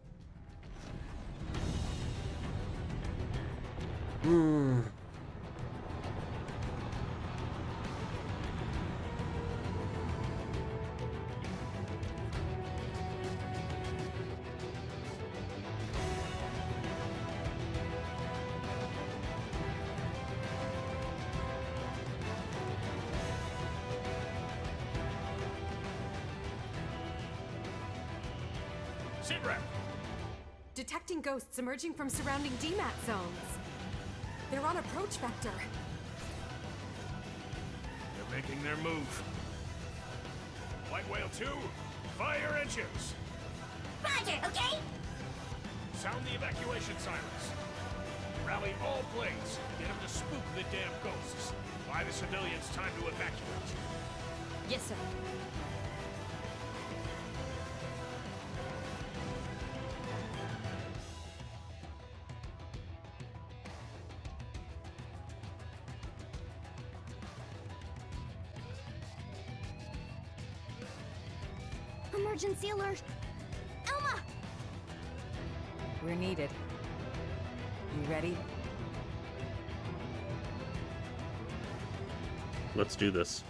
Detecting ghosts emerging from surrounding DMAT zones. They're on approach vector. They're making their move. White Whale 2, fire engines! Roger, okay? Sound the evacuation sirens. Rally all blades. Get them to spook the damn ghosts. Buy the civilians time to evacuate. Yes, sir. Emergency alert! Elma! We're needed. You ready? Let's do this.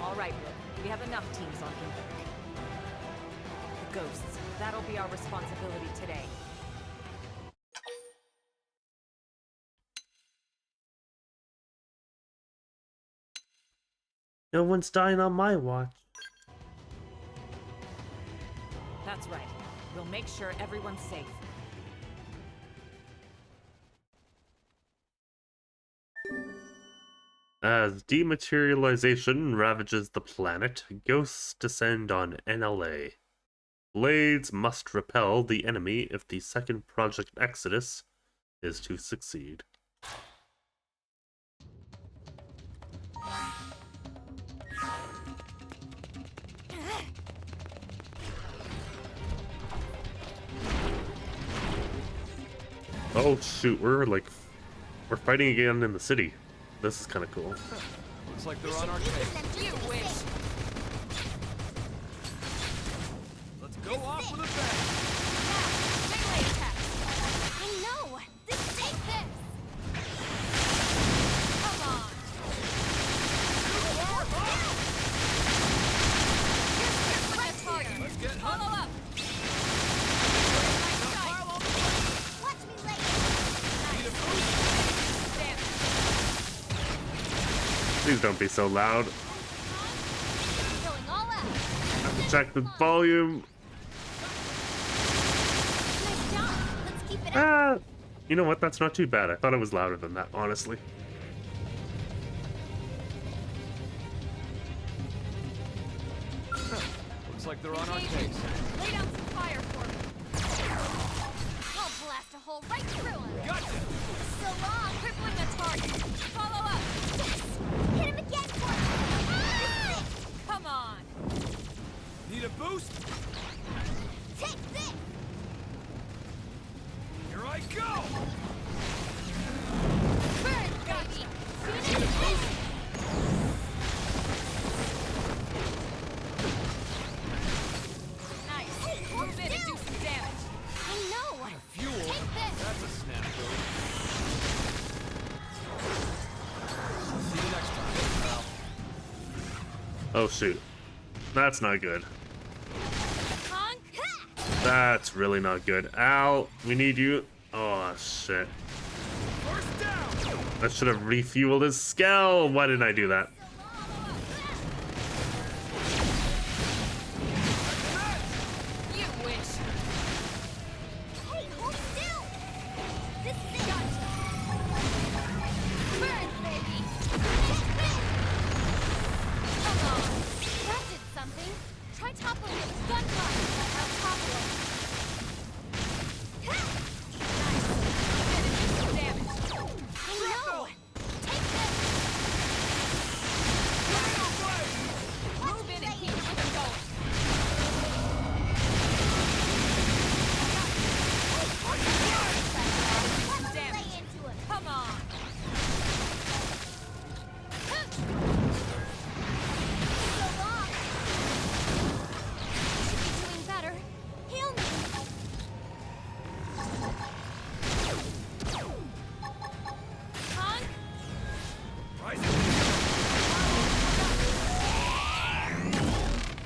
All right, Rook. We have enough teams on Inverk. The ghosts. That'll be our responsibility today. No one's dying on my watch. That's right. We'll make sure everyone's safe. As dematerialization ravages the planet, ghosts descend on NLA. Blades must repel the enemy if the second Project Exodus is to succeed. Oh shoot, we're fighting again in the city. This is kind of cool. Looks like they're on our case. You wish. Let's go off with a bang. Melee attack. I know! Take this! Come on. Let's get Follow up. Watch me later! Please don't be so loud. Going all out! Have to check the volume. Nice job! Let's keep it up! You know what? That's not too bad. I thought it was louder than that, honestly. Looks like they're on our case. Lay down some fire for me. I'll blast a hole right through him! Gotcha! So long! Crippling the target. Follow up. Yes! Hit him again for me! Ah! Come on. Need a boost? Take this! Here I go! Burn, baby! Nice. Move in and do some damage. I know! Fuel? Take this! That's a snafu. See you next time, pal. Oh shoot. That's not good. Honk! That's really not good. Al, we need you. Oh shit. First down! I should have refueled his Skell. Why didn't I do that? You wish. Hey, hold still! This is it! Burn, baby! Come on. That did something! Try toppling it with gunfire! I'll topple him! Nice. Move in and do some damage. I know! Take this! Move in and keep the rhythm going. Let me Damage. lay into him! Come on. So long! Should be doing better. Heal me! Honk.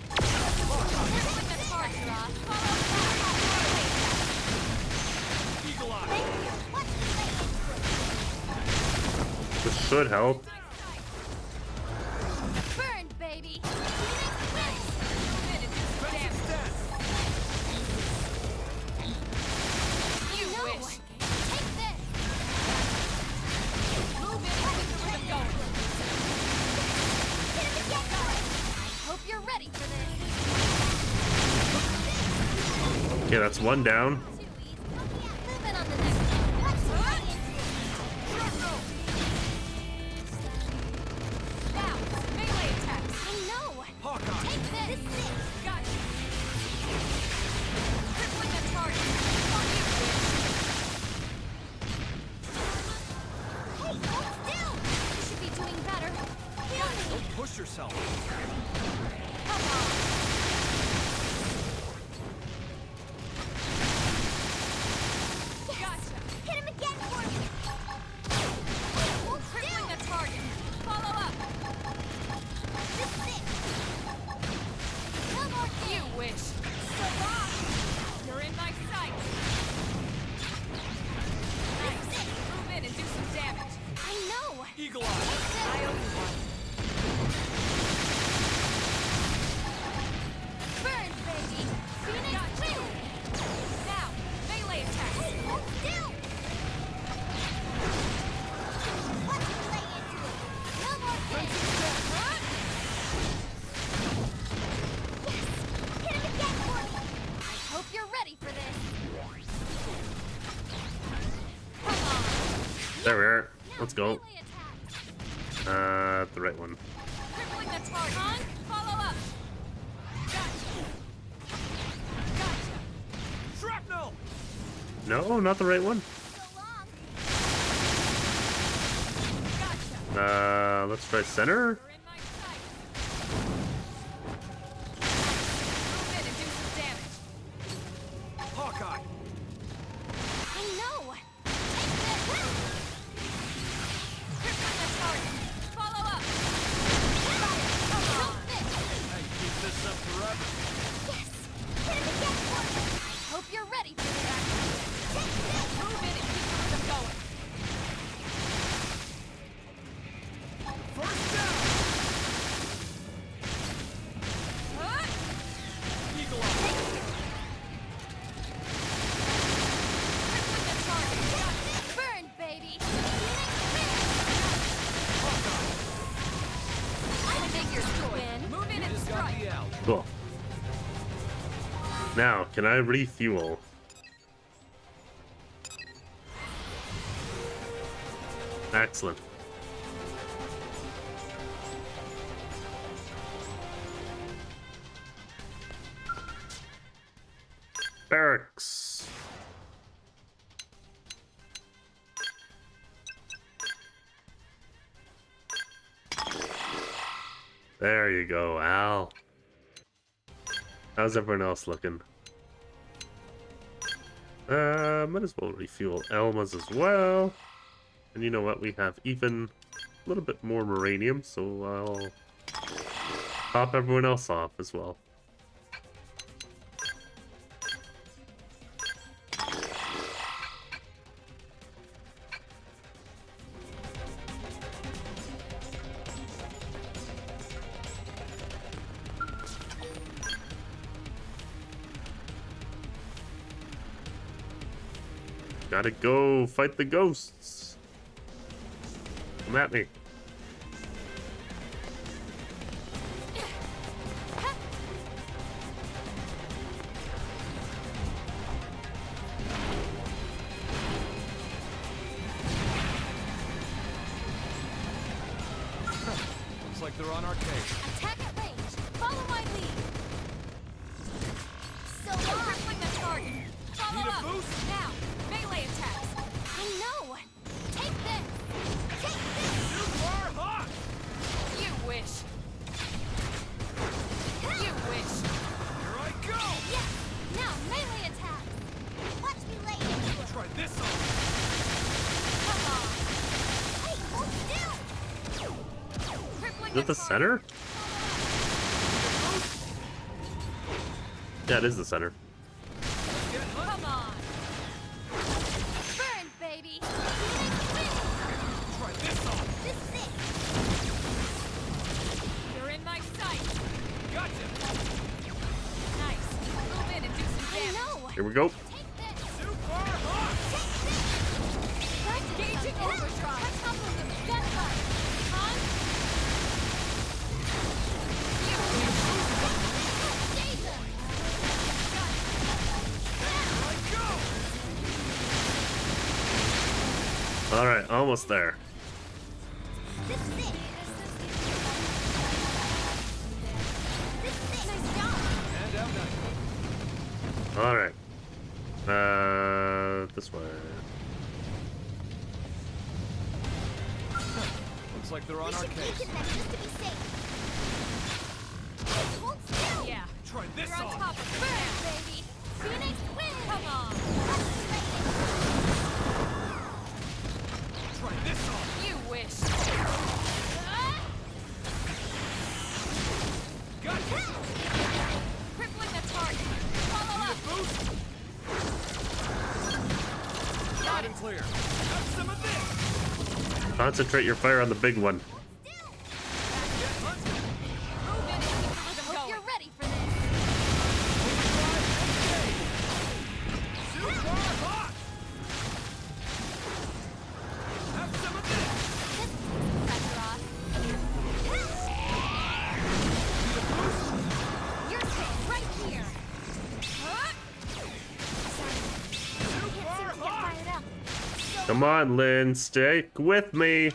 Crippling the target. Eagle eye! Thank you! Watch me lay into him! This should help. Burn, baby! Move in and do some damage. You No! wish. Take this! Move in and keep the rhythm going. Hit him again for it! I hope you're ready for this! Okay, that's one down. Too easy. Move in on the next one. Watch me lay into it! Now, melee attacks. I know! Hawkeye! Take this! This is it! Got you. Crippling the target. On you, wish. Hey, hold still! You should be doing better. Heal me! Don't push yourself. Come on. There we are. Let's go. The right one. Crippling the target. Follow up. Gotcha. Shrapnel! No, not the right one. Let's try center. Hawkeye! I know! Follow up. Hey, keep this up forever. Yes! Hit him again for me! I hope you're ready for this! Move in and keep the rhythm going. First down! Eagle Eye! Burn, baby! I think you're win. Move in and strike. Cool. Now, can I refuel? Excellent. Barracks. There you go, Al. How's everyone else looking? Might as well refuel Elma's as well. And you know what? We have even a little bit more uranium, so I'll top everyone else off as well. Gotta go fight the ghosts. Come at me. Looks like they're on our case. Attack at range! Follow my lead! So long! Crippling the target. Follow Need a up. boost? Now, melee attacks. I know! Take this! Take this! Super hot! You wish. You wish. Here I go! Yes! Now melee attacks! Watch me lay into it! Try this on! Come on. Hey, hold still! Crippling Is it the center? Yeah, it is the center. Come on. Burn, baby! Try this on! This is it! You're in my sight. Gotcha! Nice. Move in and do some I damage. know! Here we go. Take this! Super hot! Take this! Engaging overdrive. Catch up with them! Gunfire! Huh? Save them! All right, almost there. This is it! This is it! Nice job! And out night. All right. This way. Looks like they're on We our should case. weaken them just to be safe. Hey, hold still! Yeah. Try this You're on on! top of it. Burn, baby! Phoenix win! Come on. Try this on! You wish. Gotcha! Crippling the target. Follow up. Boost! Loud and clear. Have some of this! Concentrate your fire on the big one. Move in and keep the rhythm Hope going. you're ready for this. Super hot! Have some of this! This takes the pressure off. Your turn, right here. Sorry. Can't seem to get fired up. So Come on, Lynn, stick with me.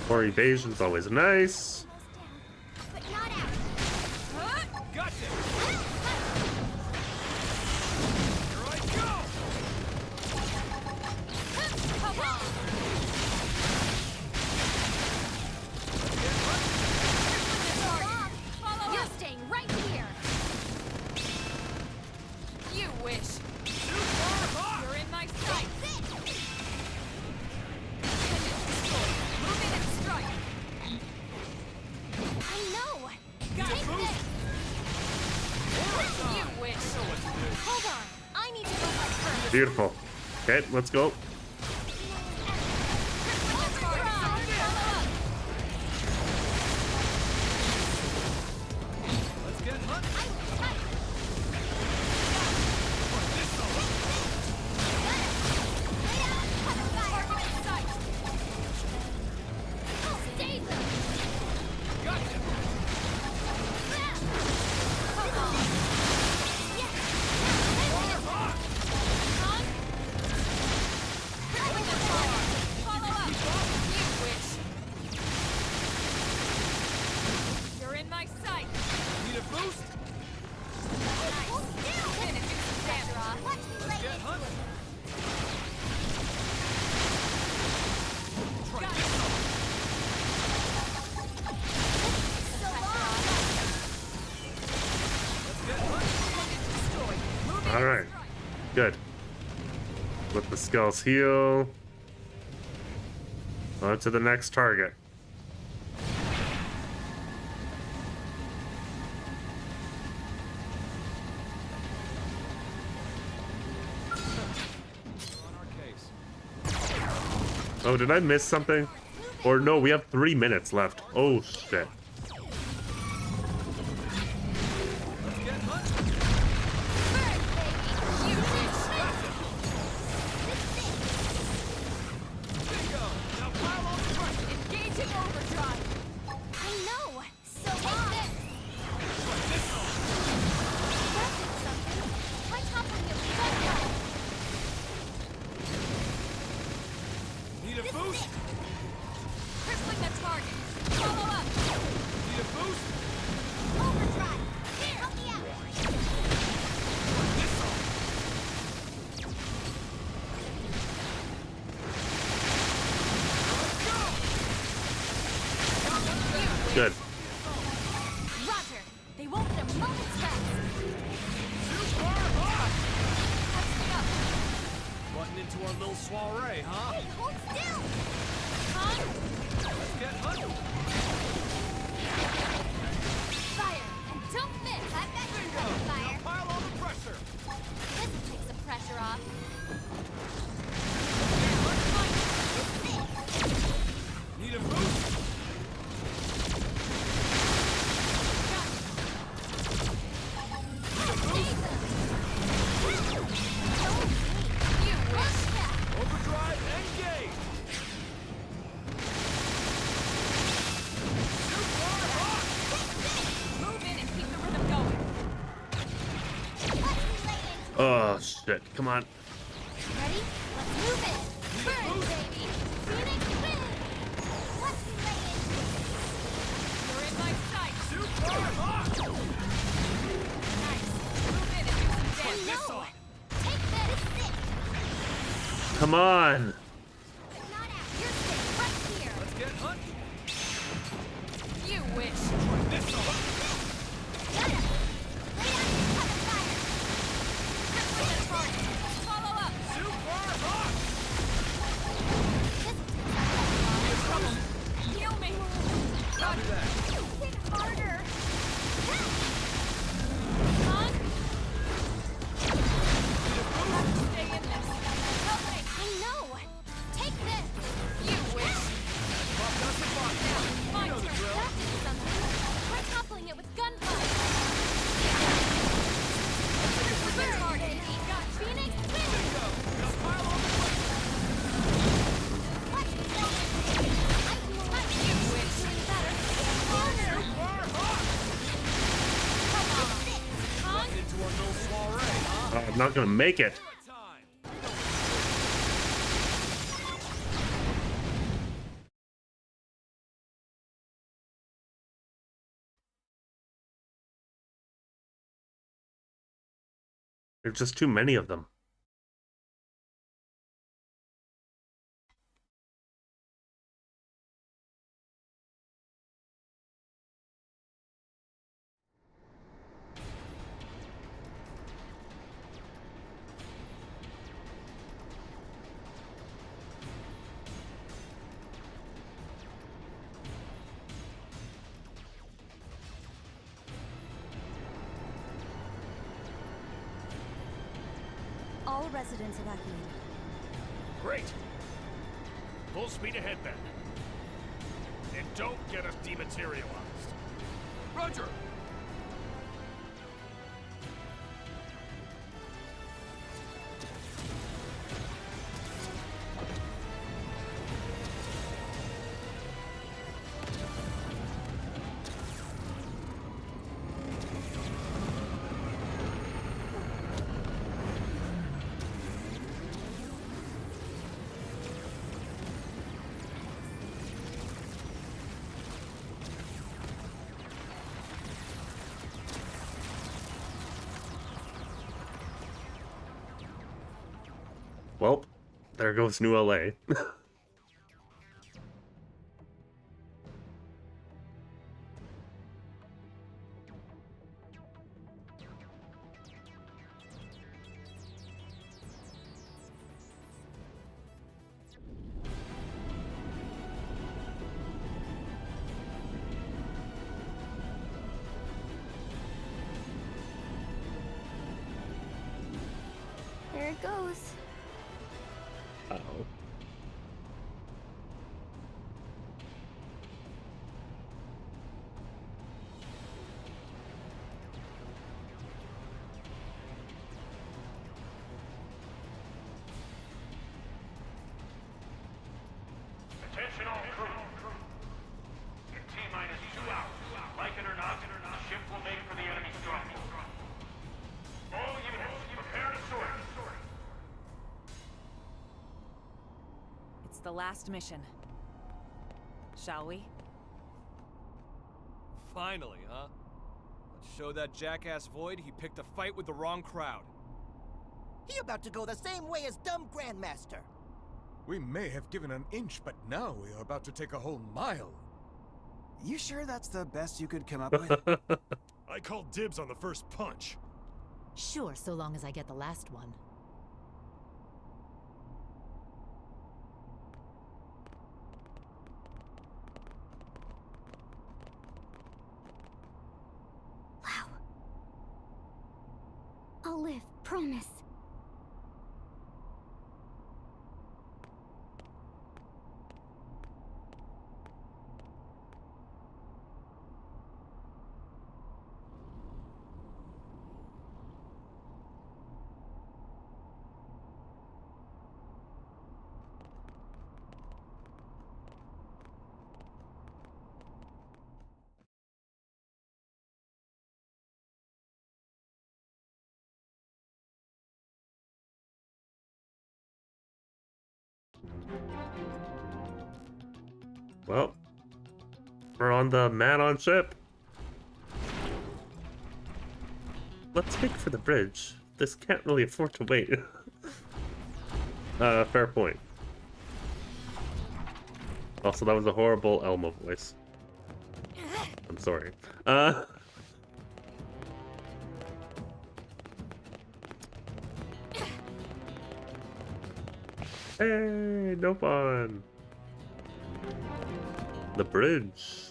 More evasion's always nice. You're staying right here. You wish. You're in my sight. Move in and strike. I know. Got Take it. this. You wish. Hold on. I need to go up first. Beautiful. Okay, let's go. You're in my sight. Need a boost? All right, good. Let the skulls heal. On to the next target. Oh, did I miss something? Or no, we have 3 minutes left. Oh, shit. Engaging overdrive. I know. So take this. That did something. Try toppling it with that one. Need a boost? Crippling the target. Follow up. Need a boost? Overdrive. Here, help me out. Good. Roger. They won't get a moment's rest. Button into our little soiree, huh? Hey, hold still. Huh? Let's get hunting. Fire. And don't miss. I've got you covered, Fire. Pile on the pressure. This will take some pressure off. Need a boost? Overdrive, engage! Move in and keep the rhythm going. Oh, shit. Come on. Ready? Let's move it. Burn, baby. Phoenix win. Let's lay it. You're in my sight. Super hot! Nice. Move in and do some damage. No. Take this. Come on. Not out. You're safe right here. Let's get hunting. You wish. This one. Got him. Lay down and cover fire. Crippling the target. Follow up. Super hot! Heal me. Copy that. Hit harder. I'm not gonna make it. There's just too many of them. All residents evacuated. Great. Full speed ahead then. And don't get us dematerialized. Roger! Well, there goes New LA. There it goes. Uh-oh. Attention all crew. In T-minus 2 hours, like it or not, the ship will make for the enemy stronghold. All units, prepare to soar. It's the last mission. Shall we? Finally, huh? Let's show that jackass Void he picked a fight with the wrong crowd. He about to go the same way as dumb Grandmaster. We may have given an inch, but now we are about to take a whole mile. You sure that's the best you could come up with? I called dibs on the first punch. Sure, so long as I get the last one. Wow. I'll live, promise. Well, we're on the man on ship. Let's make for the bridge. This can't really afford to wait. Fair point. Also, that was a horrible Elmo voice. I'm sorry. Hey, no fun. The bridge.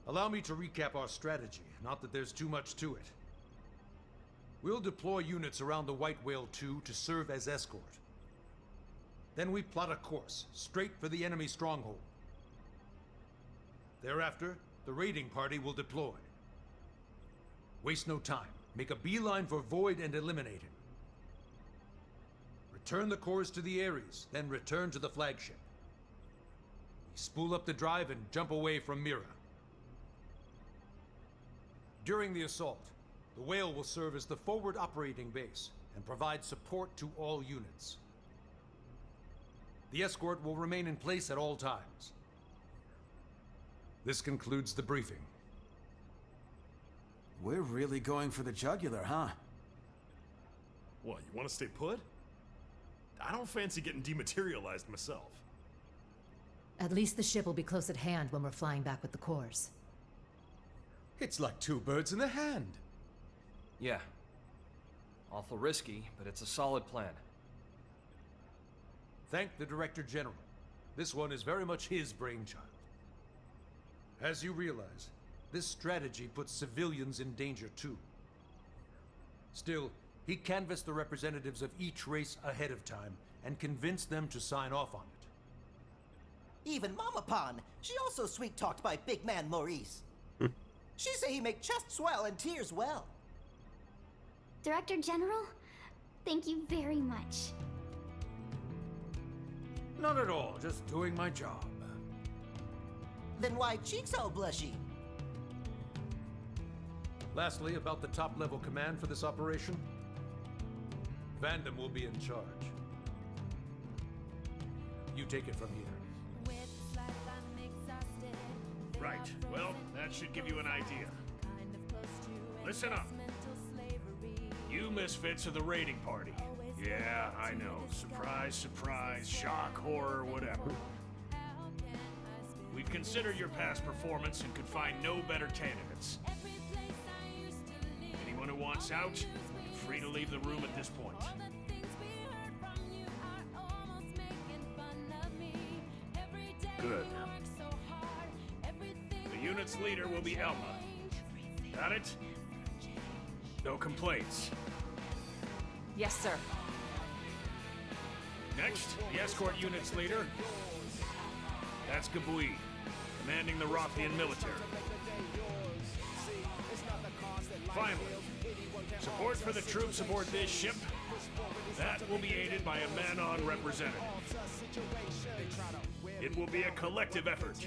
Allow me to recap our strategy, not that there's too much to it. We'll deploy units around the White Whale 2 to serve as escort. Then we plot a course, straight for the enemy stronghold. Thereafter, the raiding party will deploy. Waste no time. Make a beeline for Void and eliminate him. Return the cores to the Ares, then return to the flagship. Spool up the drive and jump away from Mira. During the assault, the whale will serve as the forward operating base and provide support to all units. The escort will remain in place at all times. This concludes the briefing. We're really going for the jugular, huh? What, you want to stay put? I don't fancy getting dematerialized myself. At least the ship will be close at hand when we're flying back with the cores. It's like two birds in the hand. Yeah. Awful risky, but it's a solid plan. Thank the Director General. This one is very much his brainchild. As you realize, this strategy puts civilians in danger too. Still, he canvassed the representatives of each race ahead of time and convinced them to sign off on it. Even Mama Pan, she also sweet-talked by big man Maurice. She say he make chest swell and tears well. Director General, thank you very much. Not at all, just doing my job. Then why cheeks all blushy? Lastly, about the top-level command for this operation. Vandam will be in charge. You take it from here. Right, well, that should give you an idea. Listen up. You misfits are the raiding party. Yeah, I know. Surprise, surprise, shock, horror, whatever. We've considered your past performance and could find no better candidates. Anyone who wants out, you're free to leave the room at this point. Good. The unit's leader will be Elma. Got it? No complaints. Yes, sir. Next, the escort unit's leader. That's Gabui, commanding the Rothian military. Finally, support for the troops aboard this ship. That will be aided by a Manon representative. It will be a collective effort.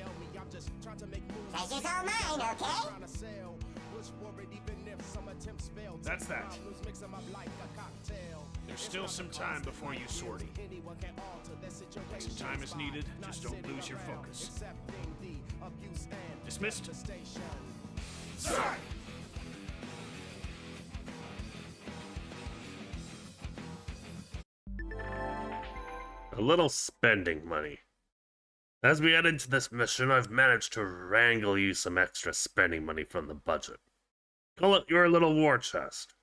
Pleasure's all mine, okay? That's that. There's still some time before you sortie. If some time is needed, just don't lose your focus. Dismissed? Sir! A little spending money. As we head into this mission, I've managed to wrangle you some extra spending money from the budget. Call it your little war chest.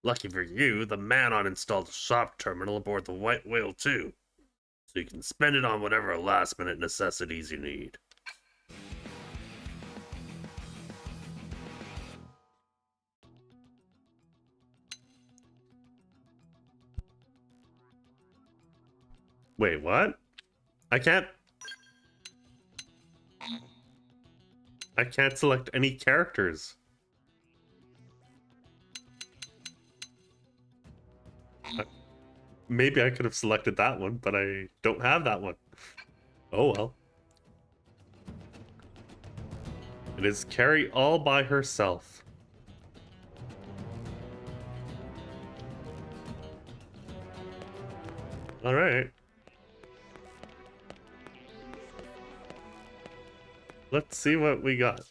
Lucky for you, the Manon installed a shop terminal aboard the White Whale too, so you can spend it on whatever last-minute necessities you need. Wait, what? I can't select any characters. Maybe I could have selected that one, but I don't have that one. Oh well. It is Carrie all by herself. Alright. Let's see what we got.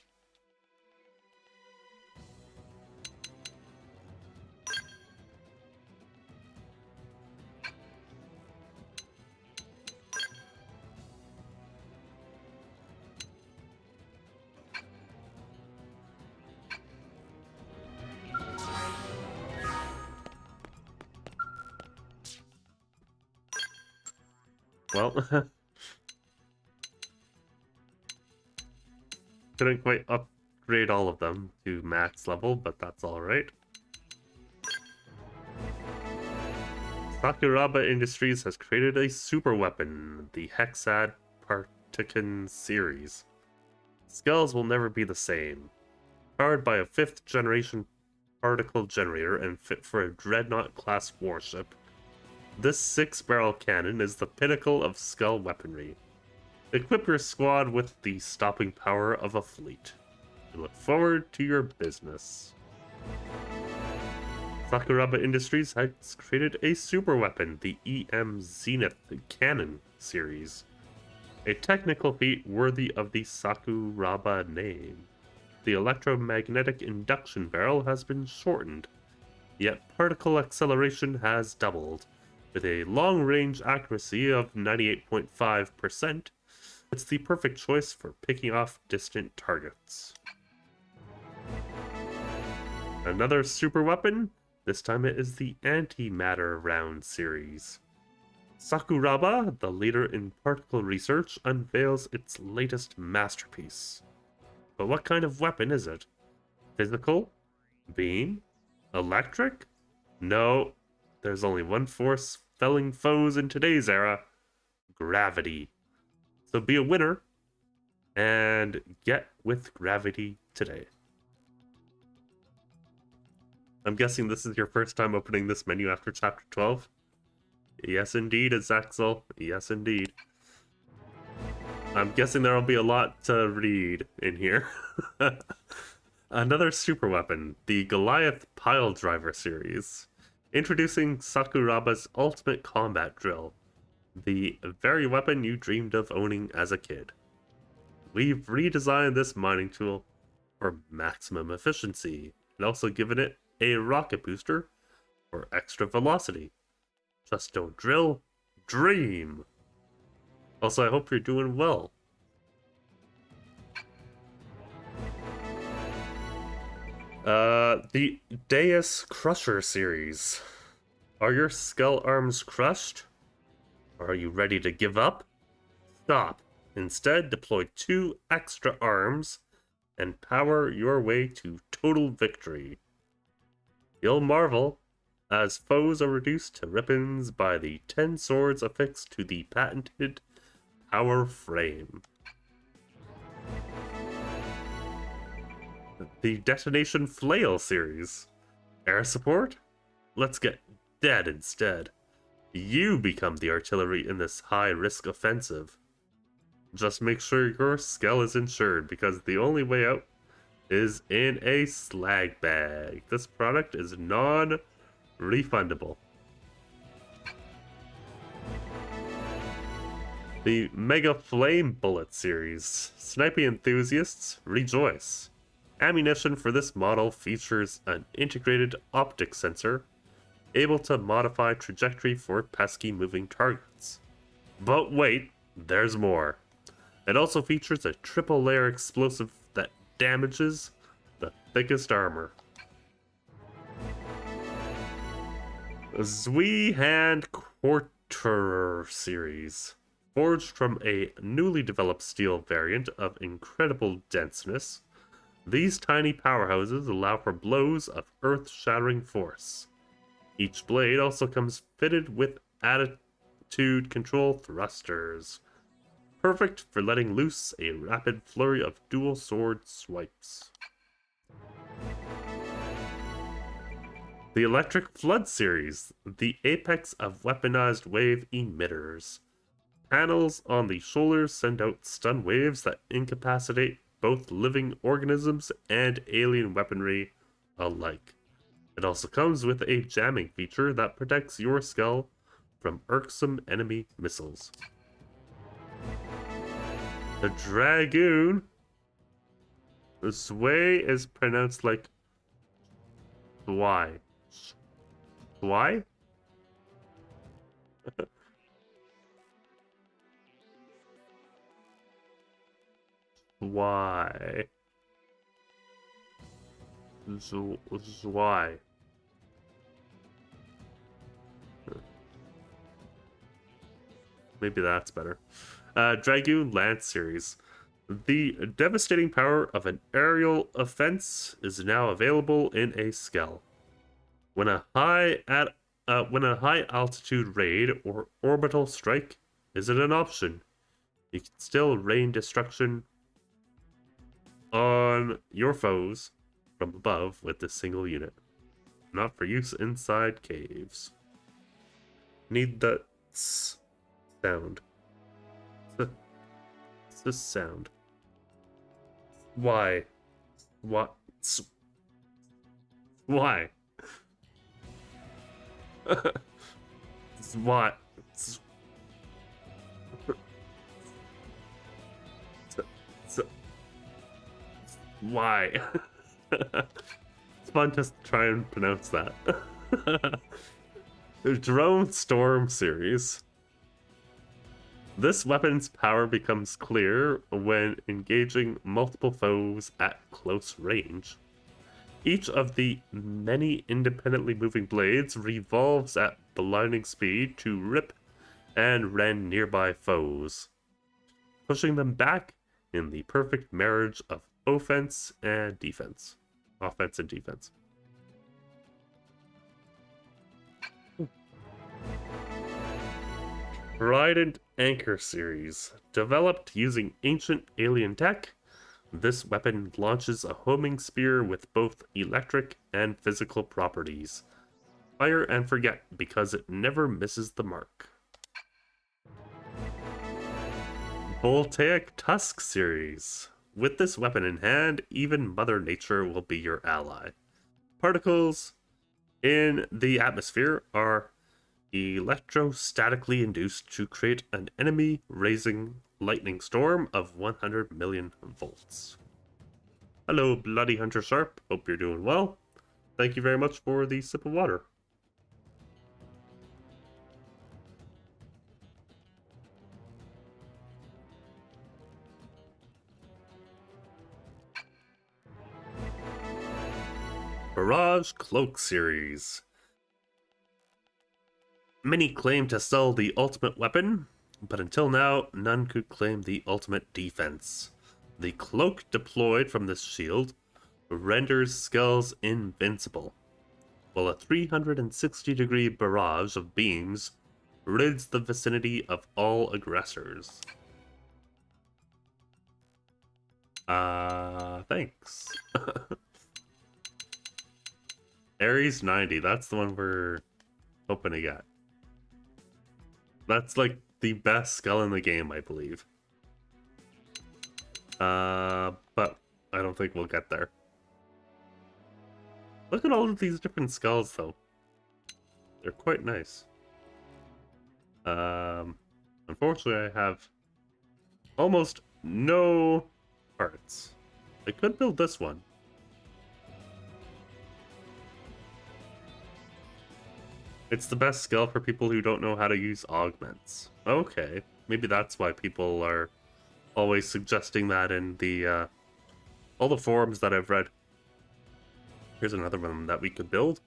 Well, couldn't quite upgrade all of them to max level, but that's alright. Sakuraba Industries has created a super weapon, the Hexad Galactican series. Skulls will never be the same. Powered by a 5th generation particle generator and fit for a Dreadnought-class warship, this 6-barrel cannon is the pinnacle of skull weaponry. Equip your squad with the stopping power of a fleet. We look forward to your business. Sakuraba Industries has created a super weapon, the EM Zenith Cannon series. A technical feat worthy of the Sakuraba name. The electromagnetic induction barrel has been shortened, yet particle acceleration has doubled. With a long-range accuracy of 98.5%, it's the perfect choice for picking off distant targets. Another super weapon? This time it is the Antimatter Round series. Sakuraba, the leader in particle research, unveils its latest masterpiece. But what kind of weapon is it? Physical? Beam? Electric? No, there's only one force felling foes in today's era: gravity. So be a winner and get with gravity today. I'm guessing this is your first time opening this menu after Chapter 12? Yes, indeed, Azaxel. Yes, indeed. I'm guessing there'll be a lot to read in here. Another super weapon, the Goliath Pile Driver series. Introducing Sakuraba's ultimate combat drill. The very weapon you dreamed of owning as a kid. We've redesigned this mining tool for maximum efficiency, and also given it a rocket booster for extra velocity. Just don't drill, dream! Also, I hope you're doing well. The Deus Crusher series. Are your skull arms crushed? Are you ready to give up? Stop. Instead, deploy 2 extra arms and power your way to total victory. You'll marvel as foes are reduced to ribbons by the 10 swords affixed to the patented power frame. The Detonation Flail series. Air support? Let's get dead instead. You become the artillery in this high-risk offensive. Just make sure your skull is insured, because the only way out is in a slag bag. This product is non-refundable. The Mega Flame Bullet series. Sniping enthusiasts, rejoice. Ammunition for this model features an integrated optic sensor, able to modify trajectory for pesky moving targets. But wait, there's more. It also features a triple layer explosive that damages the thickest armor. Zweihan Quarter series. Forged from a newly developed steel variant of incredible denseness, these tiny powerhouses allow for blows of earth-shattering force. Each blade also comes fitted with attitude control thrusters, perfect for letting loose a rapid flurry of dual sword swipes. The Electric Flood series, the apex of weaponized wave emitters. Panels on the shoulders send out stun waves that incapacitate both living organisms and alien weaponry alike. It also comes with a jamming feature that protects your skull from irksome enemy missiles. The Dragoon. The sway is pronounced like Swai. Swai? Why? Why? Maybe that's better. Dragoon Lance series. The devastating power of an aerial offense is now available in a skull. When a high altitude raid or orbital strike isn't an option, You can still rain destruction on your foes from above with this single unit. Not for use inside caves. Need that sound. It's this sound. Why? What? Why? What? Why? It's fun just to try and pronounce that. The Drone Storm series. This weapon's power becomes clear when engaging multiple foes at close range. Each of the many independently moving blades revolves at blinding speed to rip and rend nearby foes, pushing them back in the perfect marriage of offense and defense. Offense and defense. Trident Anchor series. Developed using ancient alien tech, this weapon launches a homing spear with both electric and physical properties. Fire and forget, because it never misses the mark. Voltaic Tusk series. With this weapon in hand, even Mother Nature will be your ally. Particles in the atmosphere are electrostatically induced to create an enemy-raising lightning storm of 100 million volts. Hello, Bloody Hunter Sharp. Hope you're doing well. Thank you very much for the sip of water. Barrage Cloak series. Many claim to sell the ultimate weapon, but until now, none could claim the ultimate defense. The cloak deployed from this shield renders skulls invincible, while a 360-degree barrage of beams rids the vicinity of all aggressors. Thanks. Ares 90, that's the one we're hoping to get. That's like the best skull in the game, I believe. But I don't think we'll get there. Look at all of these different skulls, though. They're quite nice. Unfortunately, I have almost no parts. I could build this one. It's the best skill for people who don't know how to use augments. Okay, maybe that's why people are always suggesting that in the all the forums that I've read. Here's another one that we could build.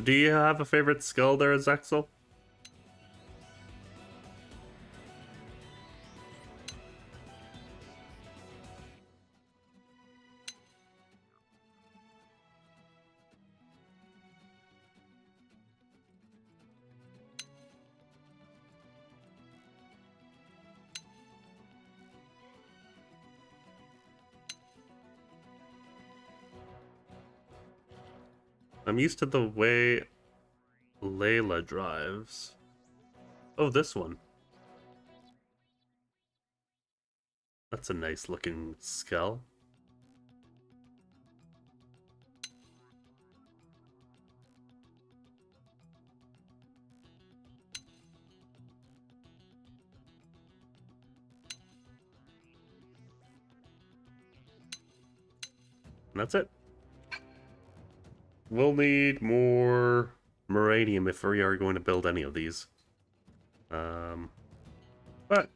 Do you have a favorite skill there, Zexel? I'm used to the way Layla drives. Oh, this one. That's a nice looking skull. And that's it. We'll need more Moranium if we are going to build any of these. But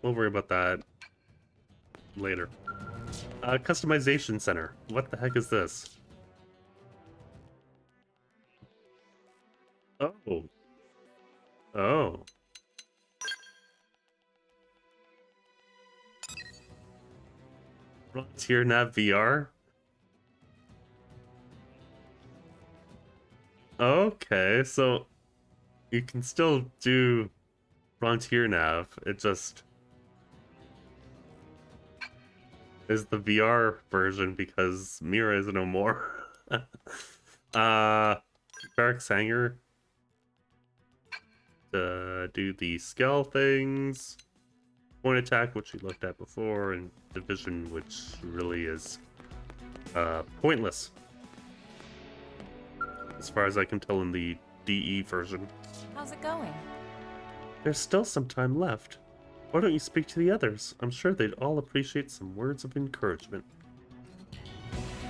we'll worry about that later. Customization Center. What the heck is this? Oh. Oh. Frontier Nav VR? Okay, so You can still do Frontier Nav. It just is the VR version because Mira is no more. Barracks Hangar. Do the scale things. Point attack, which we looked at before, and division, which really is pointless. As far as I can tell in the DE version. How's it going? There's still some time left. Why don't you speak to the others? I'm sure they'd all appreciate some words of encouragement.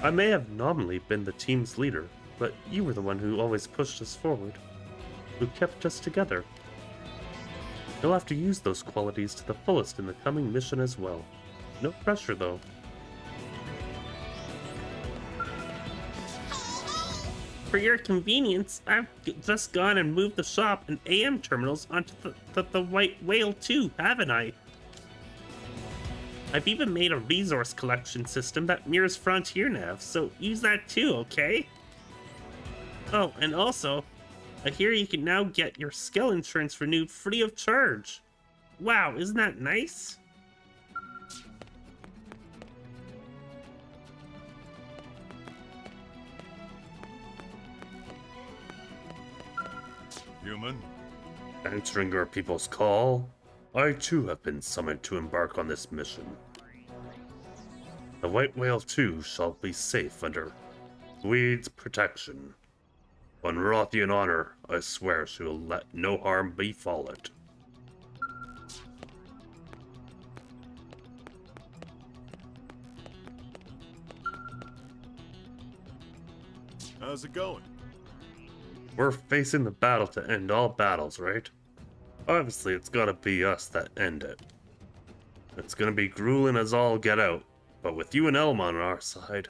I may have nominally been the team's leader, but you were the one who always pushed us forward, who kept us together. You'll have to use those qualities to the fullest in the coming mission as well. No pressure, though. For your convenience, I've just gone and moved the shop and AM terminals onto the White Whale too, haven't I? I've even made a resource collection system that mirrors Frontier Nav, so use that too, okay? Oh, and also, I hear you can now get your skill insurance renewed free of charge. Wow, isn't that nice? Human? Answering your people's call, I too have been summoned to embark on this mission. The White Whale too shall be safe under Weed's protection. On Rothian honor, I swear she will let no harm befall it. How's it going? We're facing the battle to end all battles, right? Obviously, it's gotta be us that end it. It's gonna be grueling as all get out, but with you and Elm on our side,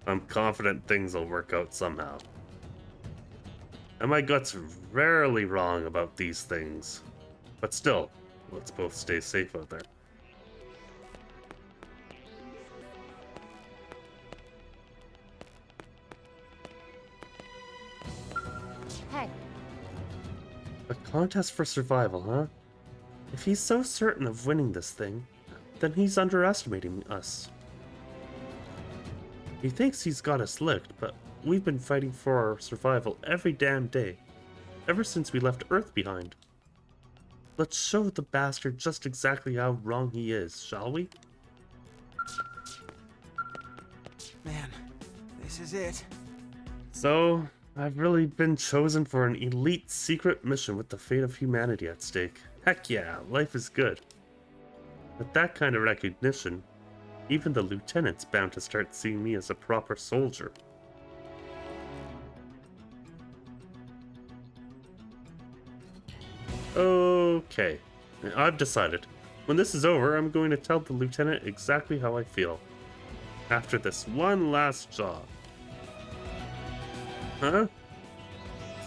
I'm confident things will work out somehow. And my gut's rarely wrong about these things. But still, let's both stay safe out there. Hey. A contest for survival, huh? If he's so certain of winning this thing, then he's underestimating us. He thinks he's got us licked, but we've been fighting for our survival every damn day, ever since we left Earth behind. Let's show the bastard just exactly how wrong he is, shall we? Man, this is it. So, I've really been chosen for an elite secret mission with the fate of humanity at stake. Heck yeah, life is good. With that kind of recognition, even the lieutenant's bound to start seeing me as a proper soldier. Okay, I've decided. When this is over, I'm going to tell the lieutenant exactly how I feel. After this one last job. Huh?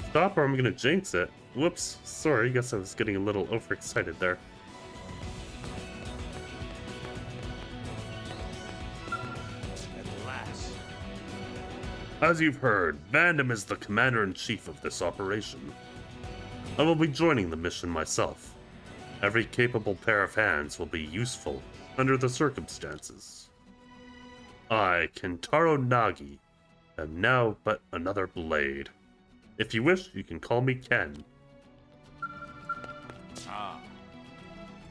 Stop or I'm gonna jinx it. Whoops, sorry, guess I was getting a little overexcited there. At last. As you've heard, Vandam is the commander-in-chief of this operation. I will be joining the mission myself. Every capable pair of hands will be useful under the circumstances. I, Kentaro Nagi, am now but another blade. If you wish, you can call me Ken.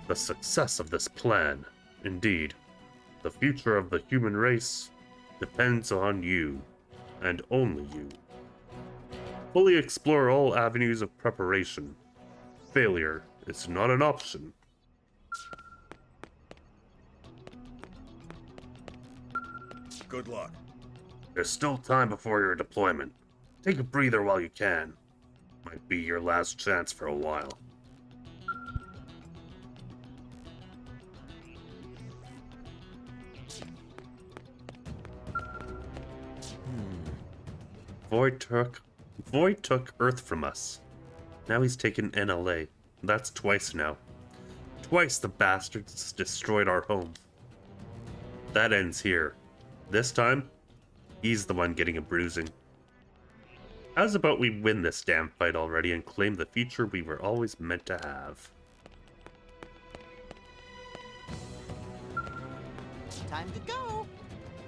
The success of this plan, indeed, the future of the human race, depends on you, and only you. Fully explore all avenues of preparation. Failure is not an option. Good luck. There's still time before your deployment. Take a breather while you can. Might be your last chance for a while. Void took Earth from us. Now he's taken NLA. That's twice now. Twice the bastards destroyed our home. That ends here. This time, he's the one getting a bruising. How's about we win this damn fight already and claim the future we were always meant to have? Time to go.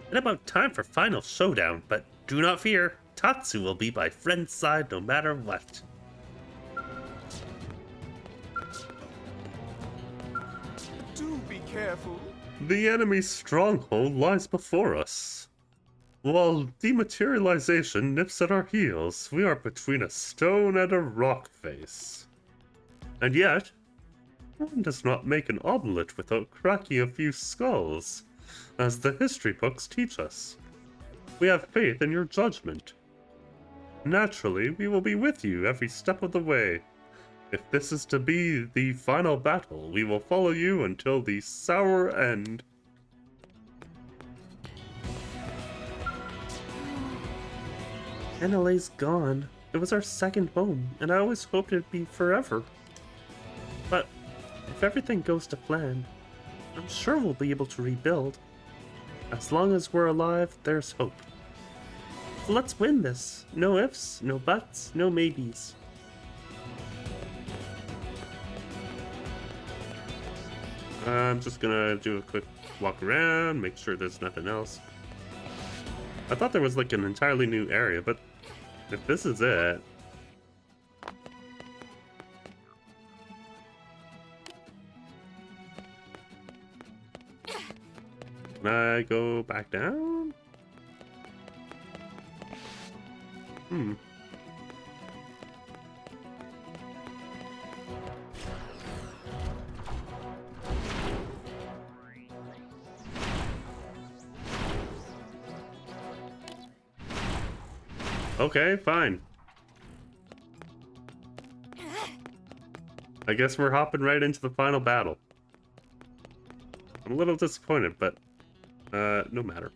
And about time for final showdown, but do not fear, Tatsu will be by friend's side no matter what. Do be careful. The enemy's stronghold lies before us. While dematerialization nips at our heels, we are between a stone and a rock face. And yet, one does not make an omelette without cracking a few skulls, as the history books teach us. We have faith in your judgment. Naturally, we will be with you every step of the way. If this is to be the final battle, we will follow you until the sour end. NLA's gone. It was our second home, and I always hoped it'd be forever. But if everything goes to plan, I'm sure we'll be able to rebuild. As long as we're alive, there's hope. So let's win this. No ifs, no buts, no maybes. I'm just gonna do a quick walk around, make sure there's nothing else. I thought there was like an entirely new area, but if this is it... Can I go back down? Okay, fine. I guess we're hopping right into the final battle. I'm a little disappointed, but no matter.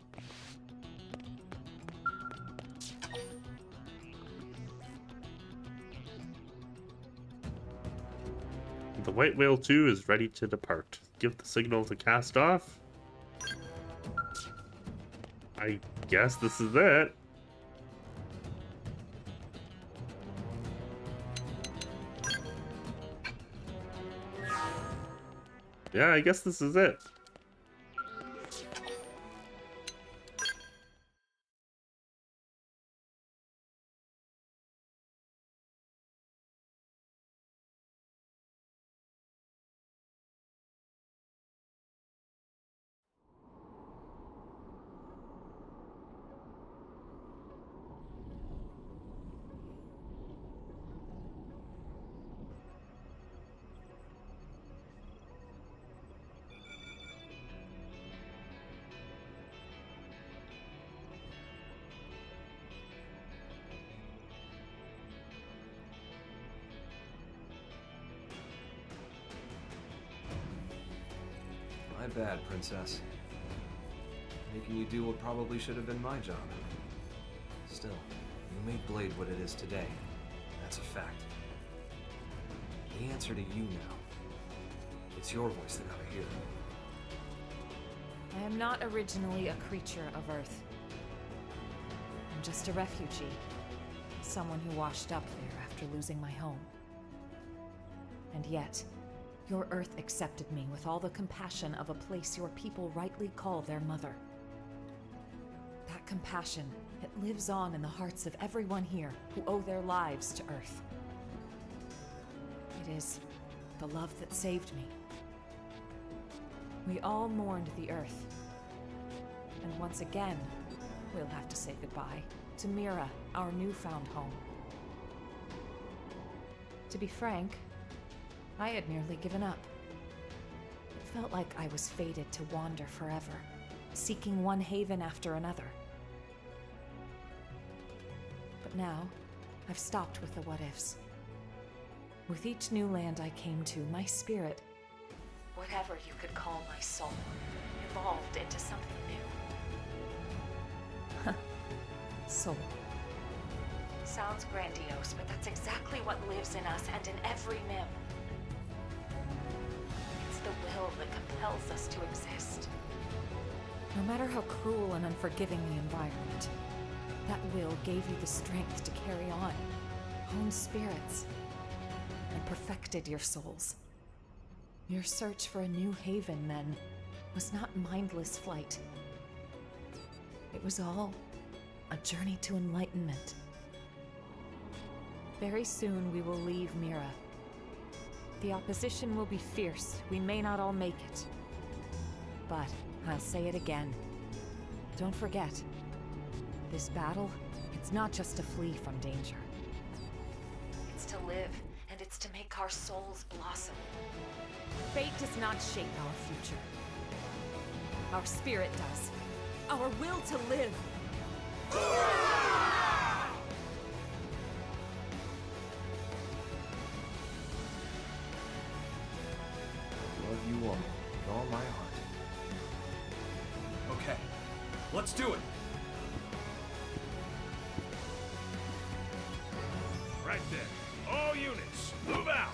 The White Whale 2 is ready to depart. Give the signal to cast off. I guess this is it. Yeah, I guess this is it. My bad, Princess. Making you do what probably should have been my job. Still, you made Blade what it is today. That's a fact. The answer to you now. It's your voice that I hear. I am not originally a creature of Earth. I'm just a refugee. Someone who washed up there after losing my home. And yet, your Earth accepted me with all the compassion of a place your people rightly call their mother. That compassion, it lives on in the hearts of everyone here who owe their lives to Earth. It is the love that saved me. We all mourned the Earth. And once again, we'll have to say goodbye to Mira, our newfound home. To be frank, I had nearly given up. It felt like I was fated to wander forever, seeking one haven after another. But now, I've stopped with the what-ifs. With each new land I came to, my spirit, whatever you could call my soul, evolved into something new. Soul. Sounds grandiose, but that's exactly what lives in us and in every Mim. It's the will that compels us to exist. No matter how cruel and unforgiving the environment, That will gave you the strength to carry on, honed spirits, and perfected your souls. Your search for a new haven, then, was not mindless flight. It was all a journey to enlightenment. Very soon we will leave Mira. The opposition will be fierce. We may not all make it. But I'll say it again. Don't forget, this battle, it's not just to flee from danger. It's to live, and it's to make our souls blossom. Fate does not shape our future. Our spirit does. Our will to live. Love you all with all my heart. Okay, let's do it. Right there. All units, move out!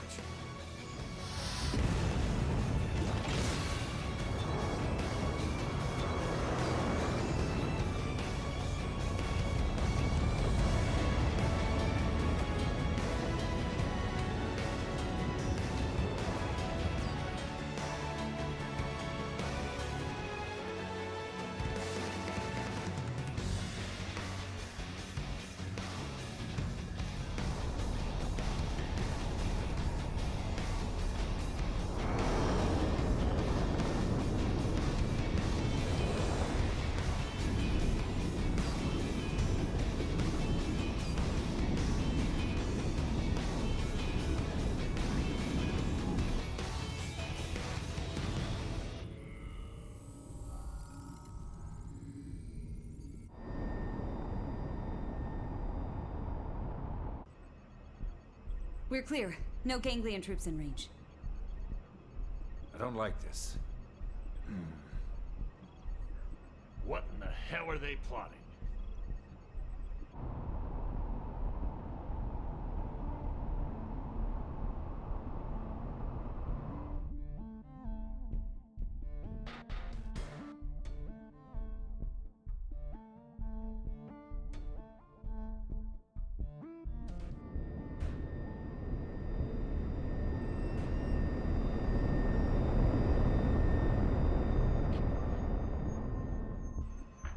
We're clear. No ganglion troops in range. I don't like this. What in the hell are they plotting?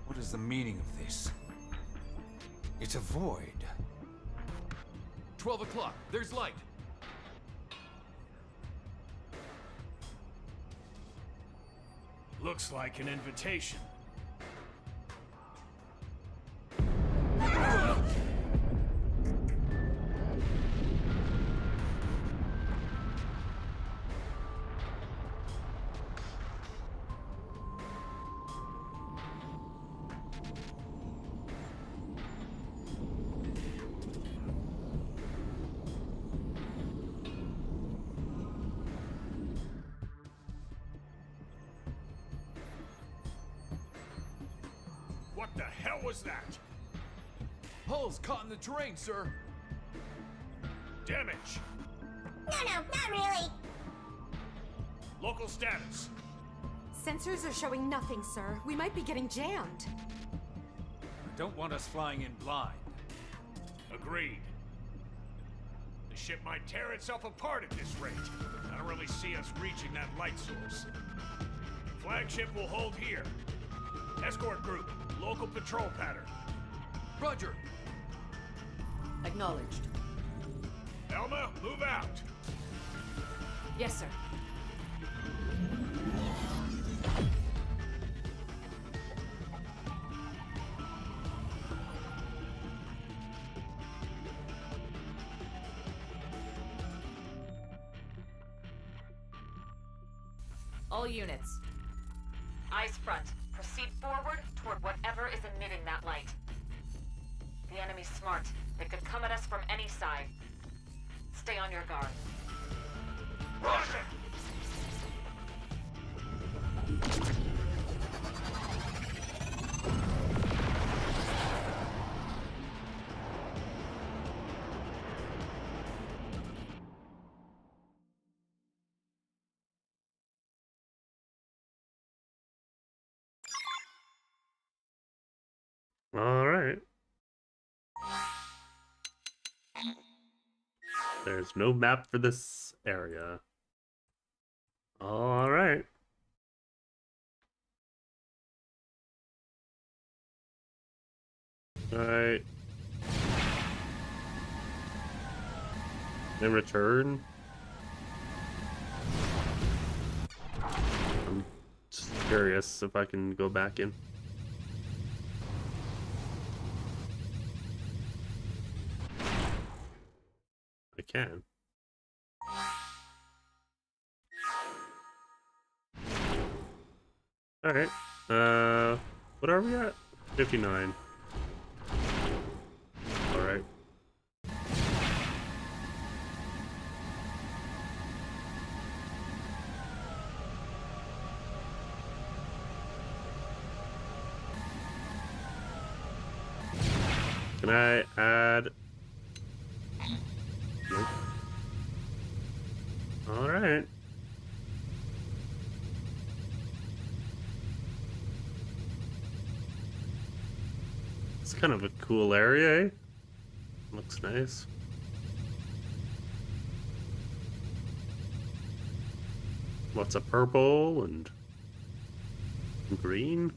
What is the meaning of this? It's a void. 12 o'clock, there's light. Looks like an invitation. What the hell was that? Hull's caught in the terrain, sir. Damage! No, not really. Local status. Sensors are showing nothing, sir. We might be getting jammed. I don't want us flying in blind. Agreed. The ship might tear itself apart at this rate. I don't really see us reaching that light source. Flagship will hold here. Escort group, local patrol pattern. Roger. Acknowledged. Elma, move out. Yes, sir. All units. Eyes front. Proceed forward toward whatever is emitting that light. The enemy's smart. They could come at us from any side. Stay on your guard. Russian! All right. There's no map for this area. Alright. Alright. In return, I'm just curious if I can go back in. I can. Alright. What are we at? 59. Alright. Can I add? Nope. Alright. It's kind of a cool area, eh? Looks nice. Lots of purple and green.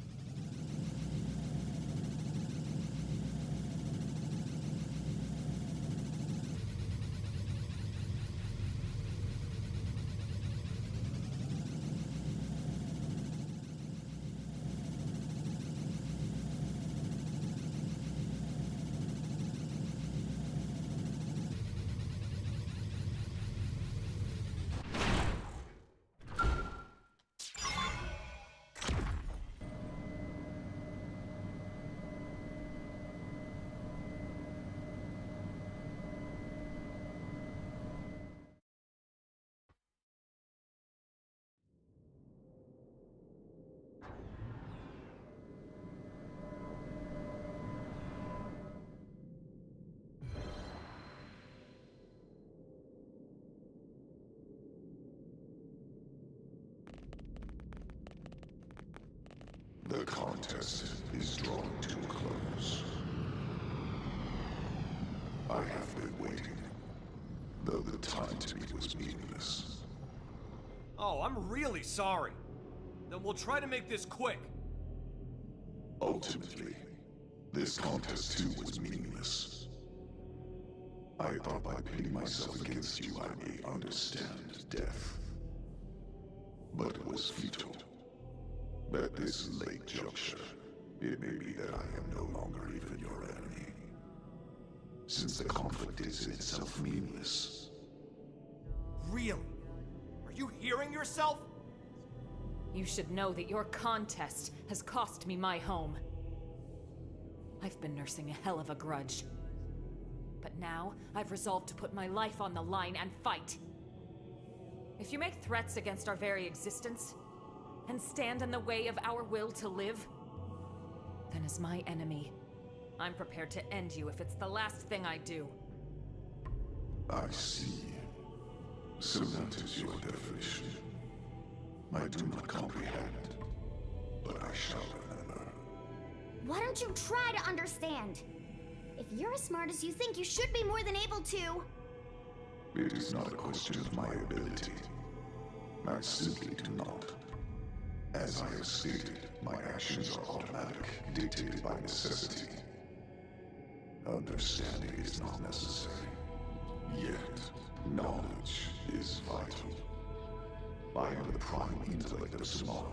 The contest is drawing to a close. I have been waiting, though the time to me was meaningless. Oh, I'm really sorry. Then we'll try to make this quick. Ultimately, this contest too was meaningless. I thought by pitting myself against you I may understand death. But it was futile. At this late juncture, it may be that I am no longer even your enemy. Since the conflict is in itself meaningless. Really? Are you hearing yourself? You should know that your contest has cost me my home. I've been nursing a hell of a grudge. But now, I've resolved to put my life on the line and fight. If you make threats against our very existence, and stand in the way of our will to live, then as my enemy, I'm prepared to end you if it's the last thing I do. I see. So that is your definition. I do not comprehend, but I shall remember. Why don't you try to understand? If you're as smart as you think, you should be more than able to. It is not a question of my ability. I simply do not. As I have stated, my actions are automatic, dictated by necessity. Understanding is not necessary. Yet, knowledge is vital. I am the prime intellect of Samar.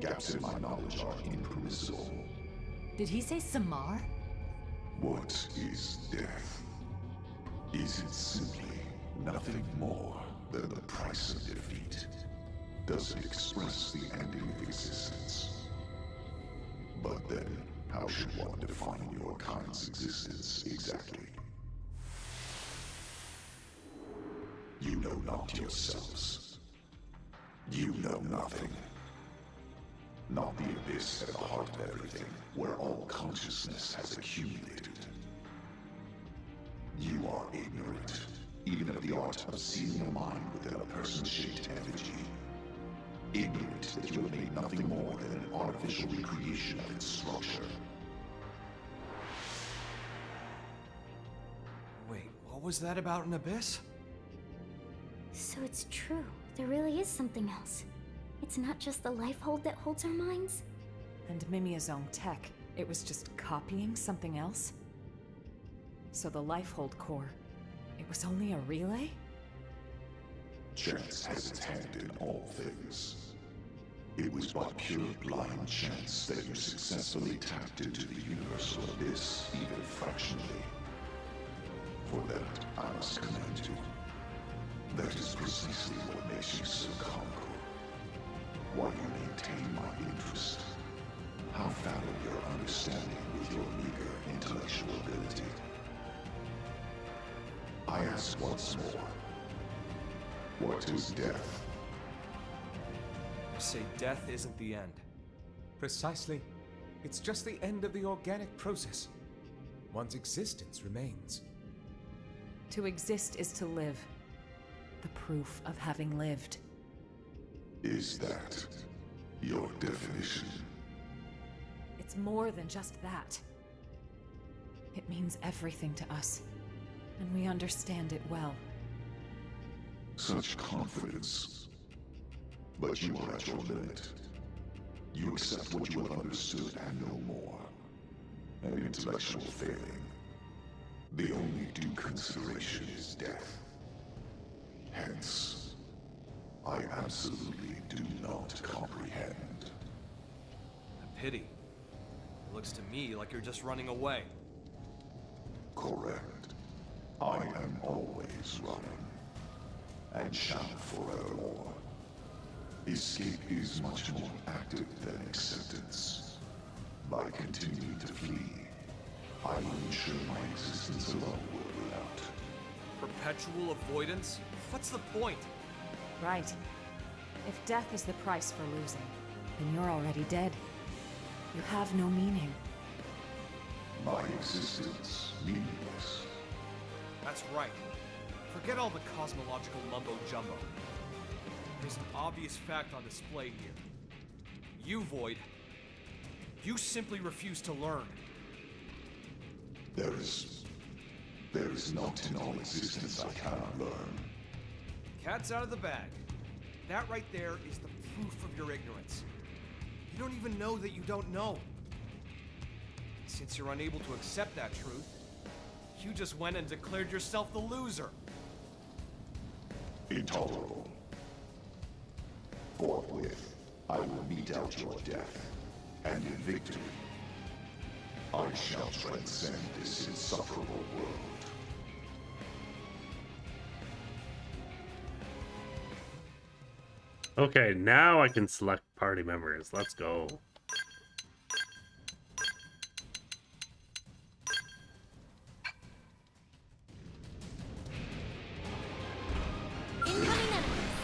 Gaps in my knowledge are impermissible. Did he say Samar? What is death? Is it simply nothing more than the price of defeat? Does it express the ending of existence? But then, how should one define your kind's existence exactly? You know not yourselves. You know nothing. Not the abyss at the heart of everything, where all consciousness has accumulated. You are ignorant, even of the art of seeing a mind within a person-shaped effigy. Ignorant that you have made nothing more than an artificial recreation of its structure. Wait, what What was that about an abyss? So it's true. There really is something else. It's not just the life hold that holds our minds. And Mimia's own tech, it was just copying something else? So the Lifehold core, it was only a relay? Chance has its hand in all things. It was but pure blind chance that you successfully tapped into the universal abyss even fractionally. For that, I must commend you. That is precisely what makes you so comical. Why you maintain my interest. How fallow your understanding with your meager intellectual ability. I ask once more. What is death? You say death isn't the end. Precisely. It's just the end of the organic process. One's existence remains. To exist is to live. The proof of having lived. Is that your definition? It's more than just that. It means everything to us, and we understand it well. Such confidence. But you are at your limit. You accept what you have understood and no more. An intellectual failing. The only due consideration is death. Hence, I absolutely do not comprehend. A pity. It looks to me like you're just running away. Correct. I am always running, and shall forevermore. Escape is much more active than acceptance. By continuing to flee, I will ensure my existence alone will win out. Perpetual avoidance? What's the point? Right. If death is the price for losing, then you're already dead. You have no meaning. My existence meaningless. That's right. Forget all the cosmological mumbo-jumbo. There's an obvious fact on display here. You, Void, you simply refuse to learn. There is not in all existence I cannot learn. Cat's out of the bag. That right there is the proof of your ignorance. You don't even know that you don't know. Since you're unable to accept that truth, you just went and declared yourself the loser. Intolerable. Forthwith, I will mete out your death, and in victory, I shall transcend this insufferable world. Okay, now I can select party members. Let's go. Incoming enemies.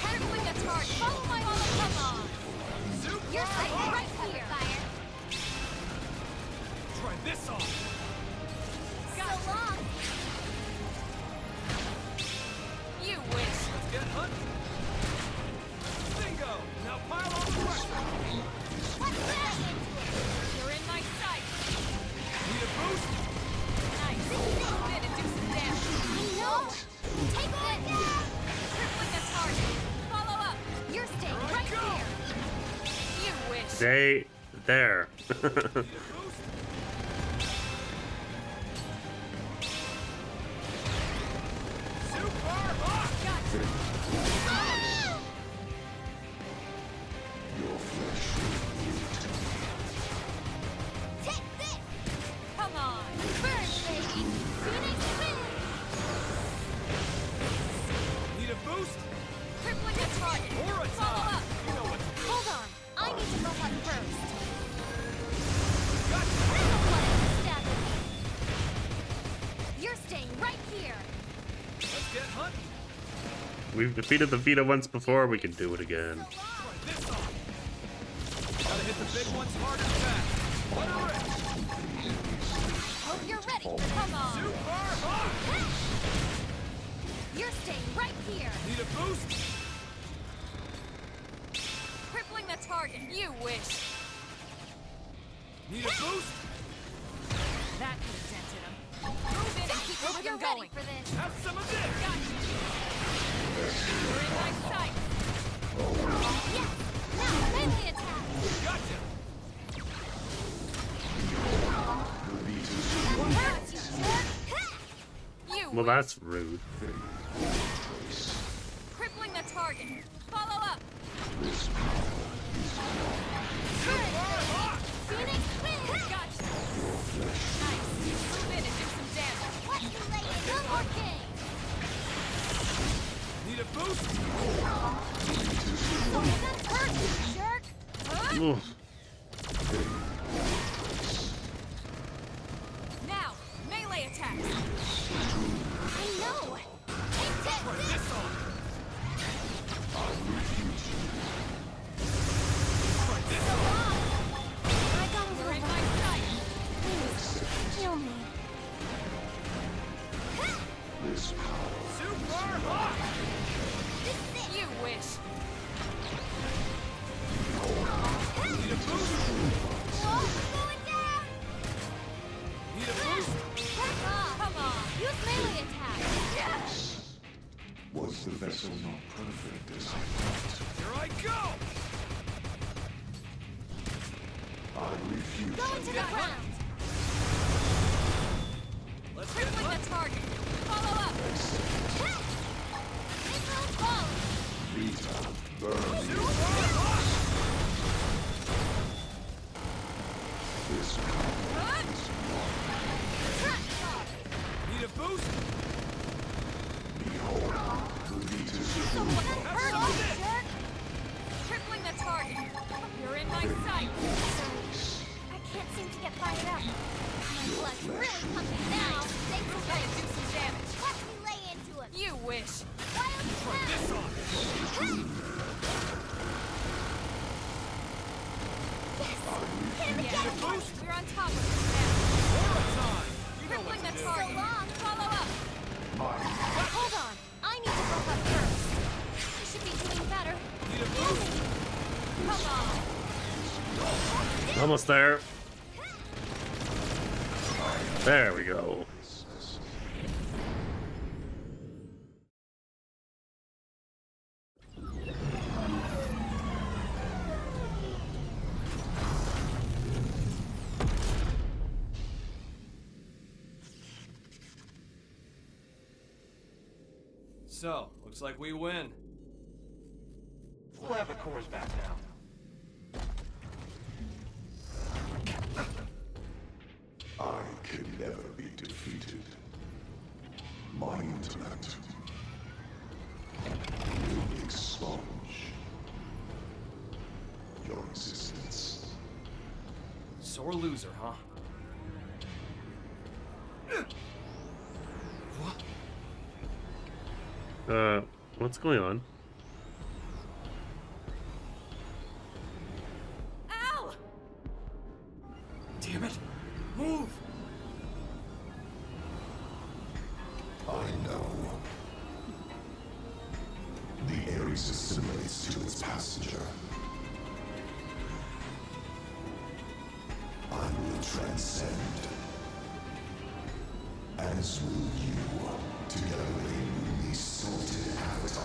Tackling a target. Follow my order. Come on. You're safe right here. Fire. Try this on. So long. You wish. Let's get hunting. Bingo! Now pile on the pressure. What's that? You're in my sight. Need a boost? Nice. Move in and do some damage. I know. Take this. Crippling the target. Follow up. You're staying right here. You wish. Stay there. Your flesh will eat. Take this. Come on. Burn, lady. Phoenix win. Need a boost? Crippling the target. Or a Follow tie. up. You know what to do. Hold on. I need to go on first. Gotcha. I don't want it to stab me. You're staying right here. Let's get hunting. We've defeated the Vita once before, we can do it again. Try this on. Gotta hit the big ones hard and fast. Let her in. Hope you're ready. Come on. Super hot. You're staying right here. Need a boost? Crippling the target. You wish. Need a boost? That could have dented him. Move in and keep moving. I'm going. For this. Have some of this. Gotcha. You're in my sight. Yes. Now melee attack. Gotcha. You Well, that's rude. crippling the target. Follow up. Phoenix win. Gotcha. Nice. Move in and do some damage. Watch me lay in. No more king. Need a boost? That's hurt, you jerk. Oof. Now, melee attacks. I know. Take this. So long. I gotta You're in go. my sight. Please, heal me. Super hot! This is it. You wish. Need a boost? Whoa, we're going down. Need a boost? Back off. Come on. Use melee attack. Yes. Was the vessel not perfect as I thought? Here I go! I refuse. Go into the ground. Let's get Crippling the target. Follow up. Missile volley. Vita, burn this power is Need a boost? behold the Vita's Someone hurt us, jerk. Crippling the target. You're in my sight. Sorry. I can't seem to get fired up. My blood's really pumping now. Thanks for Gotta do some damage. Watch me lay into him. You wish. Wild snap. This on! Yes. Hit him again. Boost. We're on top of this now. Aura time! You know what Crippling to the do. target. So long. Follow up. Hold on. I need to bulk up first. I should be doing better. Need a boost? Come on. Almost there. There we go. So, looks like we win. We'll have the cores back now. I can never be defeated. My intellect will expunge your existence. Sore loser, huh? What's going on? Ow! Damn it! Move! I know. The Ares assimilates to its passenger. I will transcend. As will you. Together they will be sorted avatar.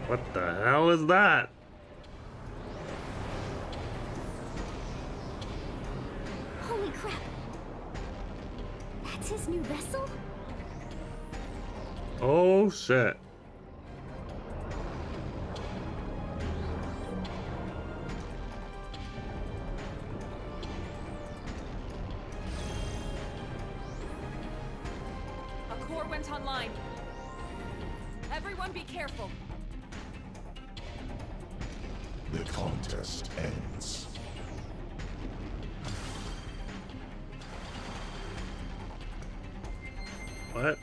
What the hell is that? Holy crap. That's his new vessel? Oh shit. A core went online. Everyone be careful. The contest ends. What?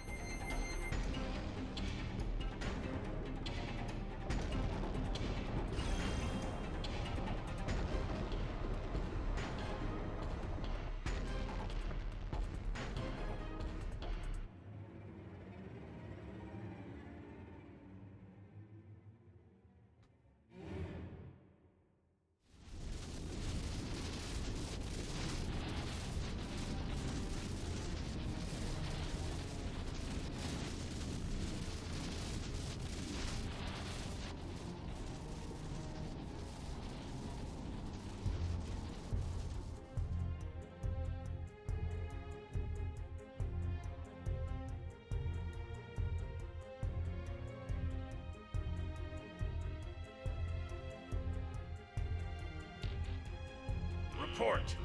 report.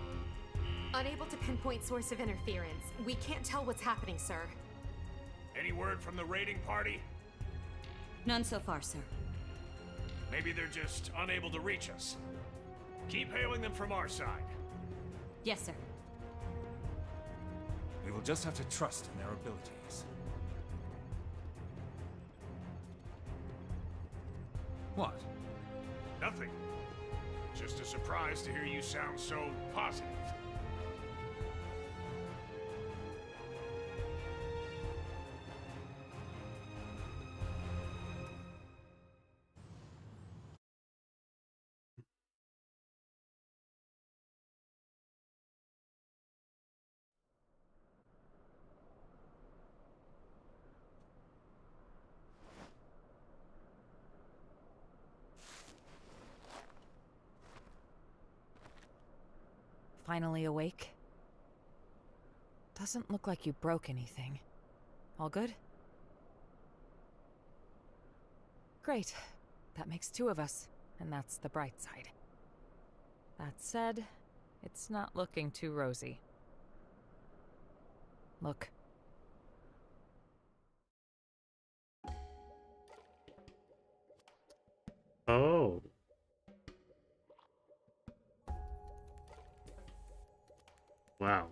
Unable to pinpoint source of interference. We can't tell what's happening, sir. Any word from the raiding party? None so far, sir. Maybe they're just unable to reach us. Keep hailing them from our side. Yes, sir. We will just have to trust in their abilities. What? Nothing. Just a surprise to hear you sound so positive. Finally awake? Doesn't look like you broke anything. All good? Great. That makes 2 of us, and that's the bright side. That said, it's not looking too rosy. Look. Oh. Wow.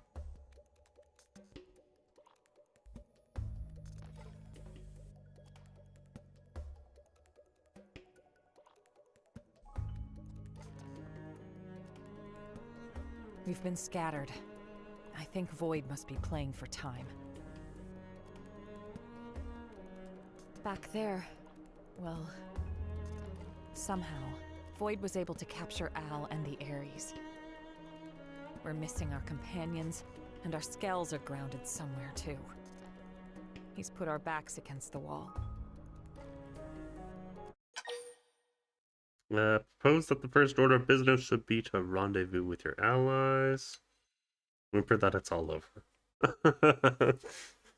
We've been scattered. I think Void must be playing for time. Back there, well, somehow, Void was able to capture Al and the Ares. We're missing our companions, and our skells are grounded somewhere too. He's put our backs against the wall. Propose that the first order of business should be to rendezvous with your allies. Remember that it's all over.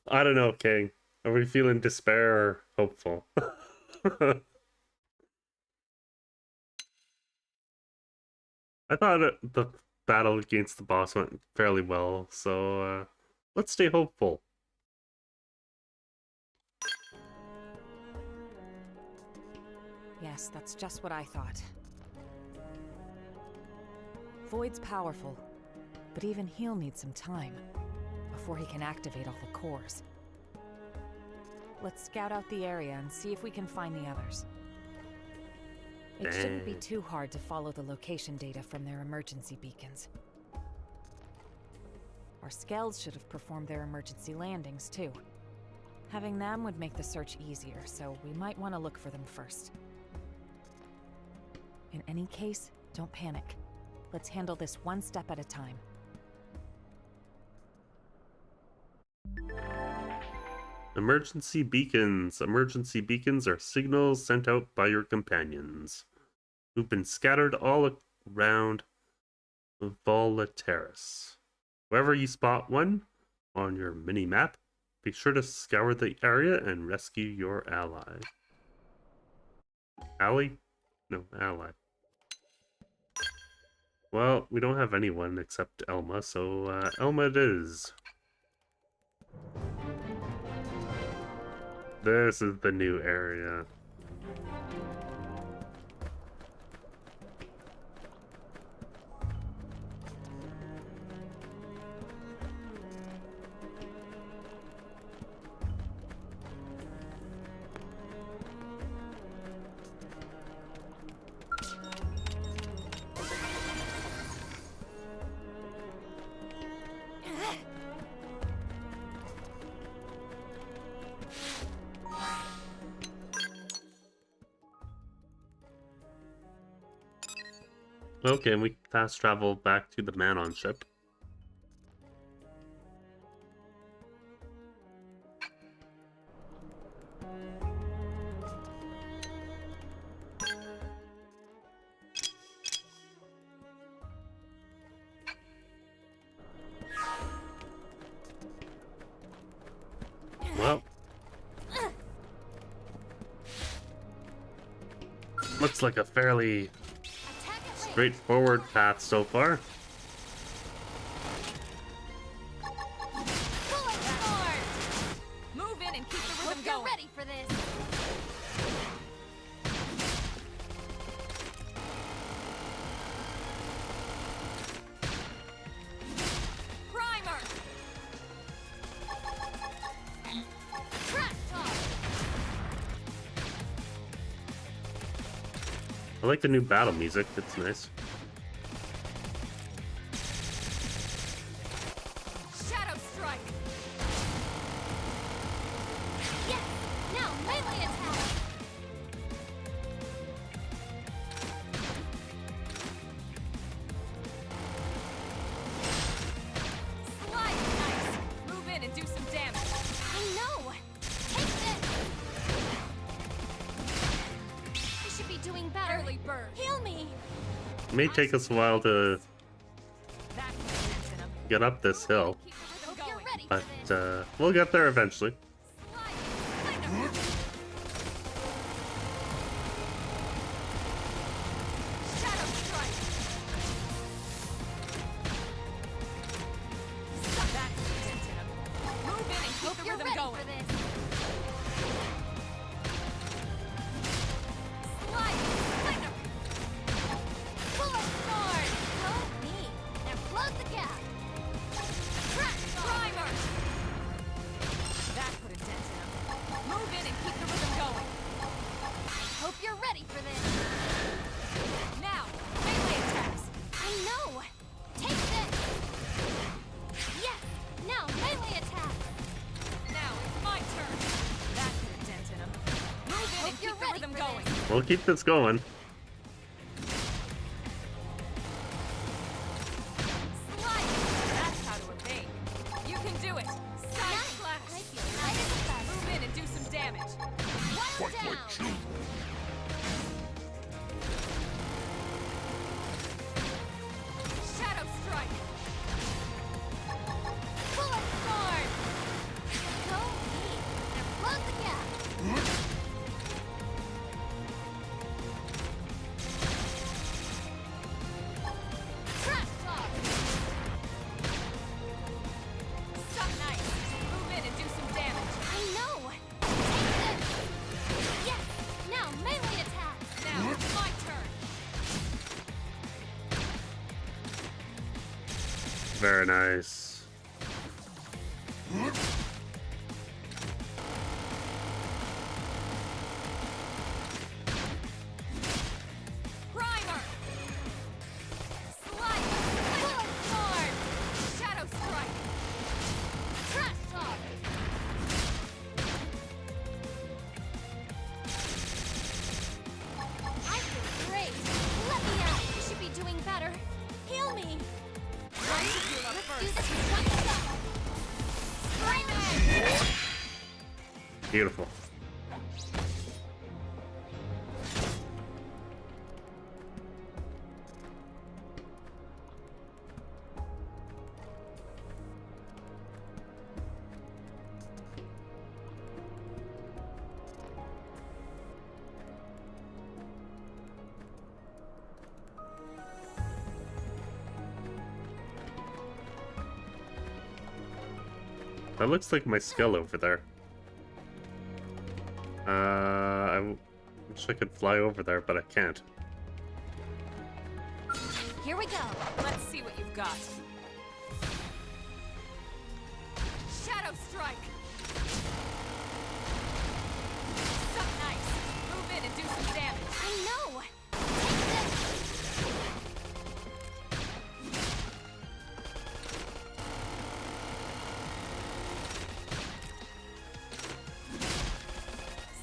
I don't know, King. Are we feeling despair or hopeful? I thought the battle against the boss went fairly well, so let's stay hopeful. Yes, that's just what I thought. Void's powerful, but even he'll need some time before he can activate all the cores. Let's scout out the area and see if we can find the others. It shouldn't be too hard to follow the location data from their emergency beacons. Our Skells should have performed their emergency landings too. Having them would make the search easier, so we might want to look for them first. In any case, don't panic. Let's handle this one step at a time. Emergency beacons. Emergency beacons are signals sent out by your companions, who've been scattered all around Volaterrace. Wherever you spot one on your mini-map, be sure to scour the area and rescue your ally. Ally? No, ally. Well, we don't have anyone except Elma, so Elma it is. This is the new area. Okay, and we fast travel back to the Manon ship. Well, looks like a fairly straightforward path so far. ready for this. Primer! Track talk. I like the new battle music. It's nice. Shadow Strike! Yes. Now melee attack. Slide Knife! Move in and do some damage. I know. Take this. I should be doing better. Early bird. Heal me. It may take us a while to get up this hill, Hope you're ready for but this. we'll get there eventually. Shadow Strike! Stop that, Sentinel. Move in and keep Hope the you're rhythm ready going. for this. Slide! Flicker! Bullet sword. Help me. Now close the gap. Track Primer! That put a dent in him. Move in and keep the rhythm going. Hope you're ready for this. Now, melee attacks. I know. Take this. Yes. Now melee attack. Now it's my turn. That put a dent in him. Move in Hope and you're keep the ready rhythm for going. We'll keep this going. Slide! That's how to evade. You can do it. Side Nice. slash. I feel light as a feather. Move in and do some damage. One down. Shadow Strike. Bullet sword. Go me. Now close the gap. Track talk. Suck nice. Move in and do some damage. I know. Take this. Yes. Now melee attack. Now it's my turn. Very nice. Primer. Slide. Bullet sword. Shadow Strike. Trash talk. I feel great. Let me out. I should be doing better. Heal me. Let's do this one shot. Screaming. Beautiful. That looks like my skill over there. I wish I could fly over there, but I can't. Here we go. Let's see what you've got. Shadow Strike. Suck nice. Move in and do some damage. I know. Take this.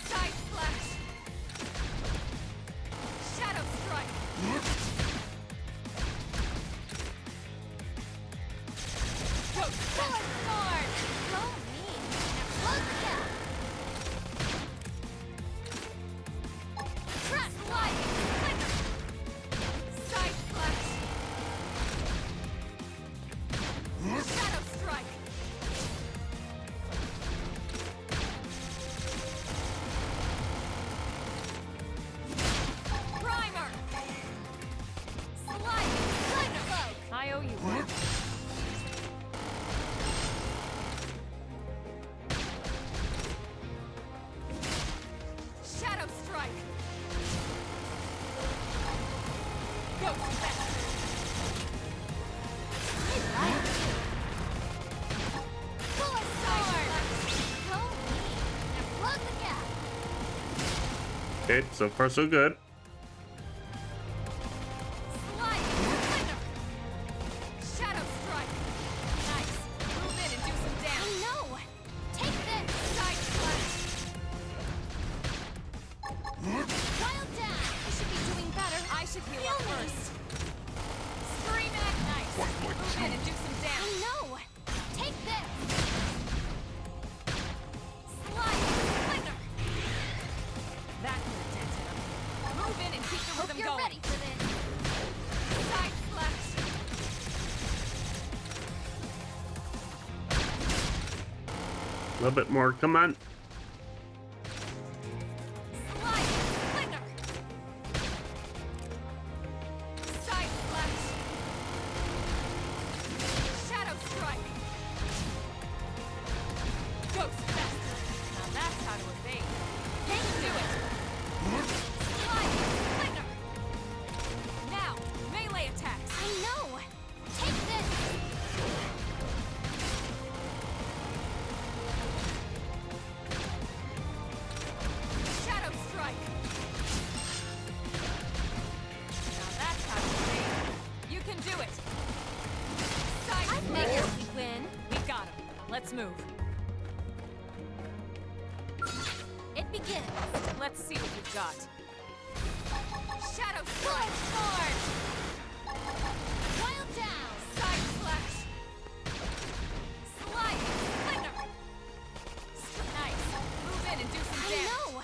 Side Slash. Shadow Strike. Go. Bullet sword. Go me. Okay, so far so good. Shadow strike. Nice. Move in and do some damage. No! Take this! Side slash. Wild down! I should be doing better. I should heal up first. Scream at nice. Move in and do some damage. No! Take this! Slide. Slinger. That could have dented him. Move in and keep the Hope rhythm you're going. ready for this. Side slash. A little bit more. Come on. Slide. Slinger. Side slash. Shadow strike. Ghost faster. Now that's how to evade. Can you do it? Slide. Slinger. Now, melee attacks. I know! Take this! Shadow strike. Now that's how to evade. You can do it. Side I slash. figured we'd win. We got him. Let's move. It begins. Let's see what you've got. Shadow strike. Sword! Wild down! Side slash. Slide. Slinger. Nice. Move in and do some I damage. know!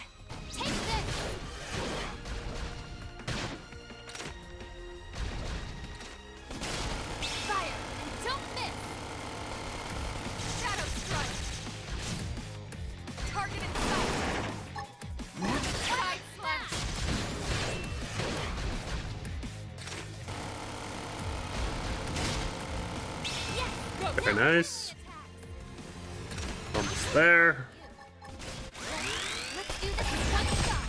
Take this! Fire! And don't miss! Shadow strike. Target in sight. Side slash. Yes! Go. Very nice. Almost there. Let's do this in one shot!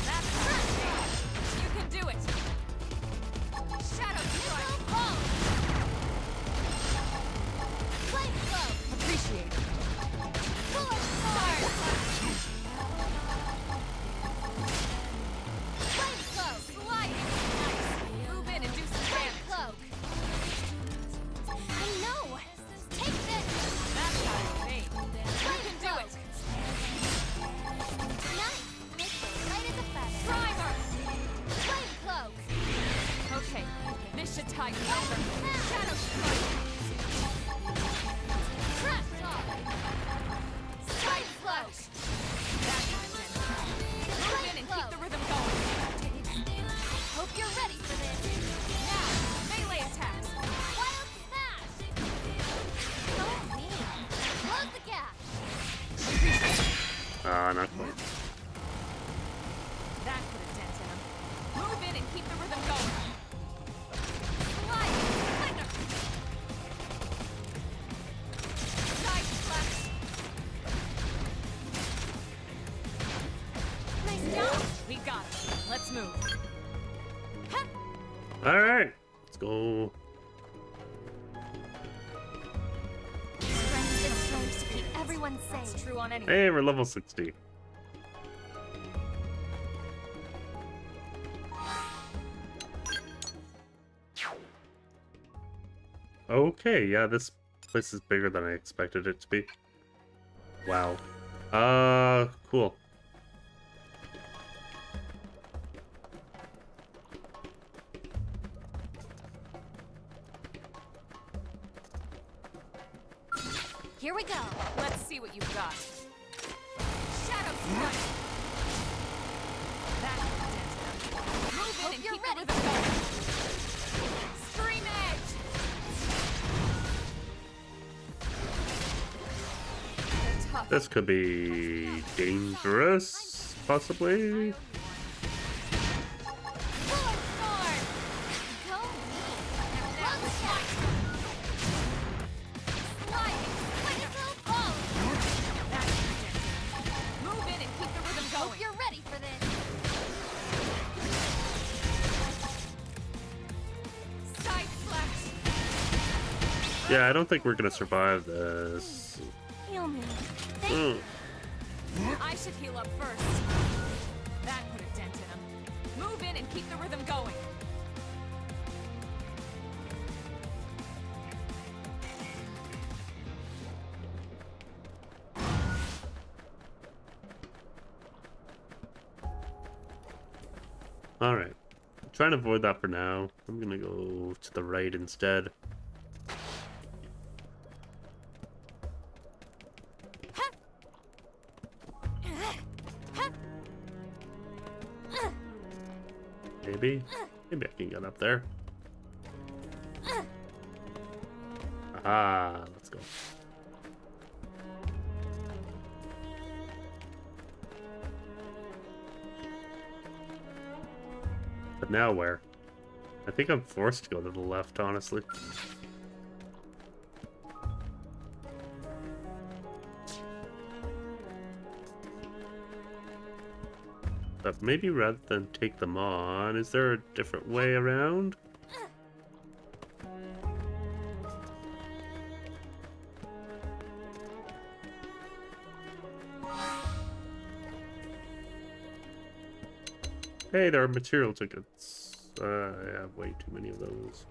That's how to evade. You can do it. Shadow strike. Ball! Flame flow! Appreciate it. Fuller Fire sword! slash. Flame flow! Sliding. Nice. Move in and do some Flame damage. cloak! I know! Take this! That's how to evade. You can do it. Nice! Light as a feather! Primer. Flame cloak! Okay. This should tide me over. Shadow strike. Trap talk! Side slash. That could have been. Move in and keep the rhythm going. Hope you're ready for this! Now, melee attacks. Wild smash! So mean! Close the gap! Not quite. That could have dented him. Move in and keep the rhythm going. Slide. Slinger. Side slash. Nice job! We got it. Let's move. All right. Let's go. Strength is strength to keep everyone That's safe. true on any. Hey, we're level 60. Okay, yeah, this place is bigger than I expected it to be. Wow. Cool. Here we go! Let's see what you've got. Shadow strike. That could have dented him. Move in Hope and you're keep the ready. rhythm going. Scream edge. They're tough. This could be dangerous, possibly. Fuller sword! Go me! Close the gap! Sliding. Whistle ball! That could have dented him. Move in and keep the rhythm Hope going. you're ready for this! Side slash. Yeah, I don't think we're gonna survive this. Heal me. Thank Mm. you. I should heal up first. That put a dent in him. Move in and keep the rhythm going. Alright. Trying to avoid that for now. I'm gonna go to the right instead. Maybe I can get up there. Ah, let's go. But now where? I think I'm forced to go to the left, honestly. But maybe rather than take them on, is there a different way around? Hey, there are material tickets. I have way too many of those.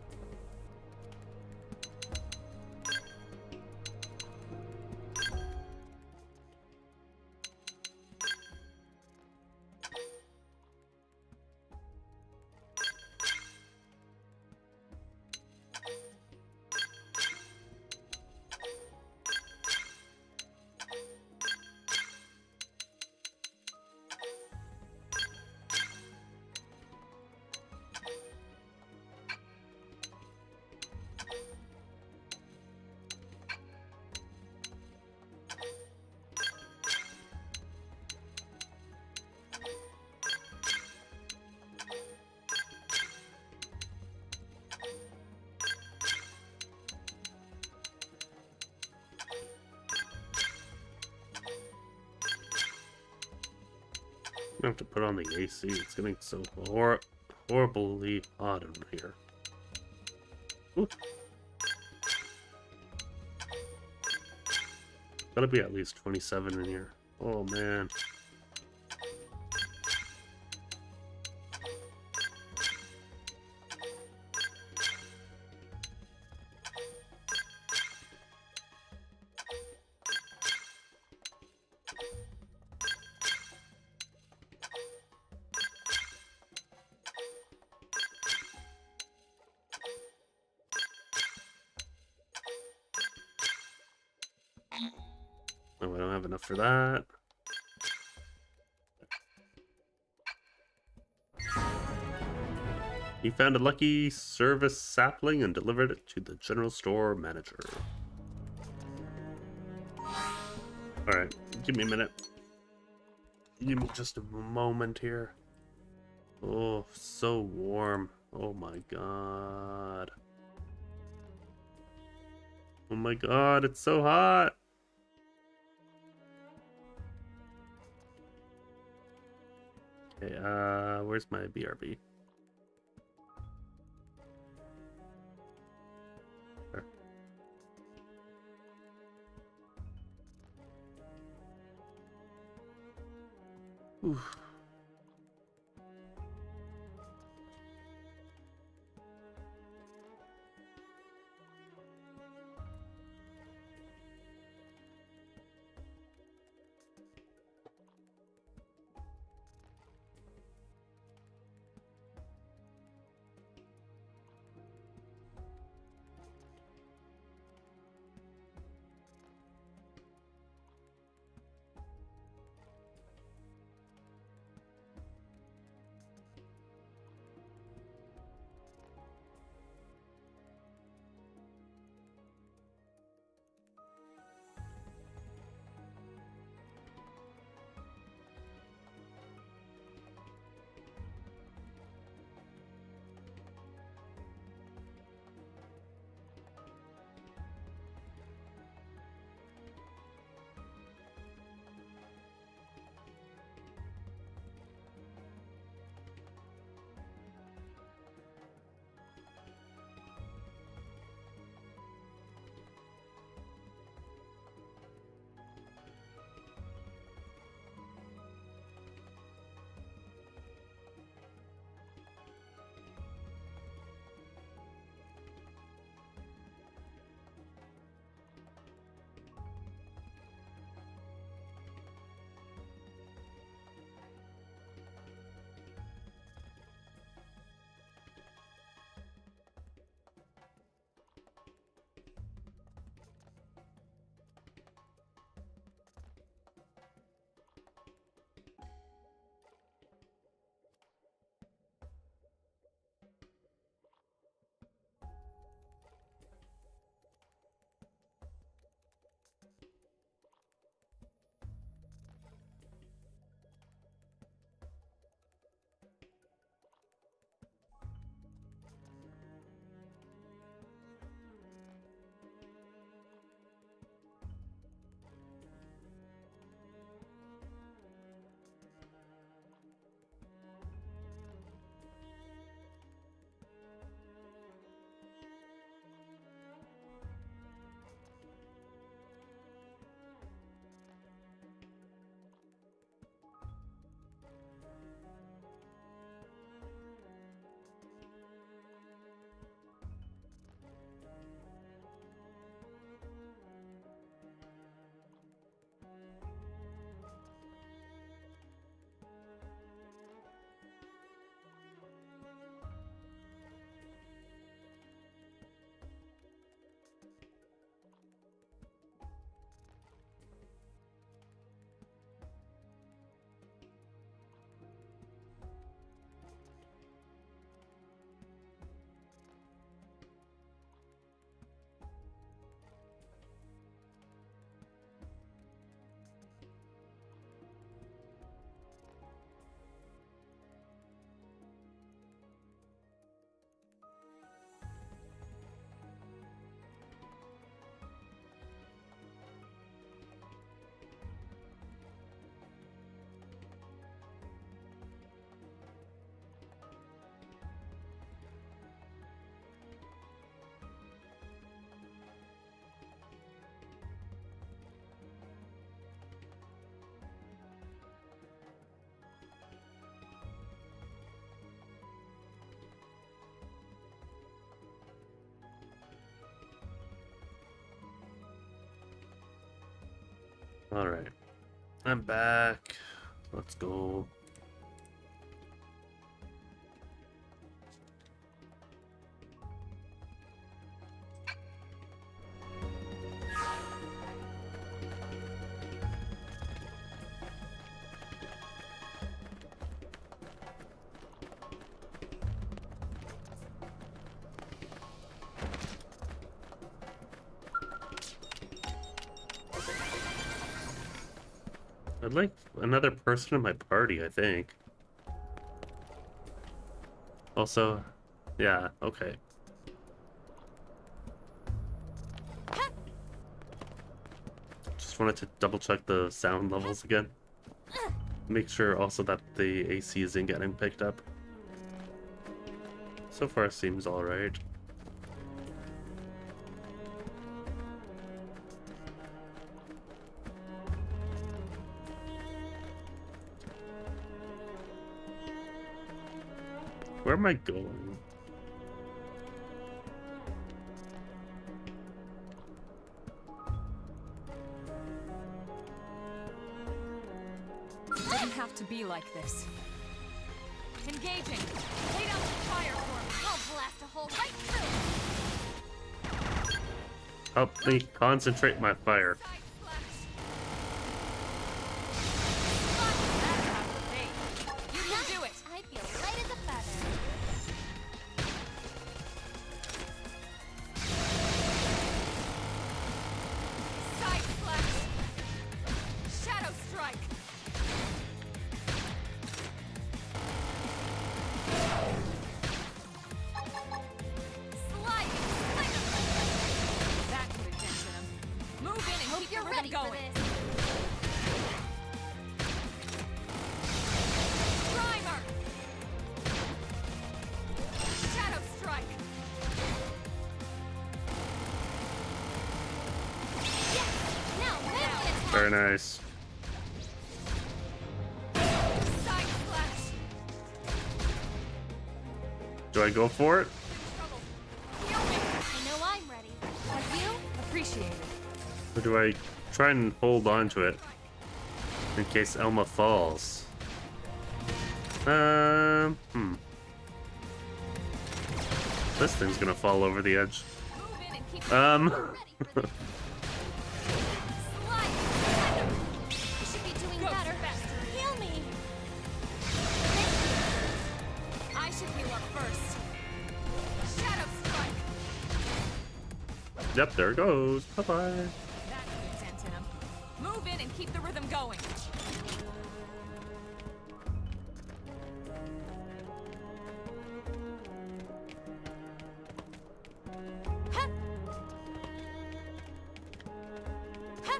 I have to put on the AC. It's getting so horribly hot in here. Ooh. Gotta be at least 27 in here. Oh man. Oh, I don't have enough for that. He found a lucky service sapling and delivered it to the general store manager. Alright, give me a minute. Give me just a moment here. Oh, so warm. Oh my god. Oh my god, it's so hot. Okay, where's my BRB? There. Oof. Alright. I'm back. Let's go. I'd like another person in my party, I think. Also, yeah, okay. Just wanted to double check the sound levels again. Make sure also that the AC isn't getting picked up. So far seems alright. Where am I going? It didn't have to be like this. Engaging! Lay down some fire for me! I'll blast a hole right through! Help me concentrate my fire. You can do it! I feel light as a feather. Side splash! Shadow strike! Slide! That could have dented him. Move in and Hope keep you're the ready rhythm for going. this. Primer! Shadow strike! Now, melee attack! Very nice. Side splash! Do I go for it? Heal me! I know I'm ready. Are you? Appreciate it. Or do I try and hold on to it in case Elma falls? This thing's gonna fall over the edge. Move in and keep Slide! You should be doing Go better. faster. Heal me! I should heal up first. Shadow strike! Yep, there it goes. Bye-bye. That could have dented him. Move in and keep the rhythm going. Huh. Huh.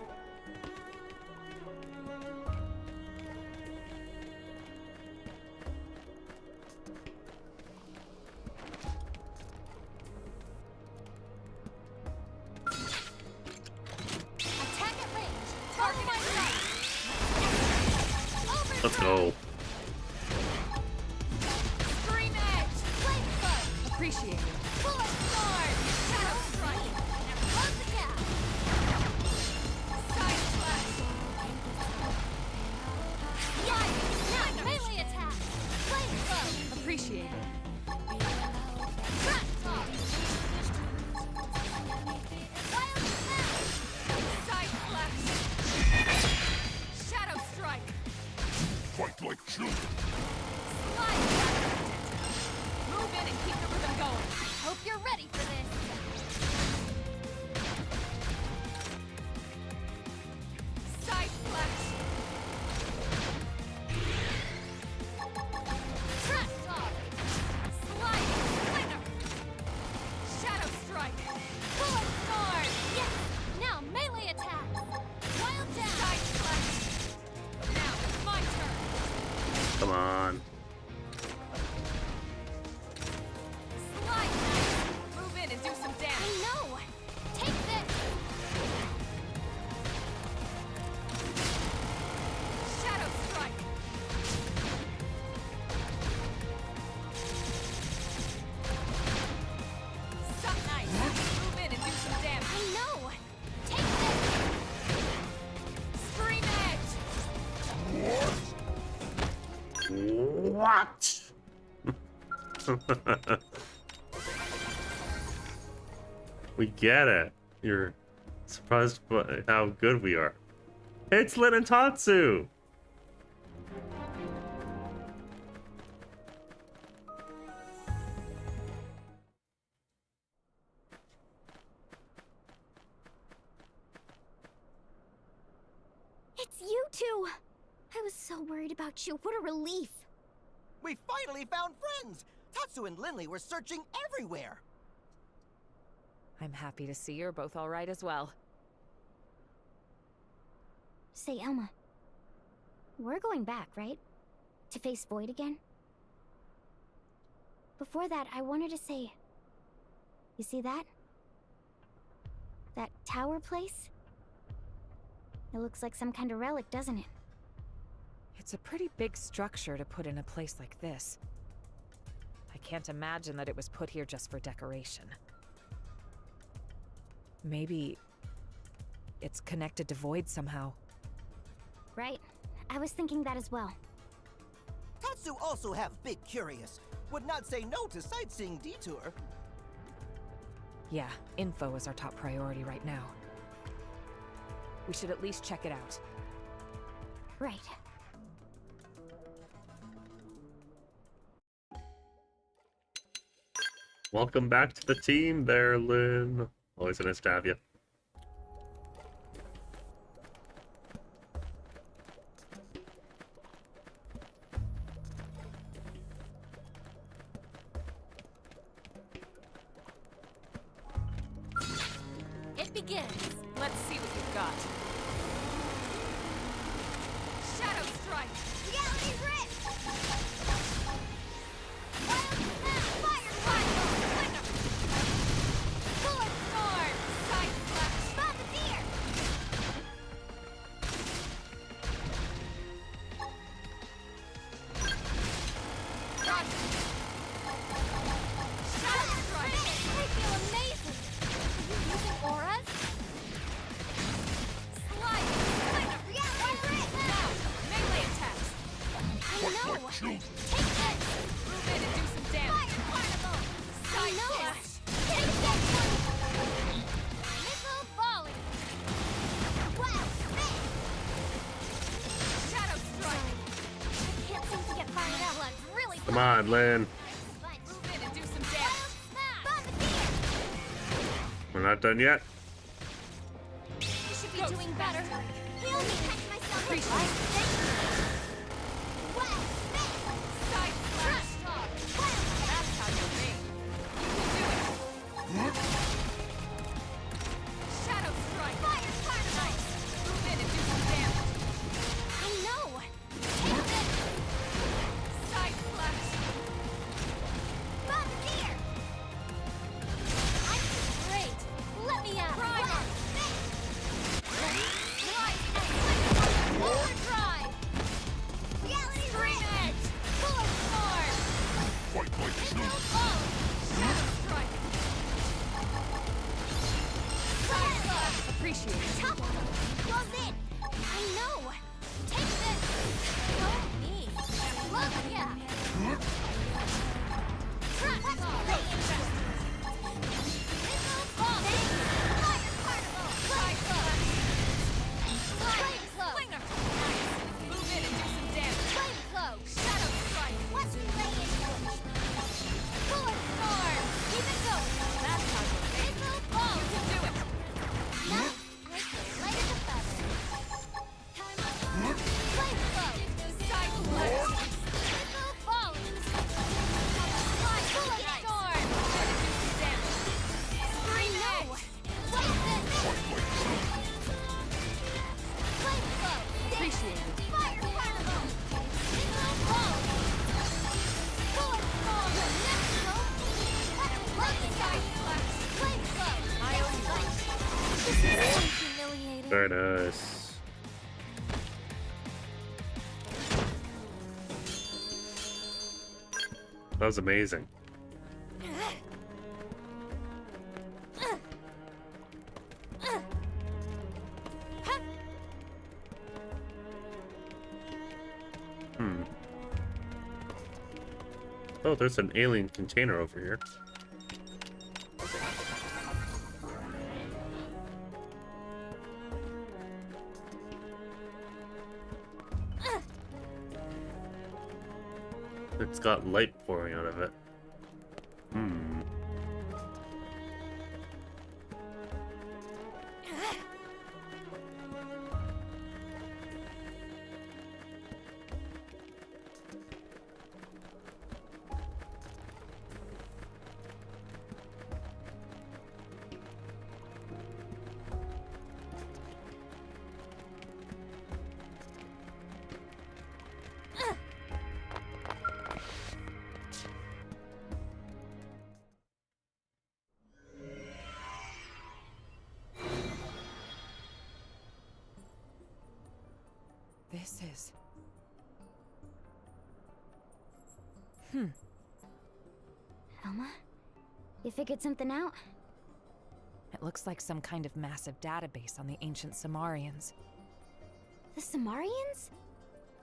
Attack at range! Target my sight! Let's go. Scream edge! Flame foot! Appreciate it. Bullet sword! Shadow strike! Now close the gap! Side splash! Yes! Now melee attack! Flame foot! Appreciate it. Trap talk! Wild smash! Side splash! Shadow strike! Fight like children. Slide! Move in and keep the rhythm going. Hope you're ready for this! Side splash! Trap talk! Slide! Flinger! Shadow strike! Bullet sword! Yes! Now melee attack! Wild dash! Side splash! Now it's my turn! Come on. Slide! Move in and do some I damage! know! Take this! Shadow strike! Some nice! Move in and do some damage! I know! Take this! Scream What? We get it. You're surprised by how good we are. It's Lin and Tatsu! It's you two! I was so worried about you. What a relief. We finally found friends! Tatsu and Linley were searching everywhere! I'm happy to see you're both all right as well. Say, Elma. We're going back, right? To face Void again? Before that, I wanted to say... You see that? That tower place? It looks like some kind of relic, doesn't it? It's a pretty big structure to put in a place like this. I can't imagine that it was put here just for decoration. Maybe it's connected to Void somehow. Right. I was thinking that as well. Tatsu also have Big Curious. Would not say no to sightseeing detour. Yeah, info is our top priority right now. We should at least check it out. Right. Welcome back to the team there, Lin. Always nice to have you. It begins. Let's see what you've got. Shadow Strike. Reality Rift! Fire Triangle. Bullet Storm. Side Slash. Bombardier! Roger. Shadow Strike. I feel amazing! Are you using auras? Slide. Reality Rift! Now, melee attacks. I know! Take this! Move in and do some damage. Fire Carnival! I Side know! Slash. Take this one! Missile volley! Wow! Spin! Shadow Strike. I can't seem to get fired up. Blood's really Come on, Lin. Move in and do some damage. Bombardier! We're not done yet. You should be doing better. Heal me! Catch myself with Appreciate it. Thank you! Wow! Spin! Side Slash. That's how you're made. You can do it. Shadow Strike. Fire Carnival! Move in and do some damage. I know! Take this! Side Slash. Bombardier! I'm great! Let me out! Primer. Overdrive! Reality Rift! Edge. Bullet Storm! Missile volley! Shadow Strike. Side Slash! Appreciate it. Top goes in! I know! Take this! Don't me! Love ya! Trap Missile volley! Fire Carnival! Flame Club! Flame Club! Slinger. Move in and do some damage. Flame Cloak! Shadow Strike. Watch me lay into it! Bullet Storm! Keep it going! That's how you're made. Missile volley! You can do it. Nice! Light as a feather! Flame Cloak! Side Slash. Missile volley! Bullet Storm! Do some damage. I know! Take this! Flame Cloak! Appreciate it. Fire Carnival! Missile volley! Bullet Storm! No! Side Slash. Flame Cloak! I owe you one. This is so humiliating. Very nice. That was amazing. Oh, there's an alien container over here. It's got light pouring out of it. Hmm. This is... Elma? You figured something out? It looks like some kind of massive database on the ancient Samarians. The Samarians?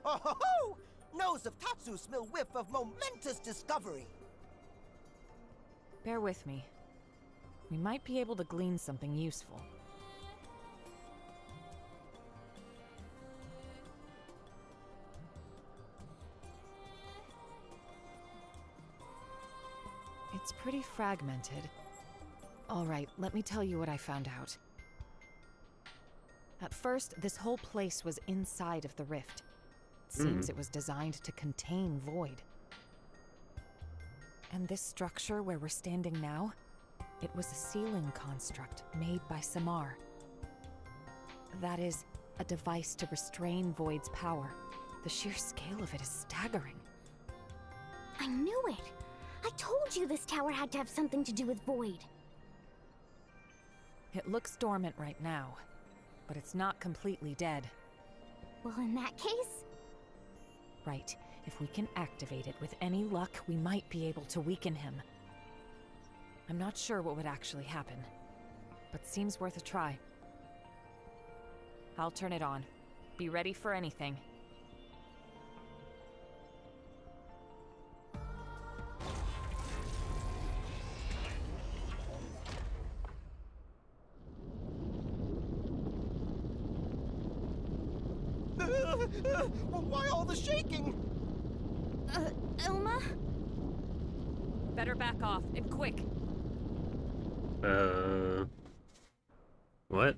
Oh ho ho! Nose of Tatsu smell whiff of momentous discovery. Bear with me. We might be able to glean something useful. It's pretty fragmented. All right, let me tell you what I found out. At first, this whole place was inside of the rift. It seems it was designed to contain void. And this structure where we're standing now, it was a sealing construct made by Samar. That is, a device to restrain void's power. The sheer scale of it is staggering. I knew it! I told you this tower had to have something to do with void. It looks dormant right now, but it's not completely dead. Well, in that case... Right. If we can activate it with any luck, we might be able to weaken him. I'm not sure what would actually happen, but seems worth a try. I'll turn it on. Be ready for anything. Why all the shaking? Elma? Better back off, and quick. What?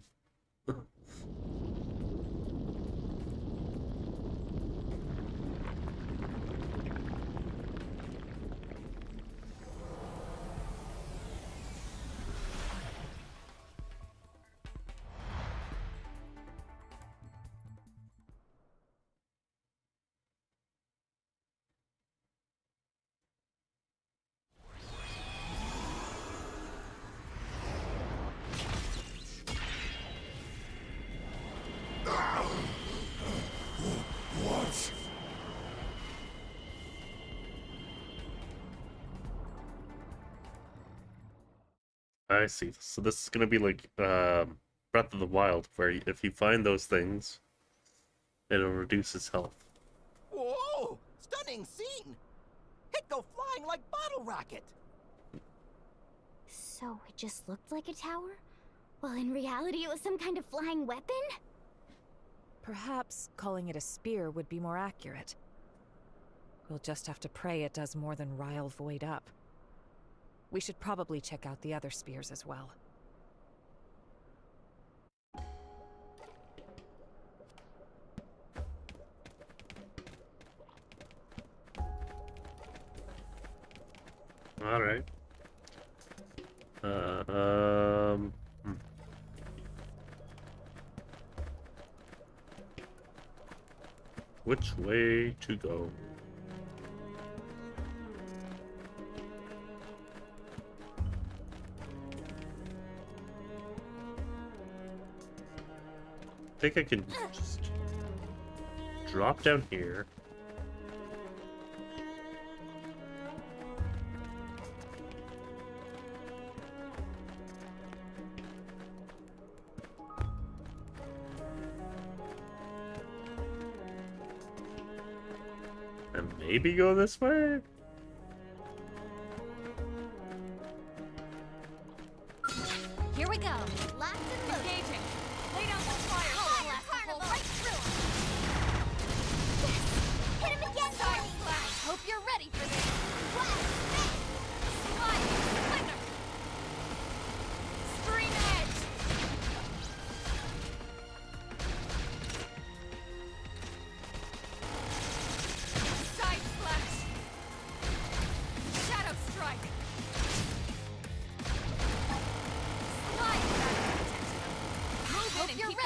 I see. So this is gonna be like Breath of the Wild, where if you find those things, it'll reduce his health. Whoa! Stunning scene! It go flying like bottle rocket! So it just looked like a tower? Well, in reality it was some kind of flying weapon? Perhaps calling it a spear would be more accurate. We'll just have to pray it does more than rile void up. We should probably check out the other spears as well. All right. Which way to go? I think I can just drop down here. And maybe go this way?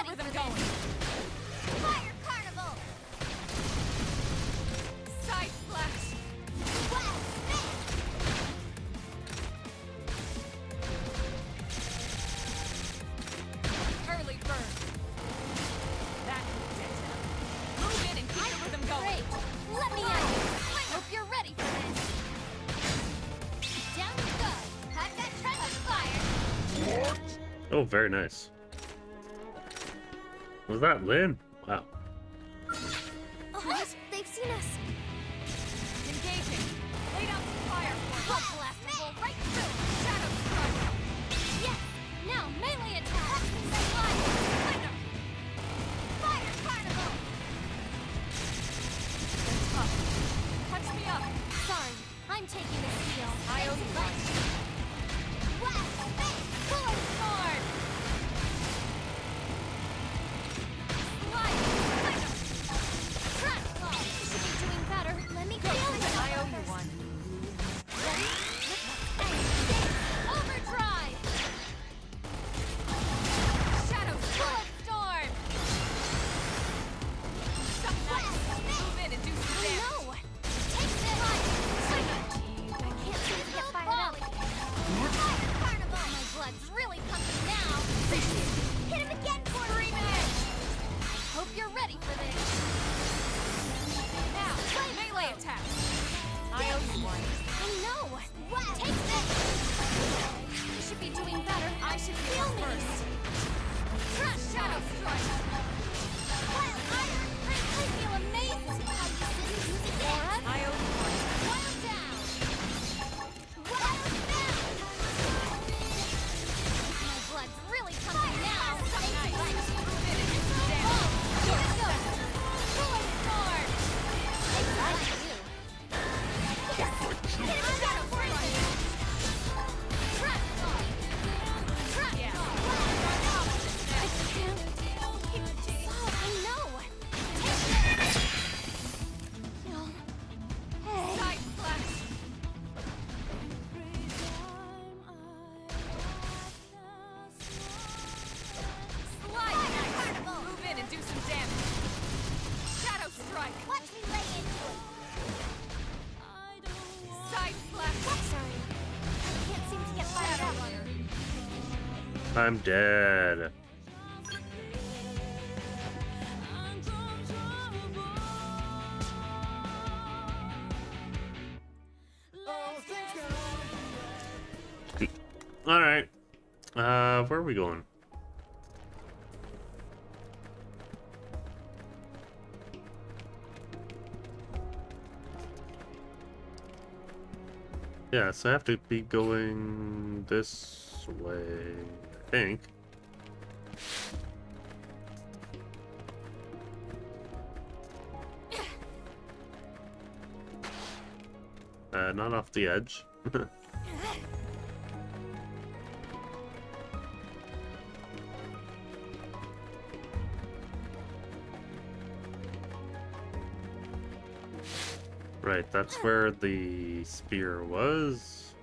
the rhythm going. Fire Carnival! Side splash. Wow! Early burn. That did it. Move in and keep the rhythm going. Great! Let me out! Hope you're ready for this! Down you go! I've got tons of fire! Oh, very nice. Was that Lynn? Wow. What? They've seen us! Engaging. Lay down some fire for us. Blood blast roll right through! Shadow strike. Yes! Now melee attack! Fire! Lightning. Fire Carnival! Up. Touch me up. Sorry, I'm taking this heal. I owe you one. Blast! Bullet sword! Slide! Lightning! Trap claw! You should be doing better. Let me go. I owe you one. Overdrive! Shadow Bullet strike. storm! Something nice. Move in and do some damage. No! Take this! I can't seem to get fired up. Fire Carnival! My blood's really pumping now. Hit him again for me! Hope you're ready for this. Now, melee attack. I owe you one. I know! Take this! You should be doing better. I should Feel feel me! first. Crush Shadow strike. Wild iron! I feel amazing! How you use it for us? I owe you one. Wild down! Wild down! My blood's really pumping now! Something nice. Thank you. Move in and do some Oh, damage. here it goes! Bullet sword! Like you. Yes! Hit him shadow strike! Trap claw! Trap Yeah. claw! I can't. Oh, I know. Take this. No. Hey. Side splash. Slide. Carnival. Move in and do some damage. Shadow strike. Watch me lay into it. Side splash. Sorry. I can't seem to get fired Shadow up. runner. I'm dead. All right. Where are we going? Yeah, so I have to be going this way, I think. Not off the edge. Right, that's where the spear was.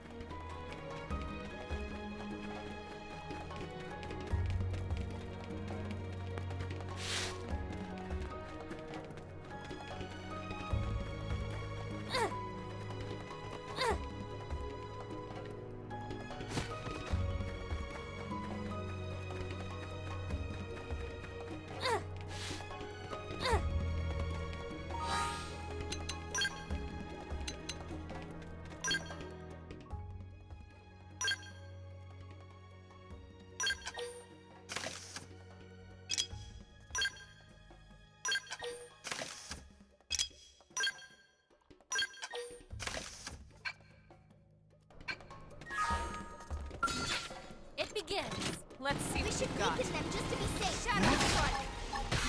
It begins. Let's see We what should you've got. weaken them just to be safe. Shadow strike.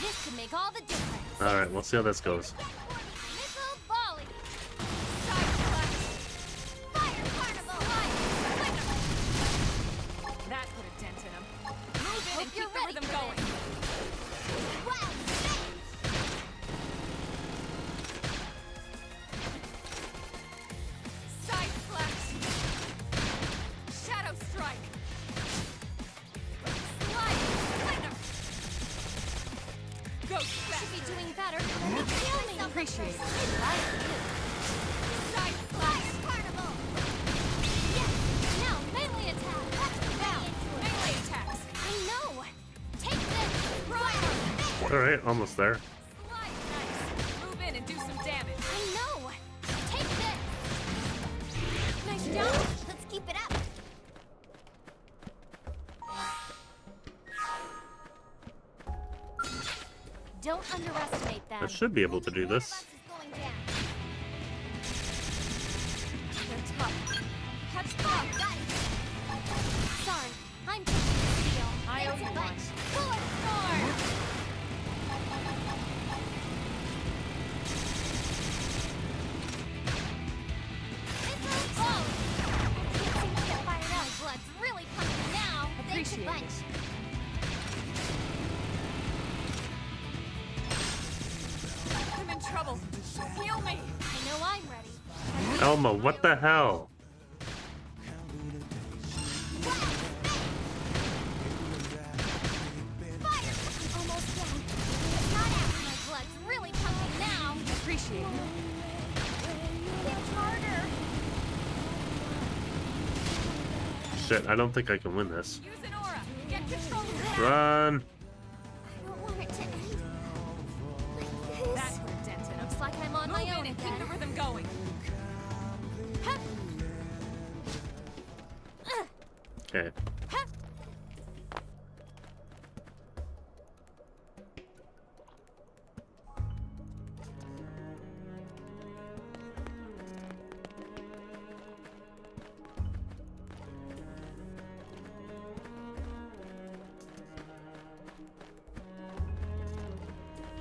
This could make all the difference. All right, we'll see how this goes. Missile volley. Side splash. Fire carnival. That put a dent in him. Move in and Hope you're keep the ready rhythm for going. Wow. Side splash. Shadow strike. Slide. Lightning. Go Should be doing better. Let me kill me. Appreciate it. I like you. Side slash. Carnival. Yes. Now melee attack. Now, melee attacks. I know. Take this. Right. Alright, almost there. Nice. Move in and do some damage. I know. Take this. Nice job. Let's keep it up. Don't underestimate them. I should be able to do this. Is going down. They're tough. Catch Oh, got it. Sorry, I'm taking this deal. I owe Thanks you a bunch. one. Bullet storm. Oh! Can't seem to get fired up. My blood's really pumping now. Thanks a Appreciate bunch. I'm in trouble. Heal me. I know I'm ready. Elma, what the hell? Fire! I'm almost down. It's not out. My blood's really pumping now. Appreciate it. It's harder. Shit, I don't think I can win this. Use an aura. Get control of that. Run! I don't want it to end like this. That put a dent in him. Looks like I'm on my Move own in and keep the again. rhythm going. Okay.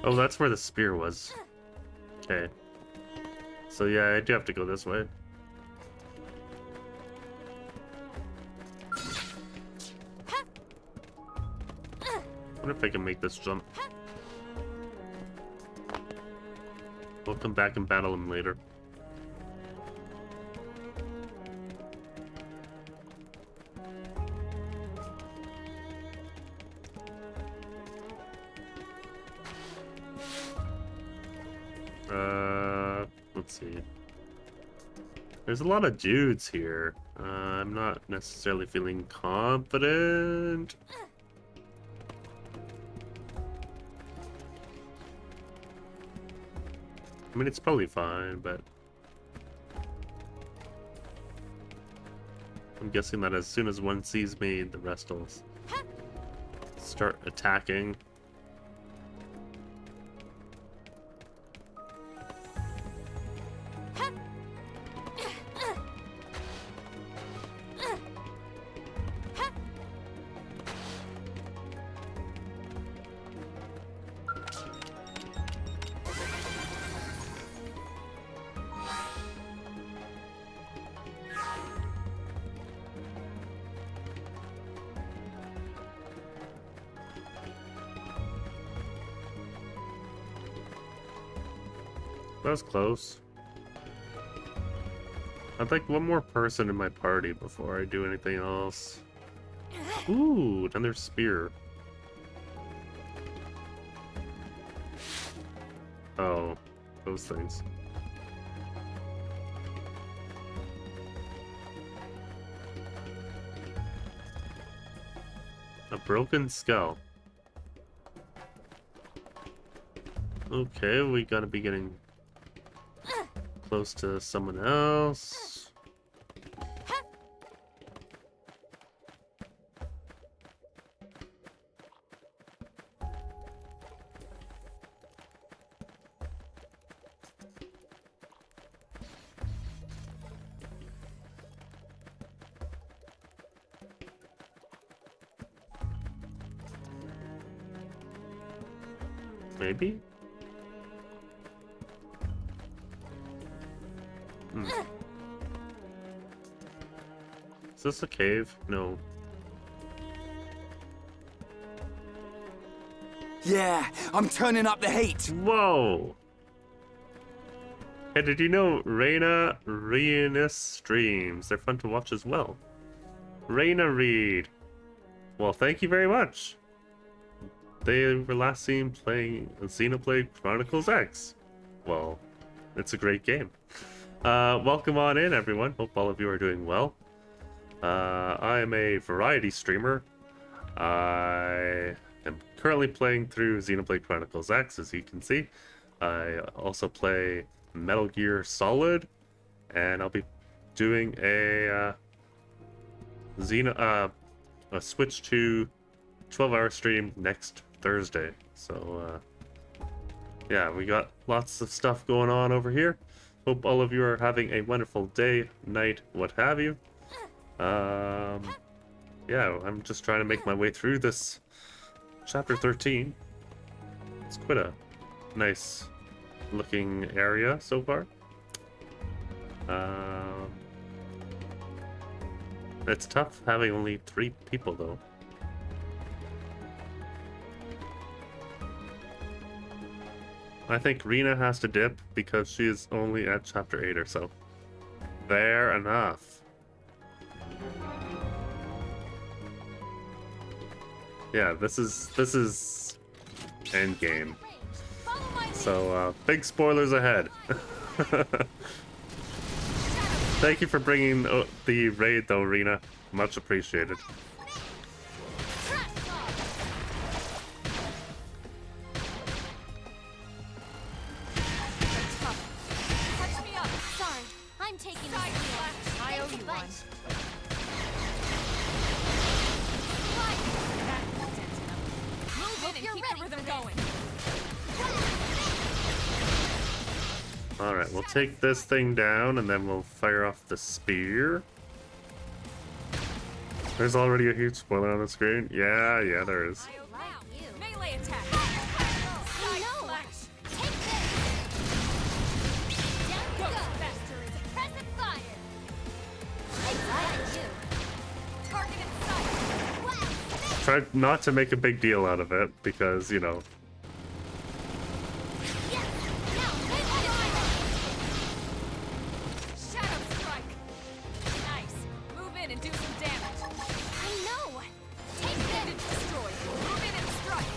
Oh, that's where the spear was. Okay. So yeah, I do have to go this way. I wonder if I can make this jump. We'll come back and battle him later. Let's see. There's a lot of dudes here. I'm not necessarily feeling confident. I mean, it's probably fine, but I'm guessing that as soon as one sees me, the rest will start attacking. That was close. I'd like one more person in my party before I do anything else. Ooh, another spear. Oh, those things. A broken skull. Okay, we gotta be getting close to someone else. Maybe? Is this a cave? No. Yeah, I'm turning up the heat. Whoa! Hey, did you know Raina streams? They're fun to watch as well. Raina Reed. Well, thank you very much. they were last seen playing Xenoblade Chronicles X. Well, it's a great game. Welcome on in, everyone. Hope all of you are doing well. I am a variety streamer. I am currently playing through Xenoblade Chronicles X, as you can see. I also play Metal Gear Solid, and I'll be doing a switch to 12-hour stream next Thursday. So yeah, we got lots of stuff going on over here. Hope all of you are having a wonderful day, night, what have you. Yeah, I'm just trying to make my way through this chapter 13. It's quite a nice looking area so far. It's tough having only 3 people though. I think Rena has to dip because she is only at chapter 8 or so. Fair enough. Yeah, this is end game. So big spoilers ahead. Thank you for bringing the raid though, Rena. Much appreciated. I'm taking this wheel. I owe you one. Move in and keep the rhythm going. Alright, we'll take this thing down and then we'll fire off the spear. There's already a huge spoiler on the screen. Yeah, there is. Melee attack. Tried not to make a big deal out of it because, you know. Shadow strike. Nice. Move in and do some damage. I know. Take it and destroy. Move in and strike.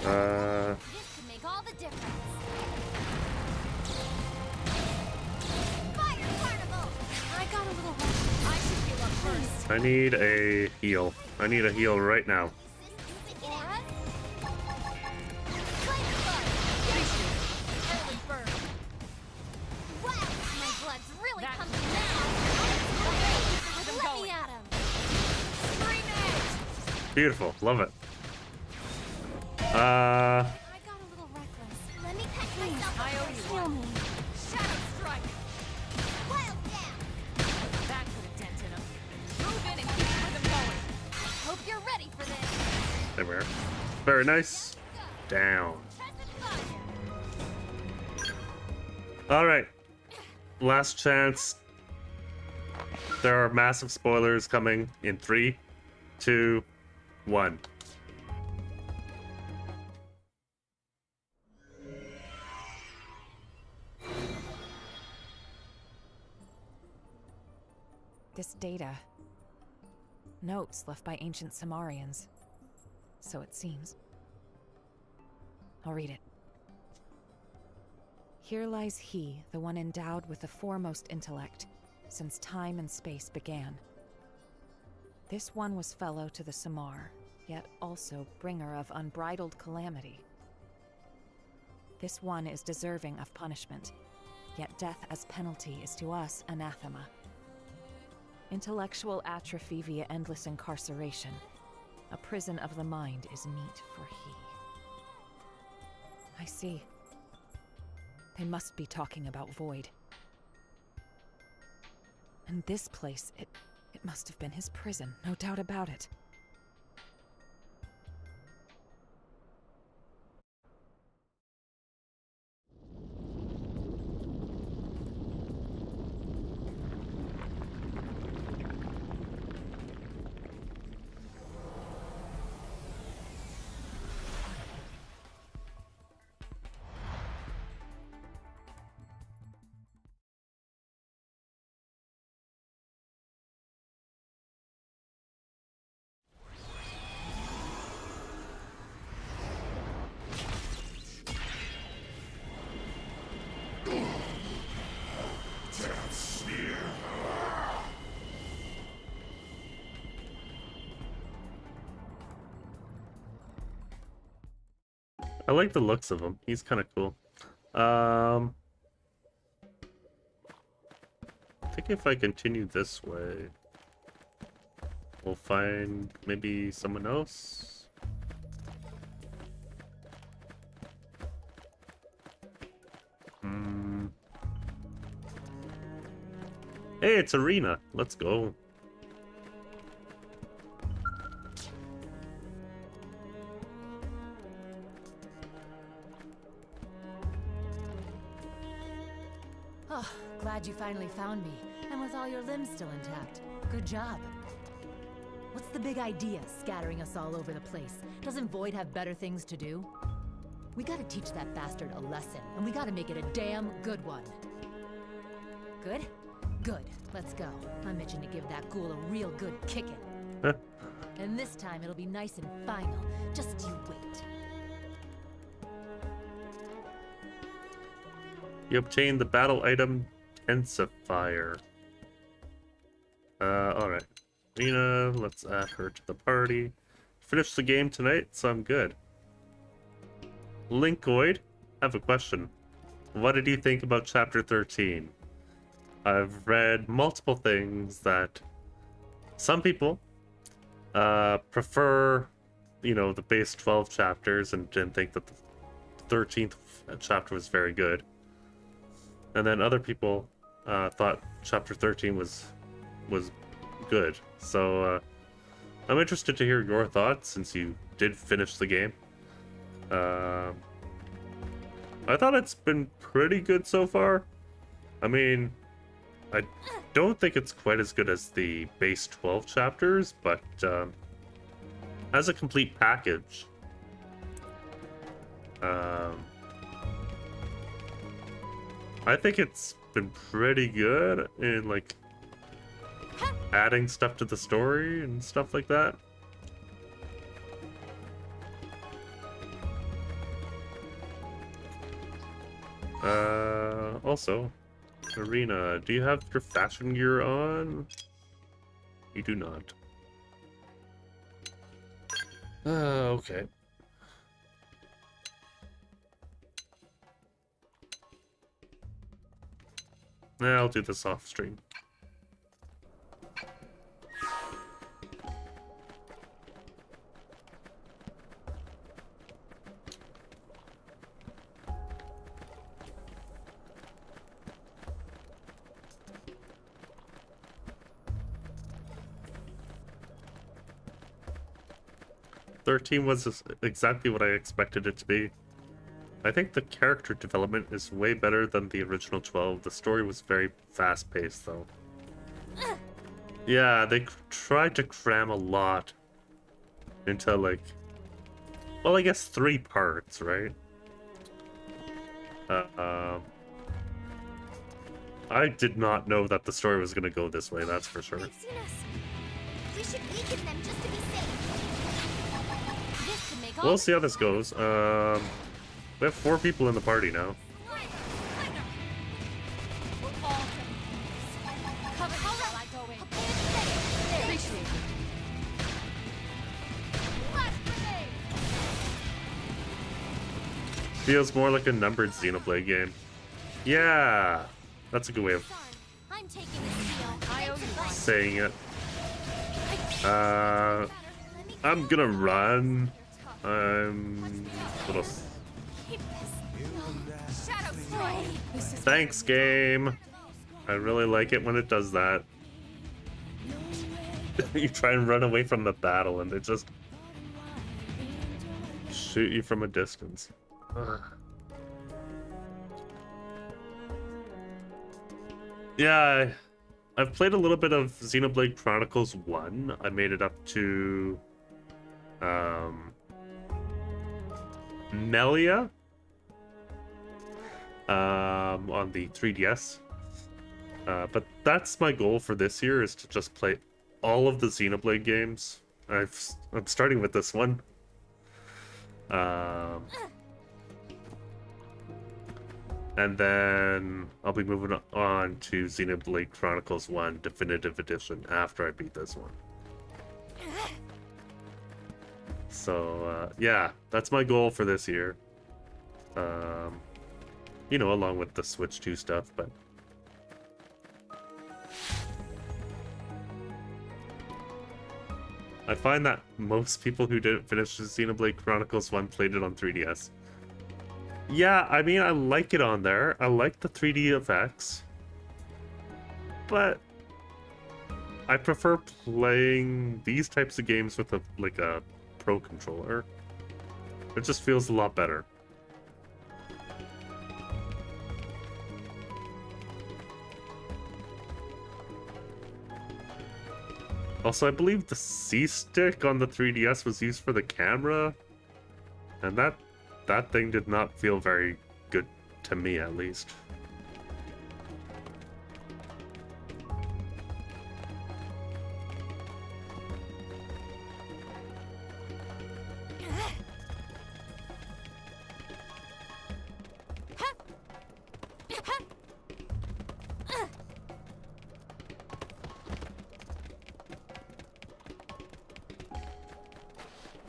This could make all the difference. Fire carnival. I got a little rush. I should heal up first. I need a heal. I need a heal right now. My blood's really pumping now. Let me at him. Beautiful. Love it. I got a little reckless. Let me catch myself. I owe you one. Shadow strike. Wild down. That put a dent in him. Move in and keep the rhythm going. Hope you're ready for this. There we are. Very nice. Down. Alright. Last chance. There are massive spoilers coming in 3, 2, 1. This data. Notes left by ancient Samarians. So it seems. I'll read it. Here lies he, the one endowed with the foremost intellect, since time and space began. This one was fellow to the Samar, yet also bringer of unbridled calamity. This one is deserving of punishment, yet death as penalty is to us anathema. Intellectual atrophy via endless incarceration. A prison of the mind is meet for he. I see. They must be talking about Void. And this place, it must have been his prison, no doubt about it. I like the looks of him. He's kind of cool. I think if I continue this way, we'll find maybe someone else. Hey, it's Arena. Let's go. Oh, glad you finally found me. And with all your limbs still intact. Good job. What's the big idea, scattering us all over the place? Doesn't Void have better things to do? We gotta teach that bastard a lesson, and we gotta make it a damn good one. Good? Good. Let's go. I'm itching to give that ghoul a real good kicking. And this time it'll be nice and final. Just you wait. You obtained the battle item Intensifier. Alright. Lena, let's add her to the party. Finish the game tonight, so I'm good. Linkoid, I have a question. What did you think about Chapter 13? I've read multiple things that some people prefer, you know, the base 12 chapters and didn't think that the 13th chapter was very good. And then other people thought Chapter 13 was good. So I'm interested to hear your thoughts since you did finish the game. I thought it's been pretty good so far. I mean, I don't think it's quite as good as the base 12 chapters, but as a complete package, I think it's been pretty good in like adding stuff to the story and stuff like that. Also, Arena, do you have your fashion gear on? You do not. Okay. I'll do this off stream. "13 was exactly what I expected it to be. I think the character development is way better than the original 12. The story was very fast-paced, though. Yeah, they tried to cram a lot into, like, well, I guess 3 parts, right? I did not know that the story was going to go this way, that's for sure. They've seen us. We should weaken them just to be safe. This could make all We'll see how this goes. We have 4 people in the party now. Feels more like a numbered Xenoblade game. Yeah, that's a good way of saying it. I'm gonna run. I'm a little... Thanks, game. I really like it when it does that. You try and run away from the battle and they just shoot you from a distance. Yeah, I've played a little bit of Xenoblade Chronicles 1. I made it up to Melia on the 3DS. But that's my goal for this year, is to just play all of the Xenoblade games. I'm starting with this one. And then I'll be moving on to Xenoblade Chronicles 1 Definitive Edition after I beat this one. So, yeah, that's my goal for this year. You know, along with the Switch 2 stuff, but I find that most people who didn't finish Xenoblade Chronicles 1 played it on 3DS. Yeah, I mean, I like it on there. I like the 3D effects. But I prefer playing these types of games with a pro controller. It just feels a lot better. Also, I believe the C-stick on the 3DS was used for the camera, and that thing did not feel very good to me, at least.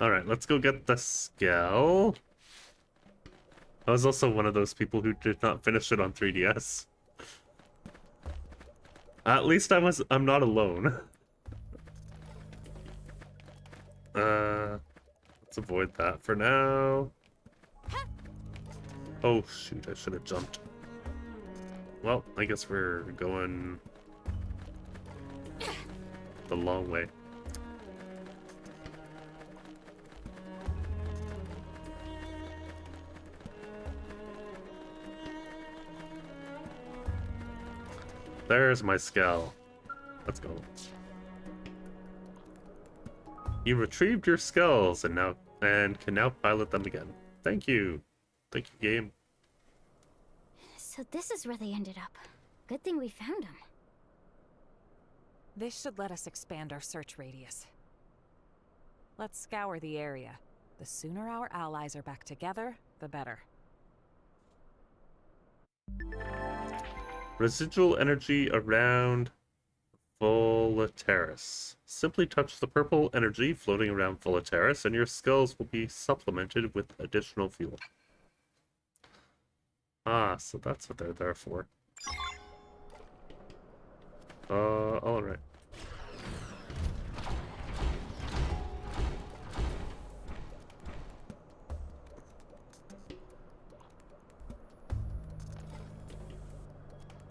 Alright, let's go get the Skell. I was also one of those people who did not finish it on 3DS. At least I'm not alone. Let's avoid that for now. Oh shoot, I should have jumped. Well, I guess we're going the long way. There's my Skell. Let's go. You retrieved your skulls and can now pilot them again. Thank you. Thank you, game. So this is where they ended up. Good thing we found them. This should let us expand our search radius. Let's scour the area. The sooner our allies are back together, the better. Residual energy around Volaterrace. Simply touch the purple energy floating around Volaterrace and your skulls will be supplemented with additional fuel. Ah, so that's what they're there for. Alright.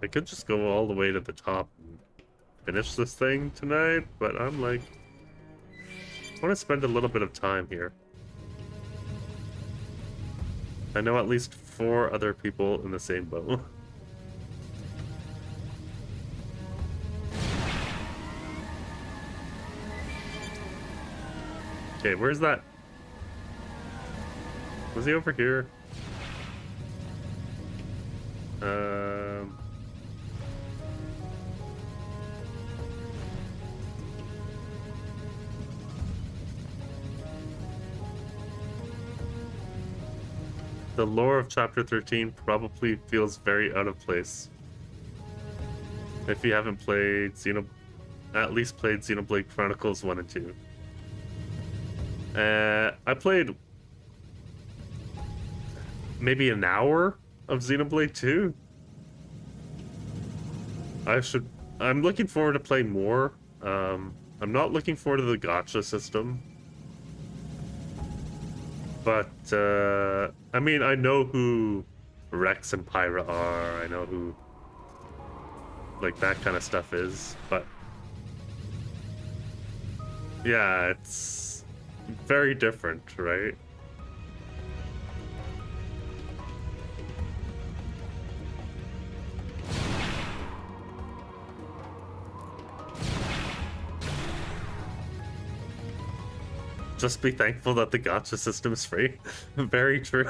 I could just go all the way to the top and finish this thing tonight, but I'm like, I want to spend a little bit of time here. I know at least 4 other people in the same boat. Okay, where's that? Was he over here? The lore of Chapter 13 probably feels very out of place. If you haven't played at least played Xenoblade Chronicles 1 and 2. I played maybe an hour of Xenoblade 2. I'm looking forward to playing more. I'm not looking forward to the gacha system. But, I mean, I know who Rex and Pyra are. I know who, like, that kind of stuff is. But, yeah, it's very different, right? Just be thankful that the gacha system is free. Very true.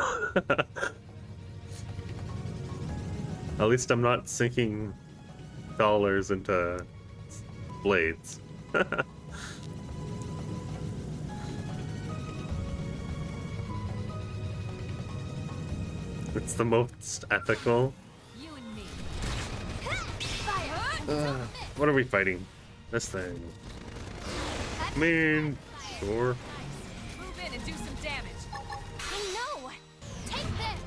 At least I'm not sinking dollars into blades. It's the most ethical. You and me. What are we fighting? This thing. I mean, sure. Move in and do some damage. I know. Take this.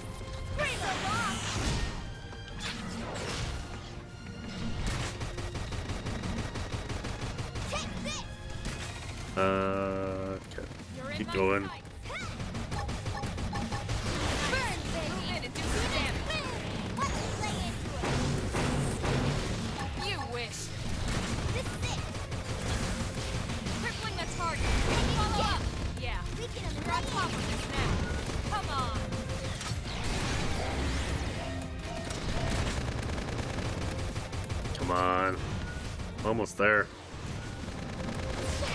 Okay. Keep going. You wish. This is it. Crippling the target. Follow up. Yeah. You're on top of this now. Come on. Come on. Almost there.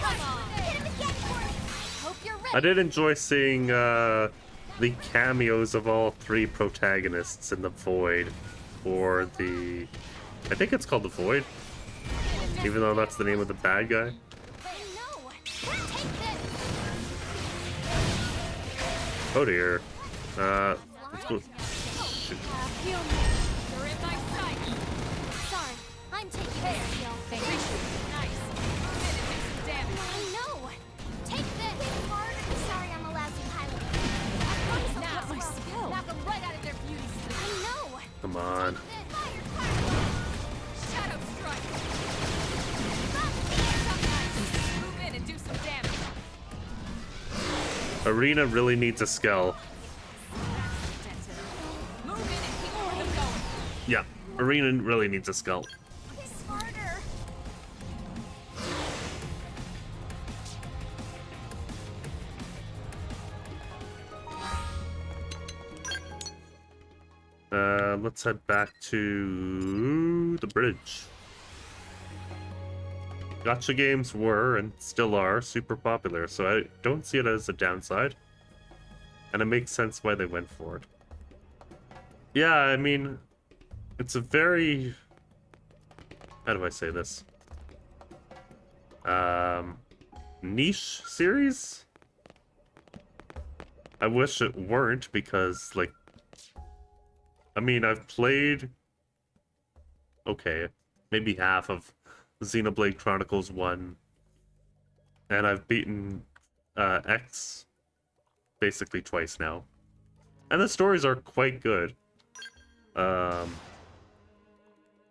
Come on. Hit him again, Cory. Hope you're ready. I did enjoy seeing the cameos of all three protagonists in the Void, or the... I think it's called the Void, even though that's the name of the bad guy. Oh dear. Let's go. Shoot. You're in my sight. Sorry, I'm taking this heal. Thank you. Nice. Move in and do some damage. I know. Take this. Sorry, I'm a lousy pilot. I promise I'll Not do my well. skill. Knock them right out of their beauty sleep. I know. Come on. Shadow strike. Move in and do some damage. Arena really needs a skull. Move in and keep them going. Yeah, Arena really needs a skull. Smarter. Let's head back to the bridge. Gacha games were, and still are, super popular, so I don't see it as a downside. And it makes sense why they went for it. Yeah, I mean, it's a very... how do I say this? Niche series? I wish it weren't, because, like... I mean, I've played... okay, maybe half of Xenoblade Chronicles 1. And I've beaten X basically twice now. And the stories are quite good.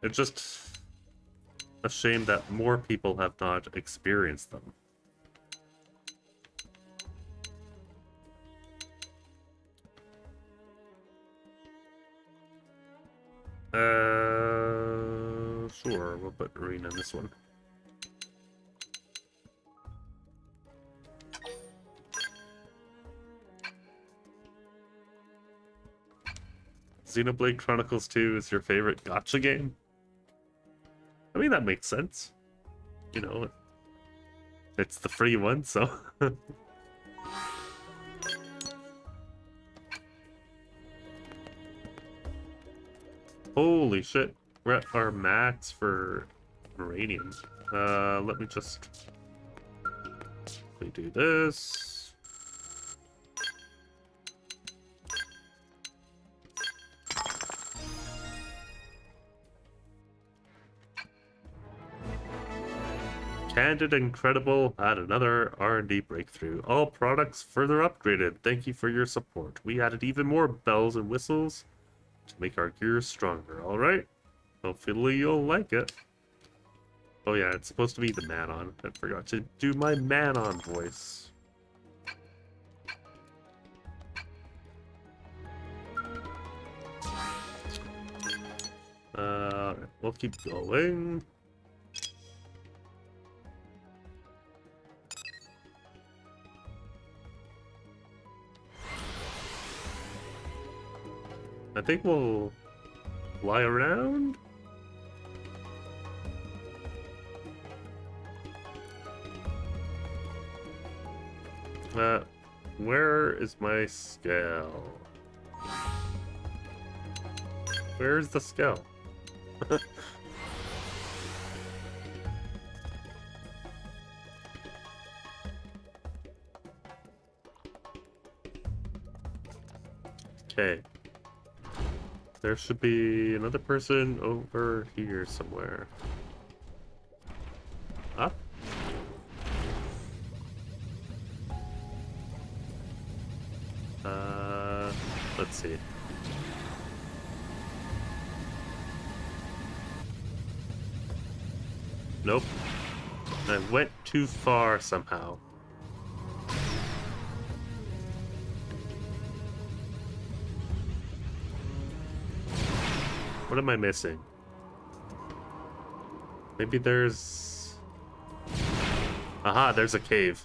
It's just a shame that more people have not experienced them. Sure, we'll put Arena in this one. Xenoblade Chronicles 2 is your favorite gacha game? I mean, that makes sense. You know, it's the free one, so... Holy shit. We're at our max for uranium. Let me just... do this. Candid and Credible had another R&D breakthrough. All products further upgraded. Thank you for your support. We added even more bells and whistles to make our gears stronger. Alright? Hopefully you'll like it. Oh yeah, it's supposed to be the Manon. I forgot to do my Manon voice. We'll keep going. I think we'll fly around. Where is my scale? Where's the scale? Okay. There should be another person over here somewhere. Up? Let's see. Nope. I went too far somehow. What am I missing? Maybe there's... Aha, there's a cave.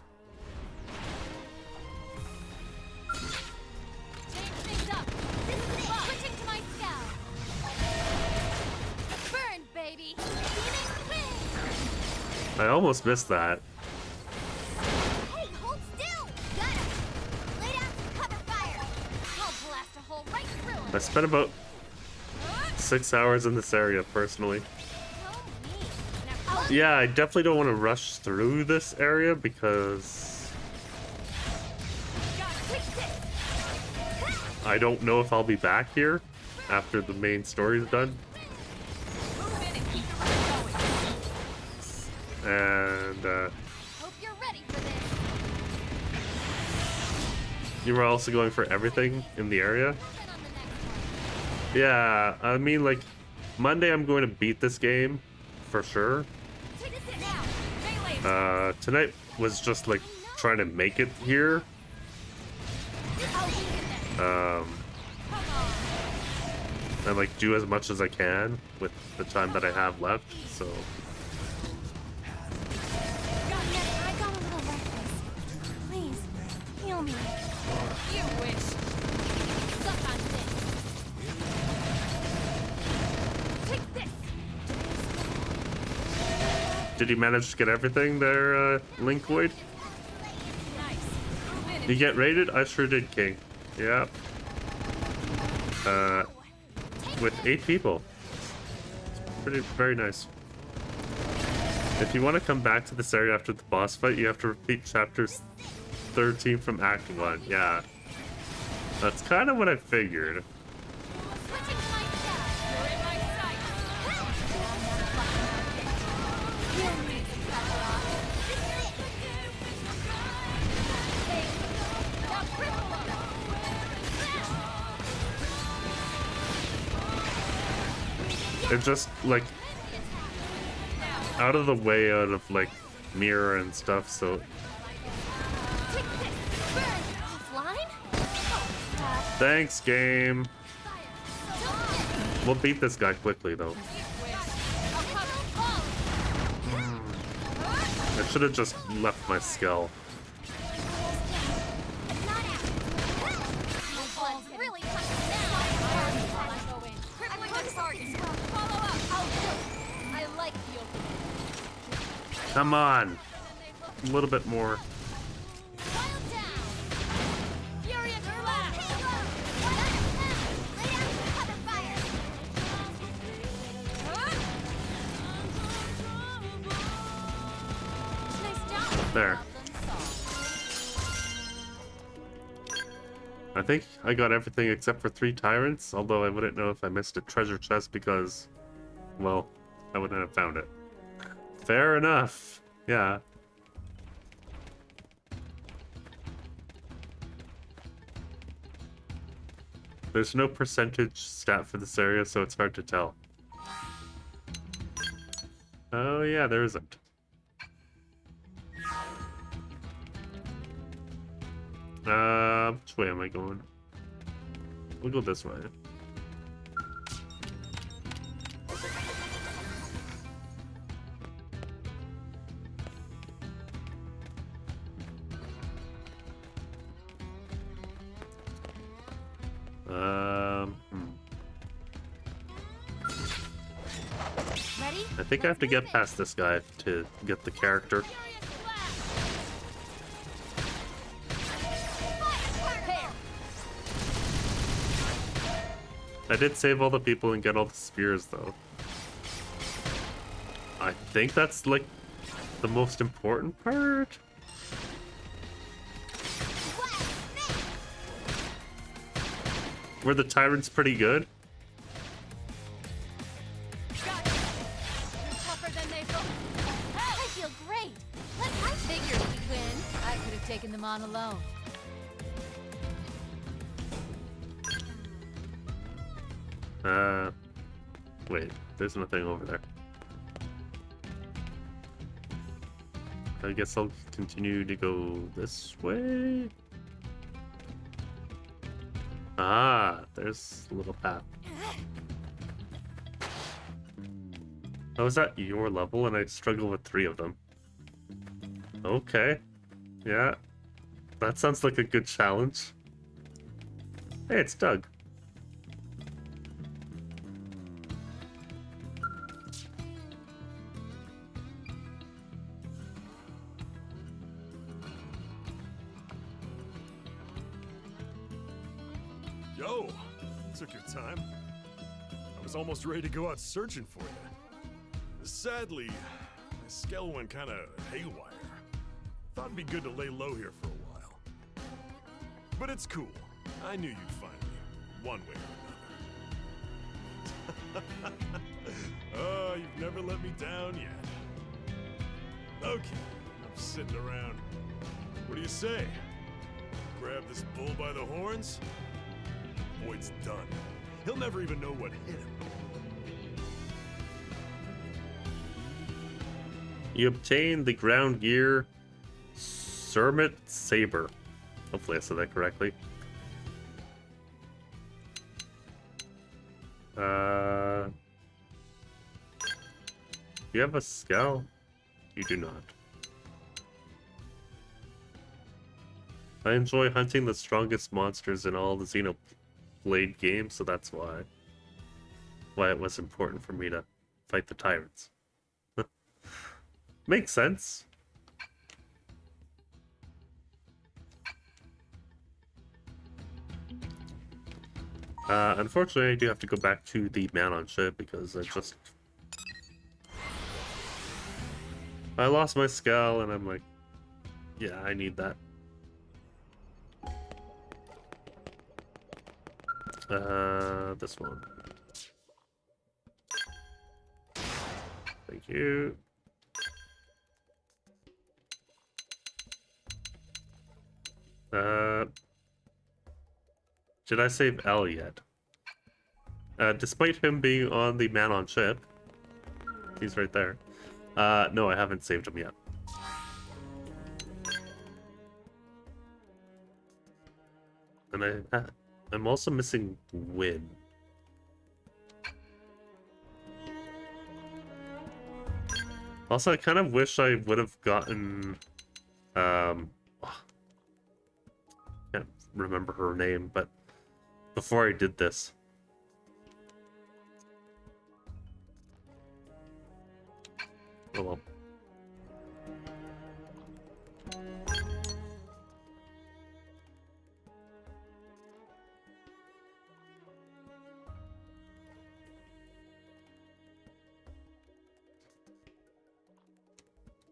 Change things up. This is it. Switching to my scout. Burn, baby. Phoenix wings. I almost missed that. Hey, hold still. Got him. Lay down some cover fire. I'll blast a hole right through him. I spent about 6 hours in this area, personally. Yeah, I definitely don't want to rush through this area because I don't know if I'll be back here after the main story's done. And Hope you're ready for this. you were also going for everything in the area? Yeah, I mean, like, Monday I'm going to beat this game for sure. Tonight was just like trying to make it here. And like do as much as I can with the time that I have left, so. I got a little reckless. Please, heal me. You wish. Suck on this. Take this. Did you manage to get everything there, Link Void? You get raided? I sure did, King. Yeah. With 8 people. It's very nice. If you want to come back to this area after the boss fight, you have to repeat chapters 13 from Act 1. Yeah. That's kind of what I figured. They're just like out of the way out of like Mira and stuff, so thanks, game. We'll beat this guy quickly though. I should have just left my skull. Come on. A little bit more. There. I think I got everything except for 3 tyrants, although I wouldn't know if I missed a treasure chest because, well, I wouldn't have found it. Fair enough. Yeah. There's no percentage stat for this area, so it's hard to tell. Oh yeah, there isn't. Which way am I going? We'll go this way. I think I have to get past this guy to get the character. I did save all the people and get all the spears though. I think that's like the most important part. Were the tyrants pretty good? I feel great. I figured we'd win. I could have taken them on alone. Wait, there's nothing over there. I guess I'll continue to go this way. Ah, there's a little path. I was at your level and I struggle with 3 of them. Okay. Yeah. That sounds like a good challenge. Hey, it's Doug. Yo, took your time. I was almost ready to go out searching for you. Sadly, my scale went kind of haywire. Thought it'd be good to lay low here for a while. But it's cool. I knew you'd find me, one way or another. Oh, you've never let me down yet. Okay, I'm sitting around. What do you say? Grab this bull by the horns? Boyd's done. He'll never even know what hit him. You obtain the ground gear Sermit Saber. Hopefully I said that correctly. You have a scout? You do not. I enjoy hunting the strongest monsters in all the Xenoblade games, so that's why it was important for me to fight the tyrants. Makes sense. Unfortunately, I do have to go back to the man on ship because I lost my skull, and I'm like, yeah, I need that. This one. Thank you. Did I save L yet? Despite him being on the man on ship, he's right there. No, I haven't saved him yet. And I'm also missing Win. Also, I kind of wish I would have gotten, can't remember her name, but before I did this. Oh well.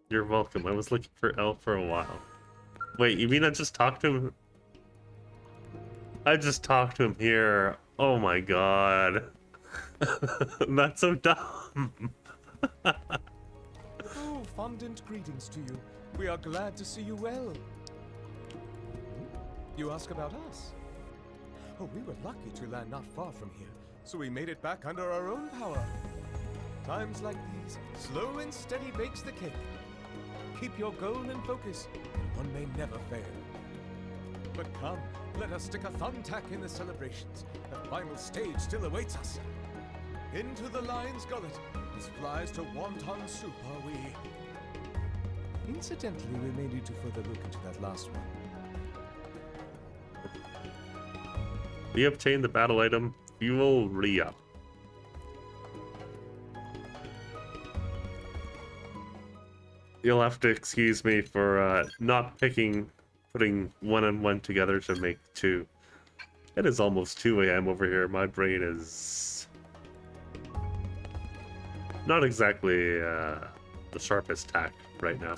You're welcome. I was looking for L for a while. Wait, you mean I just talked to him? I just talked to him here. Oh my god. That's so dumb. Oh, fondant greetings to you. We are glad to see you well. You ask about us? Oh, we were lucky to land not far from here, so we made it back under our own power. Times like these, slow and steady bakes the cake. Keep your goal in focus, and one may never fail. But come, let us stick a thumbtack in the celebrations. The final stage still awaits us. Into the lion's gullet, as flies to wonton soup are we. Incidentally, we may need to further look into that last one. We obtained the battle item, Fuel Re-Up. You'll have to excuse me for not putting 1 and 1 together to make 2. It is almost 2 a.m. over here. My brain is not exactly the sharpest tack right now.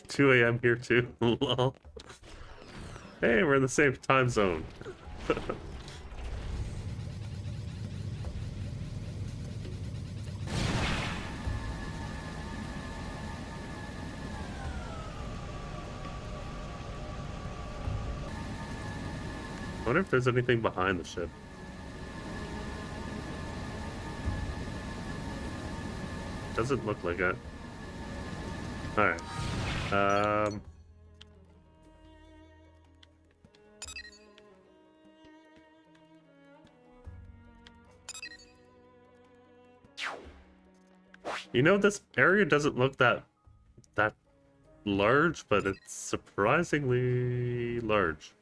2 a.m. here too. Lol. Hey, we're in the same time zone. I wonder if there's anything behind the ship. Doesn't look like it. Alright. You know, this area doesn't look that large, but it's surprisingly large.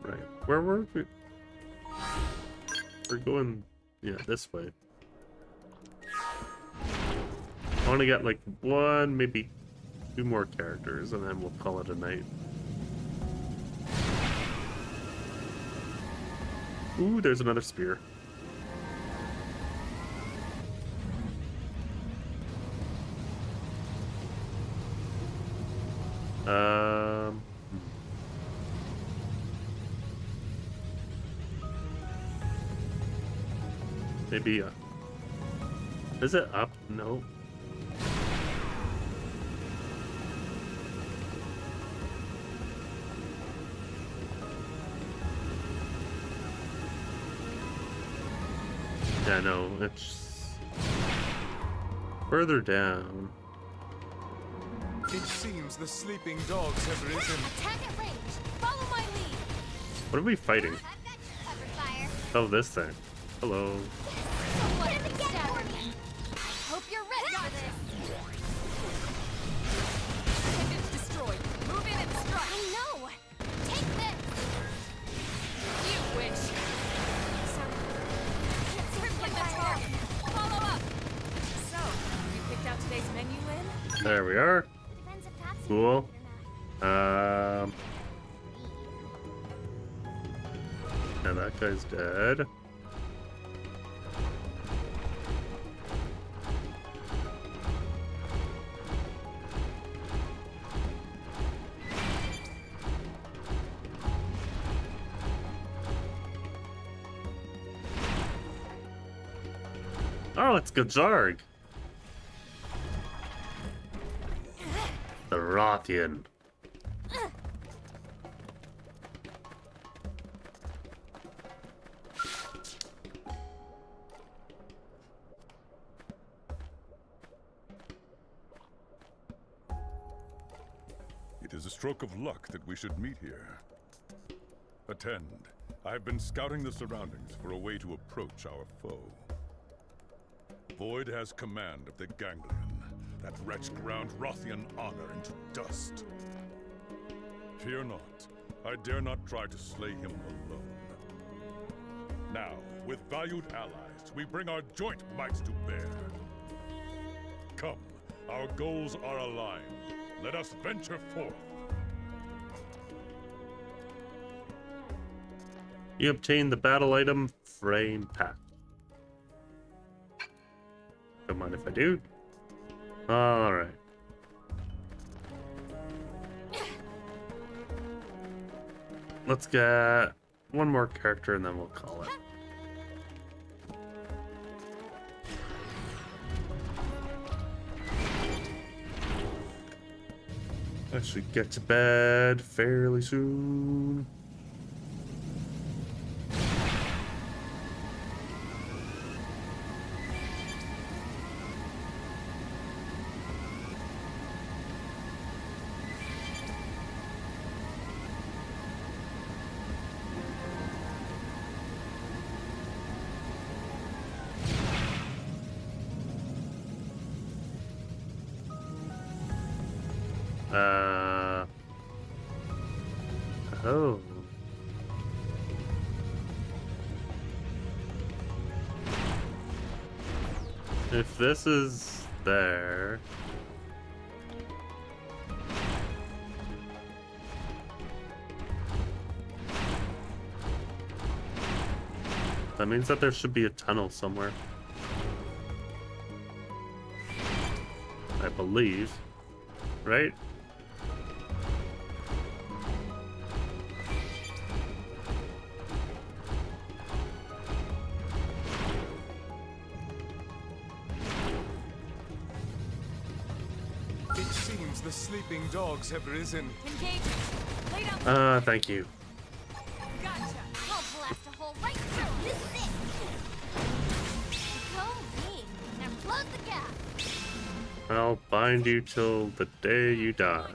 Right. Where were we? We're going, yeah, this way. I want to get like one, maybe two more characters, and then we'll call it a night. Ooh, there's another spear. Maybe, is it up? No. Yeah, no, it's further down. It seems the sleeping dogs have risen. Attack at range. Follow my lead. What are we fighting? Cover fire. Oh, this thing. Hello. Hit him again for me. I hope you're ready for this. It's destroyed. Move in and strike. I know. Take this. You witch. Hit the target. Follow up. So, you picked out today's menu, Lynn? There we are. Depends if that's Cool. Now that guy's dead. Oh, it's Gajarg. The Rothian. It is a stroke of luck that we should meet here. Attend. I've been scouting the surroundings for a way to approach our foe. Void has command of the Ganglion. That wretch ground Rothian honor into dust. Fear not. I dare not try to slay him alone. Now, with valued allies, we bring our joint might to bear. Come, our goals are aligned. Let us venture forth. You obtain the battle item Frame Pack. Don't mind if I do. Alright. Let's get one more character and then we'll call it. I should get to bed fairly soon. Oh. If this is there... that means that there should be a tunnel somewhere. I believe. Right? the sleeping dogs have risen. Engaging. Lay down. Thank you. Gotcha. I'll blast a hole right through. This is it. Go me. Now close the gap. I'll bind you till the day you die.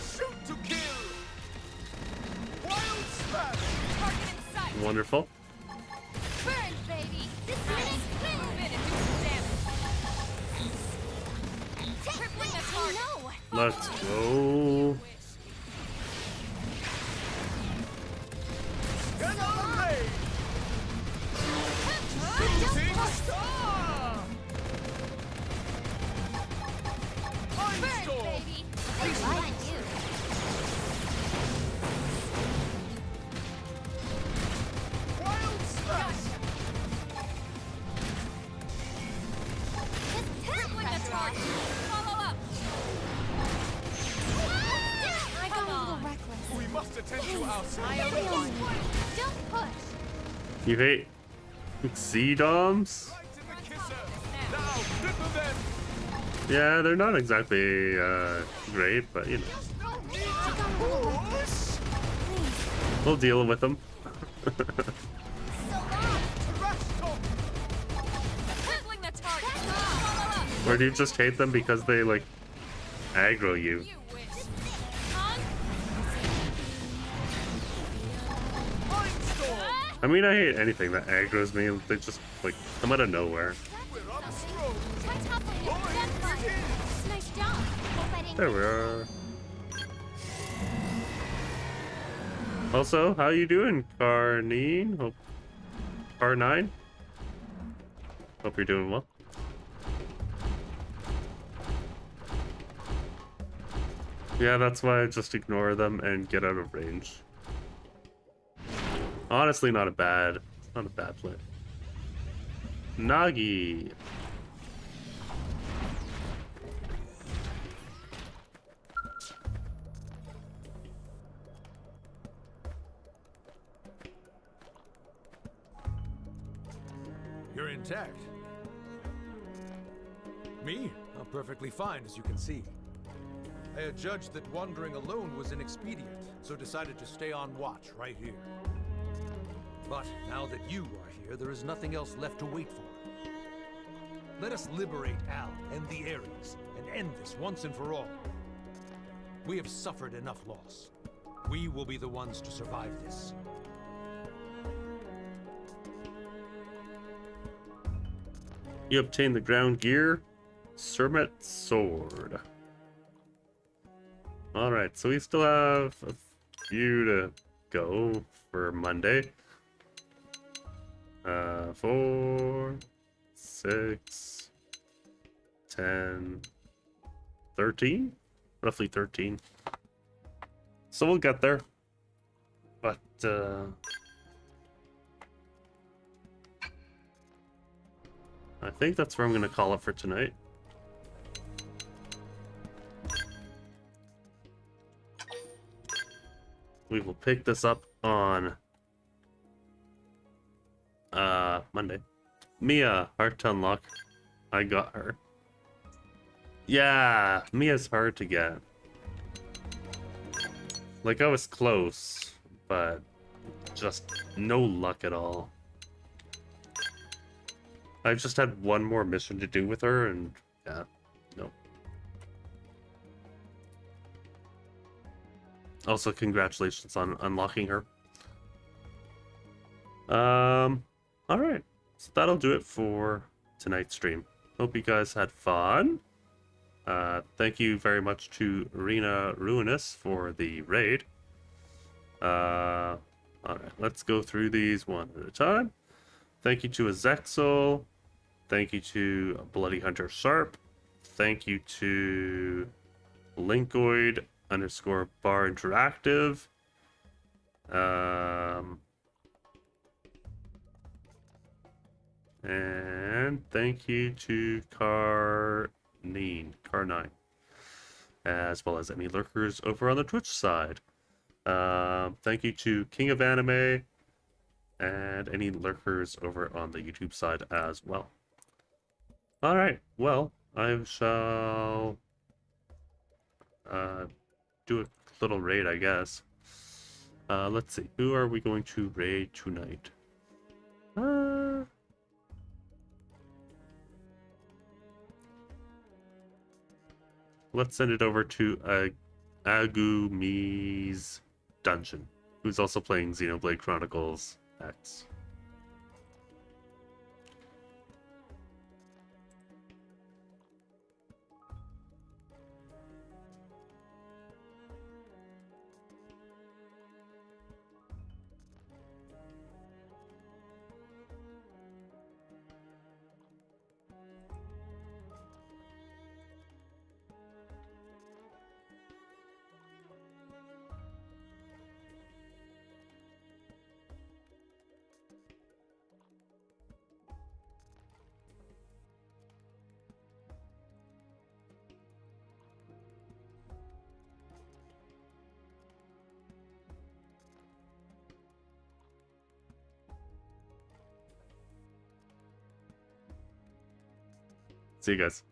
Shoot to kill. Wild smash. Target in sight. Wonderful. Burn, baby. This Nice. is it. Move in and do some damage. Tripling the target. No. Let's go. Xenoblade. Shooting star. Burn, Mindstorm. baby. I like you. Wild smash. Tripling the target. Follow up. I got a little reckless. We must attend to I ourselves. Don't push. You hate Xenoms? Right to the kisser. Now, ripper them. Yeah, they're not exactly great, but you know, No need to push. we'll deal with them. Trash talk. Tripling the target. Follow up. Or do you just hate them because they like aggro you? You wish. Huh? Mindstorm. I mean, I hate anything that aggroes me. They just like come out of nowhere. We're up strong. Try toppling it. That's fine. Nice job. Hope I didn't There we are. Also, how you doing, Carnine? Hope R9? Hope you're doing well. Yeah, that's why I just ignore them and get out of range. Honestly, not a bad play. Nagi. You're intact. Me? I'm perfectly fine, as you can see. I had judged that wandering alone was inexpedient, so decided to stay on watch right here. But now that you are here, there is nothing else left to wait for. Let us liberate Al and the Ares, and end this once and for all. We have suffered enough loss. We will be the ones to survive this. You obtain the ground gear, Sermet Sword. Alright, so we still have a few to go for Monday. 4, 6, 10, 13? Roughly 13. So we'll get there. But, I think that's where I'm going to call it for tonight. We will pick this up on Monday. Mia, hard to unlock. I got her. Yeah, Mia's hard to get. Like, I was close, but just no luck at all. I just had one more mission to do with her, and yeah, no. Also, congratulations on unlocking her. Alright. So that'll do it for tonight's stream. Hope you guys had fun. Thank you very much to Rena Ruinous for the raid. Alright, let's go through these one at a time. Thank you to Azexel. Thank you to Bloody Hunter Sharp. Thank you to Linkoid _ bar interactive. And thank you to Carnine, as well as any lurkers over on the Twitch side. Thank you to King of Anime and any lurkers over on the YouTube side as well. Alright, well, I shall do a little raid, I guess. Let's see. Who are we going to raid tonight? Let's send it over to Agumi's dungeon, who's also playing Xenoblade Chronicles X. See you guys.